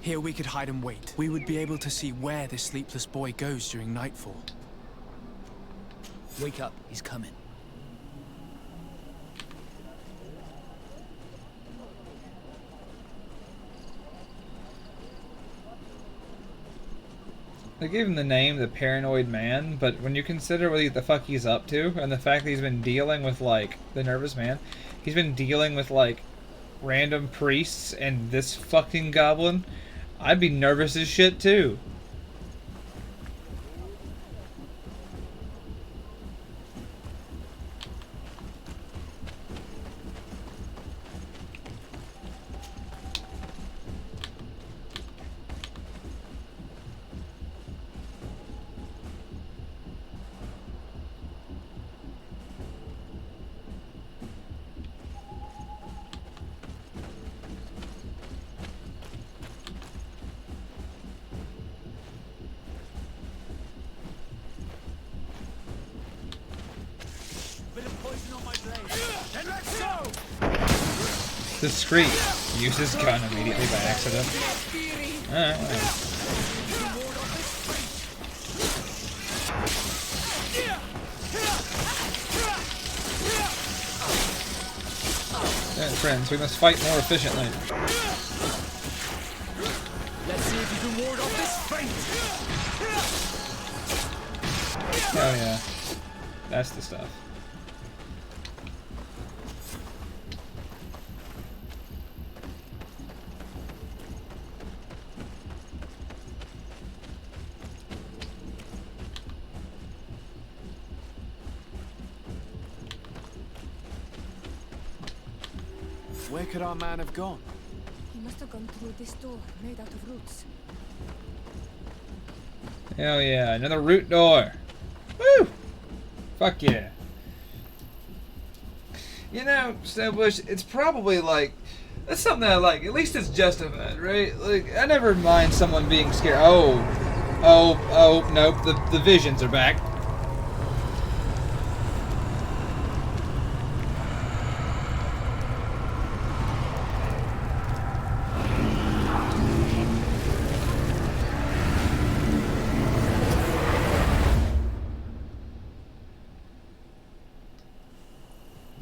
Here we could hide and wait. We would be able to see where this sleepless boy goes during nightfall. Wake up, he's coming. They gave him the name the Paranoid Man, but when you consider what the fuck he's up to, and the fact that he's been dealing with, like, the Nervous Man, he's been dealing with, like, random priests and this fucking goblin, I'd be nervous as shit too. Discreet. Use his gun immediately by accident. Alright, friends, we must fight more efficiently. Let's see if you can ward off this fate. Oh yeah. That's the stuff. Where could our man have gone? He must have gone through this door, made out of roots. Hell yeah, another root door. Woo! Fuck yeah. You know, Snowbush, it's probably like, that's something that I like. At least it's justified, right? Like, I never mind someone being scared. Oh, nope, the visions are back.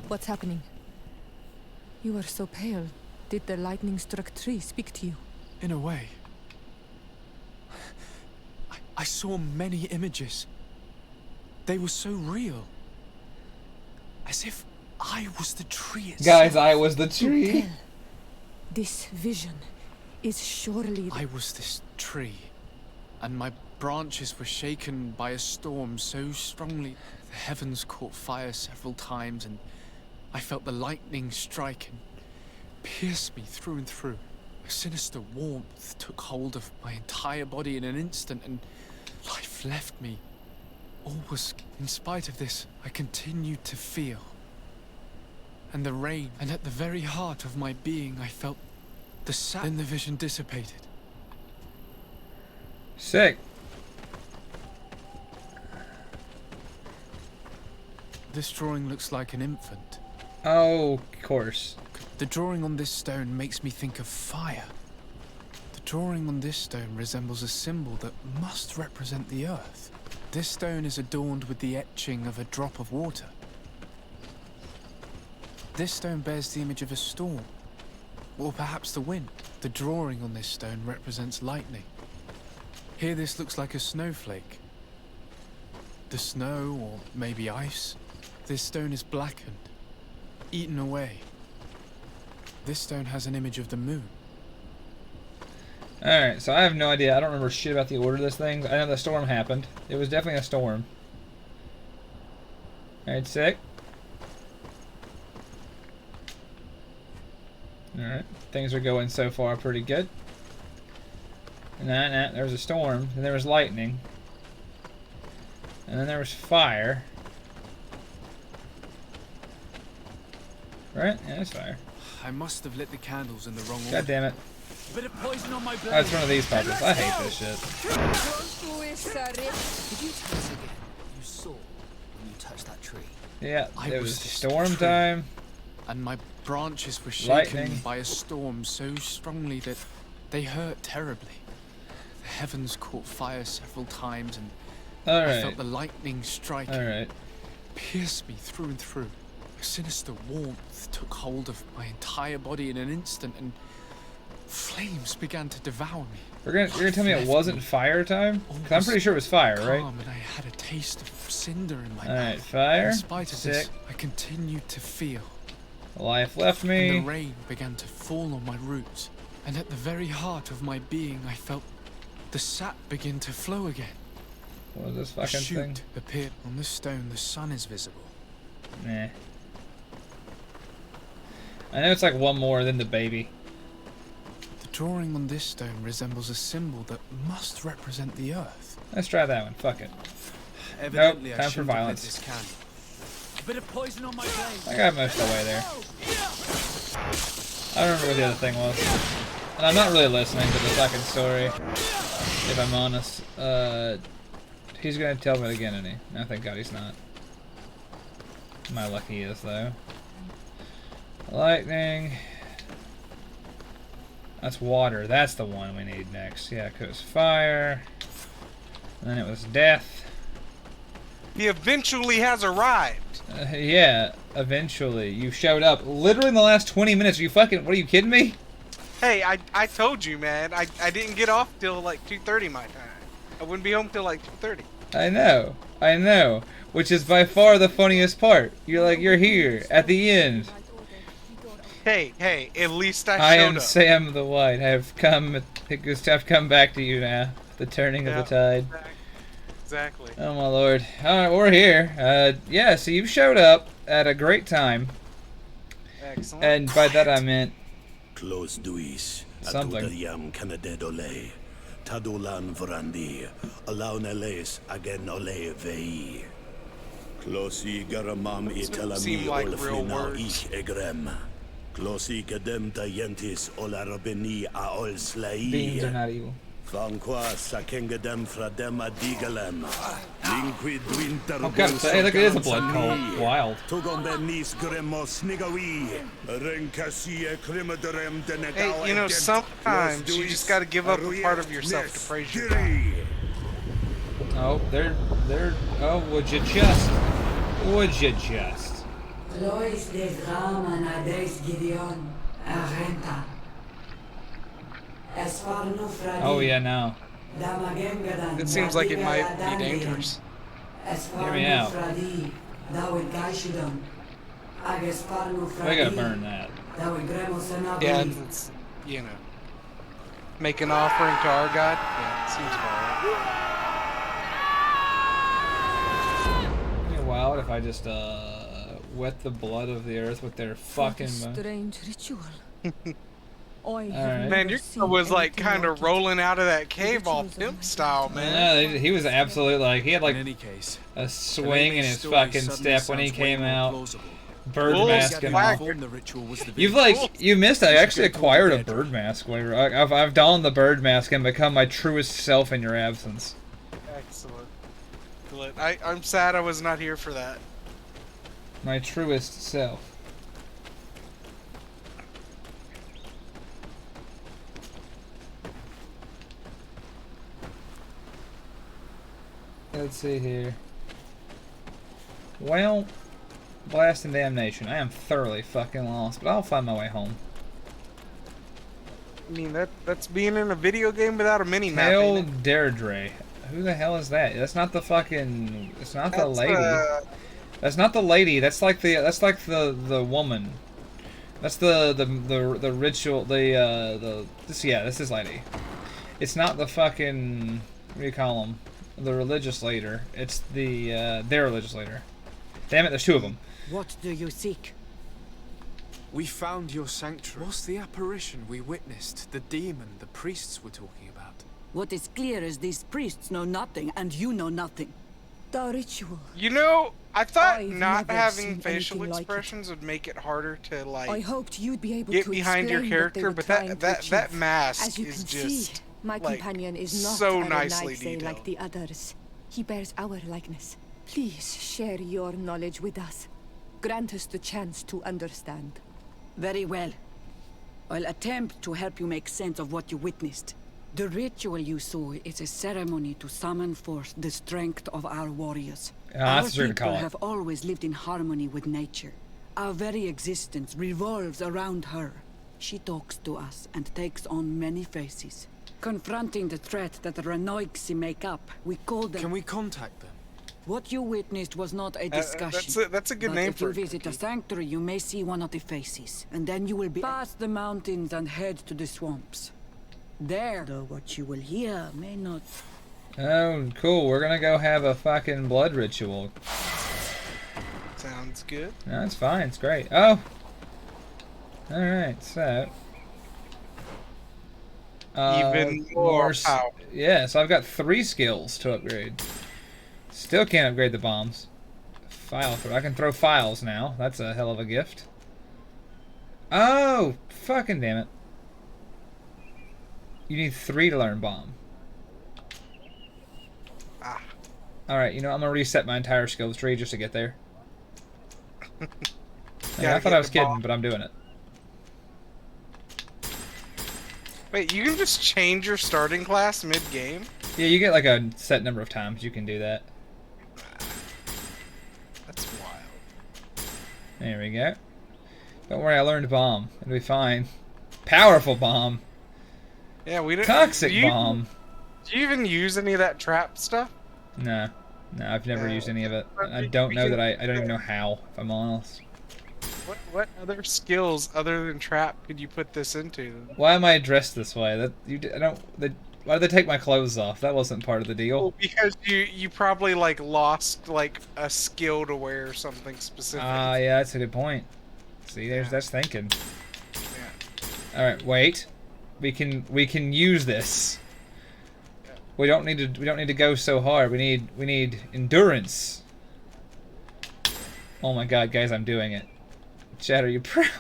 What's happening? You are so pale. Did the lightning-struck tree speak to you? In a way. I saw many images. They were so real. As if I was the tree itself. Guys, I was the tree. This vision is surely... I was this tree. And my branches were shaken by a storm so strongly the heavens caught fire several times, and I felt the lightning strike and pierce me through and through. A sinister warmth took hold of my entire body in an instant, and life left me. All was... In spite of this, I continued to feel. And the rain, and at the very heart of my being, I felt the sap. Then the vision dissipated. Sick. This drawing looks like an infant. Oh, of course. The drawing on this stone makes me think of fire. The drawing on this stone resembles a symbol that must represent the earth. This stone is adorned with the etching of a drop of water. This stone bears the image of a storm, or perhaps the wind. The drawing on this stone represents lightning. Here this looks like a snowflake. The snow, or maybe ice. This stone is blackened, eaten away. This stone has an image of the moon. Alright, so I have no idea. I don't remember shit about the order of this thing. I know the storm happened. It was definitely a storm. Alright, sick. Alright, things are going so far pretty good. Nah, there was a storm, and there was lightning. And then there was fire. Right? Yeah, it's fire. I must have lit the candles in the wrong order. God damn it. Bit of poison on my blade. Oh, it's one of these puzzles. I hate this shit. Did you tell us again what you saw when you touched that tree? Yeah, I it was was this storm tree, time. And my branches were shaken Lightning. by a storm so strongly that they hurt terribly. The heavens caught fire several times, and I felt the lightning strike and pierce me through and through. A sinister warmth took hold of my entire body in an instant, and flames began to devour me. You're gonna tell me it wasn't fire time? Because I'm pretty sure it was fire, right? And I had a taste of cinder in my mouth. Alright, fire. In spite of this, I continued to feel. Life left me. And the rain began to fall on my roots, and at the very heart of my being, I felt the sap begin to flow again. What is this fucking a shoot thing? appeared on the stone. The sun is visible. Nah. I know it's like one more than the baby. The drawing on this stone resembles a symbol that must represent the earth. Let's try that one. Fuck it. Evidently, nope, time for violence. A bit of poison on my blade. I got most of the way there. I don't remember what the other thing was. And I'm not really listening to the fucking story, if I'm honest. He's gonna tell me again, isn't he? No, thank God he's not. My luck he is, though. Lightning. That's water. That's the one we need next. Yeah, because fire. And then it was death. He eventually has arrived. Yeah, eventually. You showed up literally in the last 20 minutes. Are you fucking... What, are you kidding me? Hey, I told you, man. I didn't get off till like 2:30 my time. I wouldn't be home till like 2:30. I know. Which is by far the funniest part. You're like, you're here at the end. Hey, at least I showed I am up. Sam the White. I've come back to you now. The turning of the tide. Exactly. Oh my lord. Alright, we're here. Yeah, so you showed up at a great time. Excellent. And by that I meant Close duis. something. Atudayam kanadedole. Tadulan vorandi. Alauneles again ole vei. Closi garamam italami like real olfina words. ich egrem. Closi kadem tayentis olarabeni aol slai. Beans are not evil. Vanqua sakengedem fradem adigalem. Liquid winter. Oh god, hey, look, it is a blood cult. Wild. Tugombenis gremos nigawi. Renkasie klimaderem denegao. Hey, you know, sometimes you just gotta give up a part of yourself to praise your God. Oh, they're, oh, would you just? Lois des Rama Nades Gideon Arenta. Oh yeah, no. It seems like it might be dangerous. Hear me out. We gotta burn that. Yeah, it's, you know, make an offering to our God. Yeah, it seems about right. if I just wet the blood of the earth with their fucking strange ritual. Man, your girl was like kind of rolling out of that cave all pimp style, man. Yeah, he was absolutely like, he had like In any case, a swing in his fucking step when he came out. Bird mask and all. You missed. I actually acquired a bird mask. I've donned the bird mask and become my truest self in your absence. Excellent. I'm sad I was not here for that. My truest self. Let's see here. Well, blast and damnation. I am thoroughly fucking lost, but I'll find my way home. I mean, that's being in a video game without a mini-map. Hail Deirdre. Who the hell is that? That's not the fucking... It's not the lady. That's not the lady. That's like the woman. That's the ritual, this is lady. It's not the fucking... What do you call them? The religious leader. It's their religious leader. Damn it, there's two of them. What do you seek? We found your sanctuary. What's the apparition we witnessed? The demon the priests were talking about. What is clear is these priests know nothing, and you know nothing. The ritual. You know, I thought I've not never having seen facial anything expressions would make it harder to like. I hoped you'd be able get to behind your explain what they character, were but trying to achieve. that mask As you is can just see, my like, companion is not so a nicely Renaigse detailed. like the others. He bears our likeness. Please share your knowledge with us. Grant us the chance to understand. Very well. I'll attempt to help you make sense of what you witnessed. The ritual you saw is a ceremony to summon forth the strength of our warriors. Our people have always lived in harmony with nature. Our very existence revolves around her. She talks to us and takes on many faces. Confronting the threat that the Renaigse make up, we call them... Can we contact them? What you witnessed was not a discussion. That's a good but name if for you it. visit a sanctuary, you may see one of the faces. And then you will be past the mountains and head to the swamps. There, though, what you will hear may not... Oh, cool. We're gonna go have a fucking blood ritual. Sounds good. No, it's fine. It's great. Oh! Alright, so... Even more power. Yeah, so I've got 3 skills to upgrade. Still can't upgrade the bombs. File throw. I can throw files now. That's a hell of a gift. Oh! Fucking damn it. You need 3 to learn bomb. Ah. Alright, you know, I'm gonna reset my entire skills tree just to get there. I thought I was kidding, but I'm doing it. Wait, you can just change your starting class mid-game? Yeah, you get like a set number of times you can do that. That's wild. There we go. Don't worry, I learned bomb. It'll be fine. Powerful bomb. Yeah, we don't. Toxic bomb. Do you even use any of that trap stuff? No. No, I've never used any of it. I don't know that I don't even know how, if I'm honest. What other skills other than trap could you put this into? Why am I dressed this way? Why did they take my clothes off? That wasn't part of the deal. Well, because you probably like lost like a skill to wear something specific. Yeah, that's a good point. See, that's thinking. Yeah. All right, wait. We can use this. We don't need to go so hard. We need endurance. Oh my god, guys, I'm doing it. Chad, are you proud?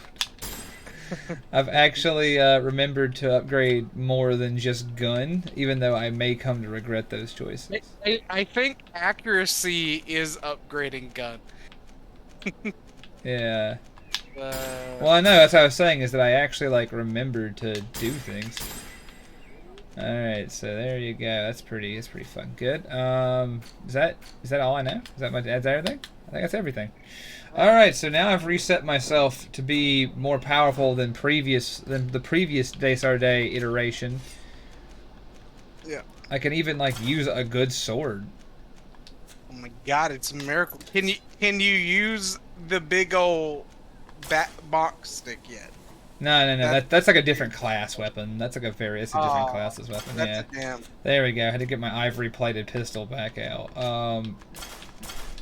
I've actually remembered to upgrade more than just gun, even though I may come to regret those choices. I think accuracy is upgrading gun. Yeah. Well, I know, that's what I was saying, is that I actually, like, remembered to do things. Alright, so there you go. That's pretty fucking good. Is that all I know? Is that everything? I think that's everything. Alright, so now I've reset myself to be more powerful than the previous Day iteration. Yeah. I can even, like, use a good sword. Oh my god, it's a miracle. Can you use the big ol' box stick yet? No. That's like a different class weapon. That's like a different class's weapon. That's a damn. There we go. I had to get my ivory plated pistol back out.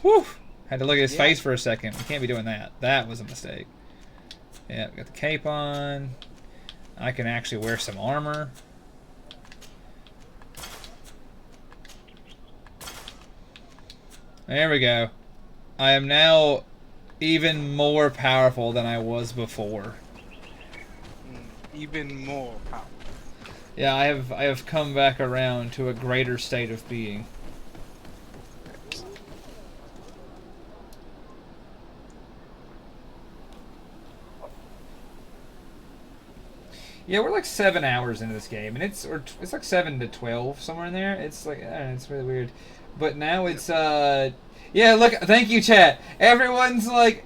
Whew. Had to look at his face for a second. We can't be doing that. That was a mistake. Yeah, got the cape on. I can actually wear some armor. There we go. I am now even more powerful than I was before. Even more powerful. Yeah, I have come back around to a greater state of being. Yeah, we're like 7 hours into this game, and it's like 7 to 12 somewhere in there. It's like it's really weird, but now it's yeah. Look, thank you, chat. Everyone's like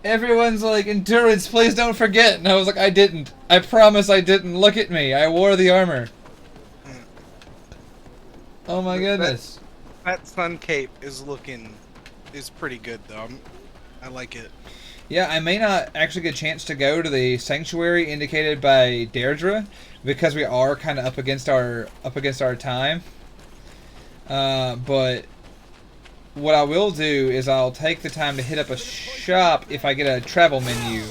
endurance. Please don't forget. And I was like, I didn't. I promise I didn't. Look at me. I wore the armor. Oh my goodness. That sun cape is pretty good though. I like it. Yeah, I may not actually get a chance to go to the sanctuary indicated by Deirdre because we are kind of up against our time. But what I will do is I'll take the time to hit up a shop if I get a travel menu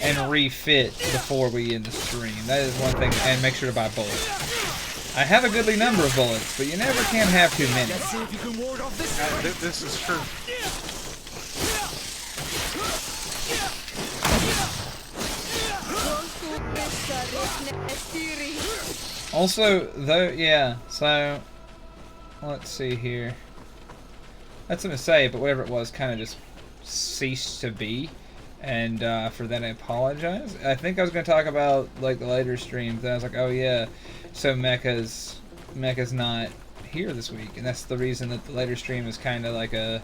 and refit before we end the stream. That is one thing, and make sure to buy bullets. I have a goodly number of bullets, but you never can have too many. Let's see if you can ward off this. This is true. Also, though, yeah, so, let's see here. That's something to say, but whatever it was kind of just ceased to be, and for that I apologize. I think I was going to talk about, like, the later streams, and I was like, oh yeah, so Mecha's not here this week, and that's the reason that the later stream is kind of like a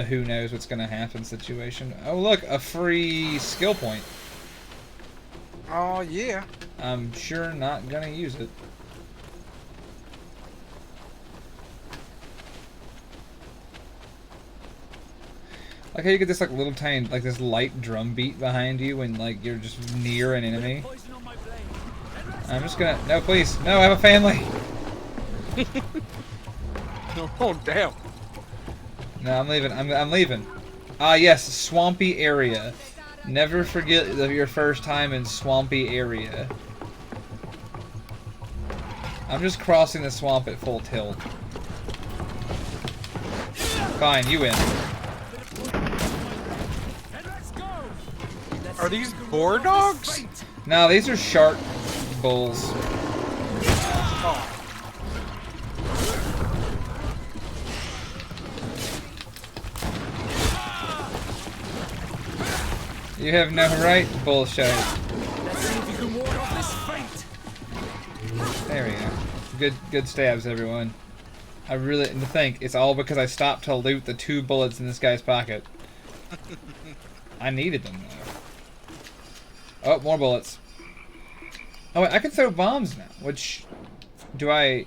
who knows what's going to happen situation. Oh look, a free skill point. Oh yeah. I'm sure not gonna use it. Like how you get this like little tiny, like this light drum beat behind you when like you're just near an enemy. I'm just gonna, no please, no, I have a family. Oh damn. No, I'm leaving. I'm leaving. Ah, yes, swampy area. Never forget your first time in swampy area. I'm just crossing the swamp at full tilt. Fine, you win. Are these boar dogs? No, these are shark bulls. Oh. You have no right, bullshit. Let's see if you can ward off this fate. There we go. Good stabs, everyone. I really, and to think, it's all because I stopped to loot the 2 bullets in this guy's pocket. I needed them, though. Oh, more bullets. Oh, wait, I can throw bombs now, which... Do I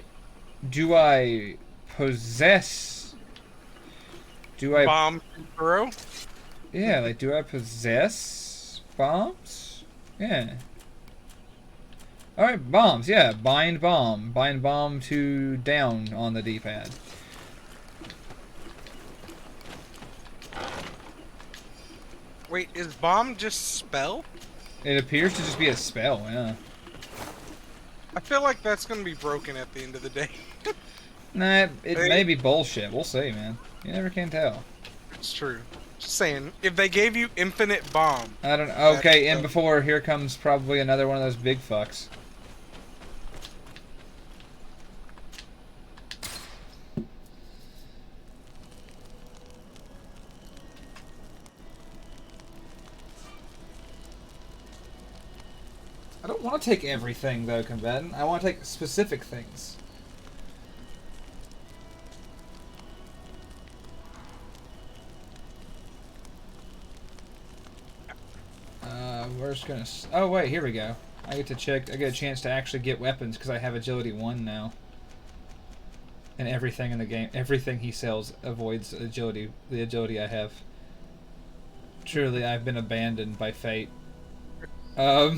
possess... Bomb throw? Yeah, like, do I possess bombs? Yeah. Alright, bombs, yeah. Bind bomb. Bind bomb to down on the D-pad. Wait, is bomb just spell? It appears to just be a spell, yeah. I feel like that's gonna be broken at the end of the day. Nah, it may be bullshit. We'll see, man. You never can tell. It's true. Just saying, if they gave you infinite bomb... I don't know. Okay, and before, here comes probably another one of those big fucks. I don't want to take everything, though, combatant. I want to take specific things. We're just gonna... Oh, wait, here we go. I get to check... I get a chance to actually get weapons because I have agility 1 now. And everything in the game... Everything he sells avoids agility... The agility I have. Truly, I've been abandoned by fate. Oh,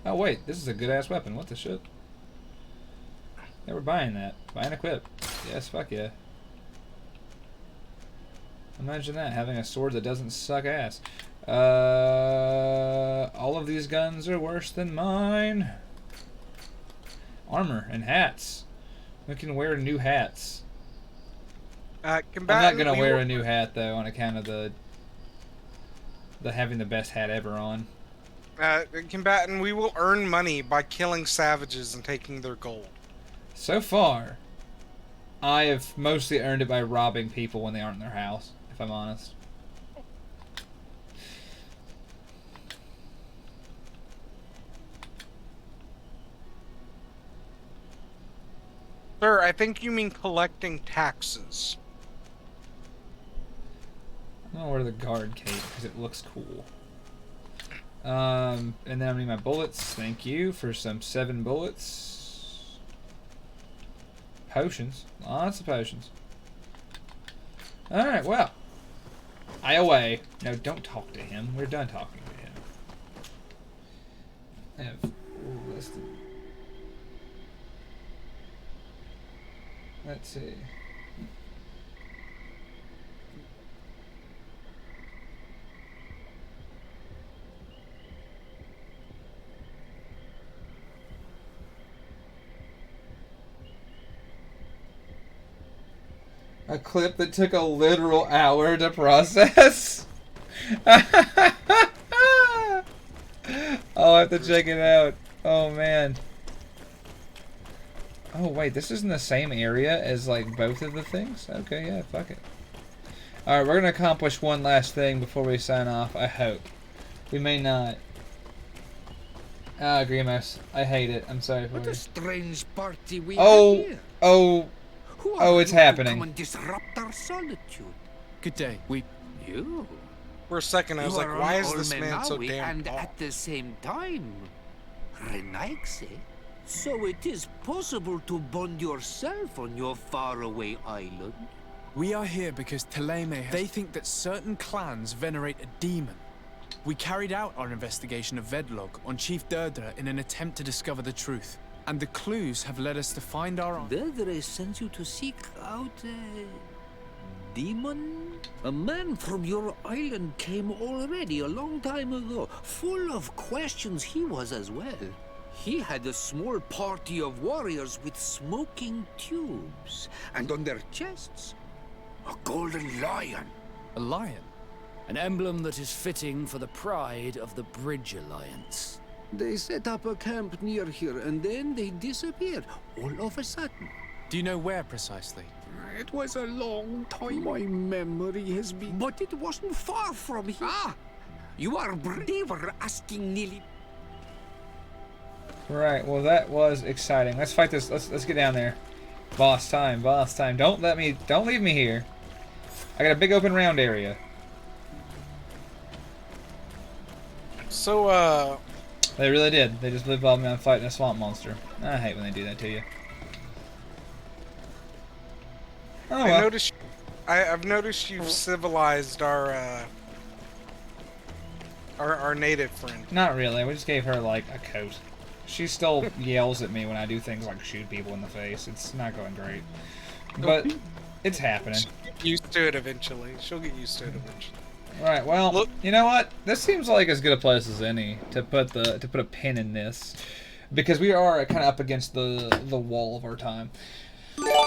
wait. This is a good-ass weapon. What the shit? Yeah, we're buying that. Buy and equip. Yes, fuck yeah. Imagine that, having a sword that doesn't suck ass. All of these guns are worse than mine. Armor and hats. We can wear new hats. I'm not gonna wear a new hat though, on account of the having the best hat ever on. Combatant, we will earn money by killing savages and taking their gold. So far, I have mostly earned it by robbing people when they aren't in their house, if I'm honest. Sir, I think you mean collecting taxes. I'm gonna wear the guard cape because it looks cool. And then I'm gonna need my bullets. Thank you for some 7 bullets. Potions. Lots of potions. Alright, well. I away. No, don't talk to him. We're done talking to him. I have listed. Let's see. A clip that took a literal hour to process. I'll have to check it out. Oh man. Oh wait, this is in the same area as like both of the things? Okay, yeah, fuck it. Alright, we're gonna accomplish one last thing before we sign off, I hope. We may not. Ah, Grimos. I hate it. I'm sorry for you. What a strange party we Oh, have here. oh, it's happening. Come and disrupt our solitude. Good day. You. For a second, I was You like, are why an is this man so Olmenawi damn and tall? at the same time, Renaigse. So it is possible to bond yourself on your faraway island? We are here because they think that certain clans venerate a demon. We carried out our investigation of Vedlog on Chief Derdra in an attempt to discover the truth. And the clues have led us to find our... Derdra sends you to seek out a demon? A man from your island came already a long time ago. Full of questions he was as well. He had a small party of warriors with smoking tubes. And on their chests, a golden lion. A lion? An emblem that is fitting for the pride of the Bridge Alliance. They set up a camp near here and then they disappeared all of a sudden. Do you know where precisely? It was a long time. My memory has been... But it wasn't far from here. Ah! You are braver asking nearly... Right, well that was exciting. Let's fight this. Let's get down there. Boss time, boss time. Don't leave me here. I got a big open round area. So, They really did. They just lived while me on fighting a swamp monster. I hate when they do that to you. Oh, well. I've noticed you've civilized our native friend. Not really. We just gave her, like, a coat. She still yells at me when I do things like shoot people in the face. It's not going great. But it's happening. She'll get used to it eventually. She'll get used to it eventually. Alright, well, look, you know what? This seems like as good a place as any to put a pin in this. Because we are kind of up against the wall of our time.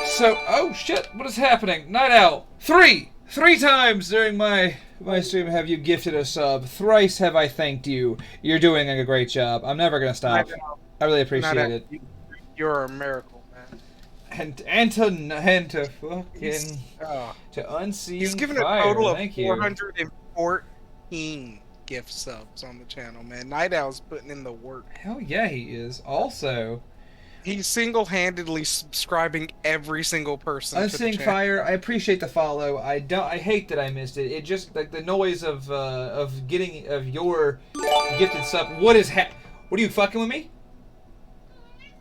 So, oh shit, what is happening? Night Owl, 3 times during my stream have you gifted a sub. Thrice have I thanked you. You're doing a great job. I'm never gonna stop. I really appreciate it. You're a miracle, man. And to fucking to unseen He's given fire. a total of Thank you. 414 gift subs on the channel, man. Night Owl's putting in the work. Hell yeah, he is. Also, he's single-handedly subscribing every single person. Unseeing Fire, I appreciate the follow. I hate that I missed it. It just like the noise of your gifted sub. What are you fucking with me?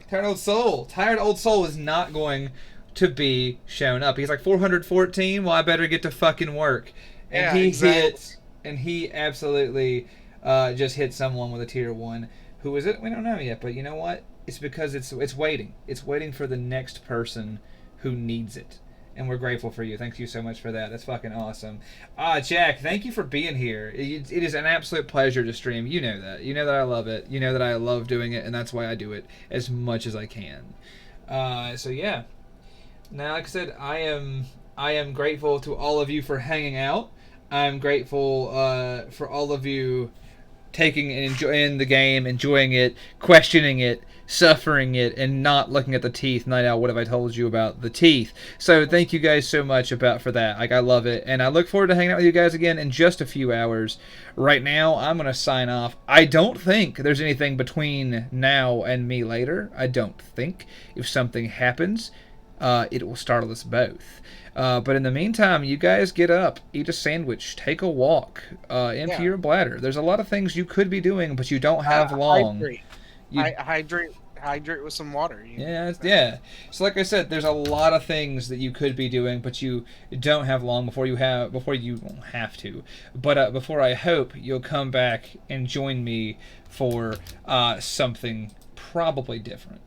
Tired Old Soul. Tired Old Soul is not going to be shown up. He's like 414. Well, I better get to fucking work. And yeah, he exactly. he absolutely just hit someone with a tier 1. Who is it? We don't know yet. But you know what? It's because it's waiting. It's waiting for the next person who needs it. and we're grateful for you. Thank you so much for that. That's fucking awesome. Jack, thank you for being here. It is an absolute pleasure to stream. You know that. You know that I love it. You know that I love doing it, and that's why I do it as much as I can. So yeah. Now, like I said, I am grateful to all of you for hanging out. I'm grateful for all of you taking and enjoying the game, enjoying it, questioning it, suffering it, and not looking at the teeth. Night Owl, what have I told you about the teeth? So thank you guys so much for that. Like, I love it, and I look forward to hanging out with you guys again in just a few hours. Right now, I'm going to sign off. I don't think there's anything between now and me later. I don't think. If something happens, it will startle us both. But in the meantime, you guys get up, eat a sandwich, take a walk, empty your bladder. There's a lot of things you could be doing, but you don't have long. Hydrate with some water. Yeah. So like I said, there's a lot of things that you could be doing, but you don't have long before you won't have to. But before I hope you'll come back and join me for something probably different.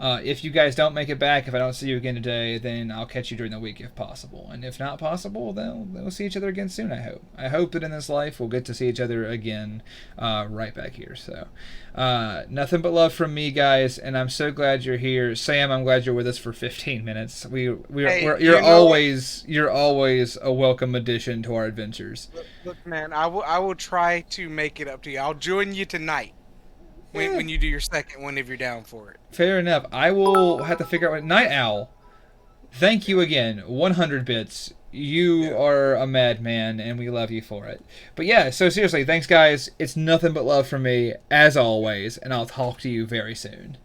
If you guys don't make it back, if I don't see you again today, then I'll catch you during the week if possible. And if not possible, then we'll see each other again soon, I hope. I hope that in this life we'll get to see each other again right back here. So, nothing but love from me, guys, and I'm so glad you're here. Sam, I'm glad you're with us for 15 minutes. You're always a welcome addition to our adventures. Look, man, I will try to make it up to you. I'll join you tonight. When you do your second one, if you're down for it. Fair enough. I will have to figure out what... Night Owl, thank you again. 100 bits. You are a madman, and we love you for it. But yeah, so seriously, thanks guys. It's nothing but love from me, as always, and I'll talk to you very soon.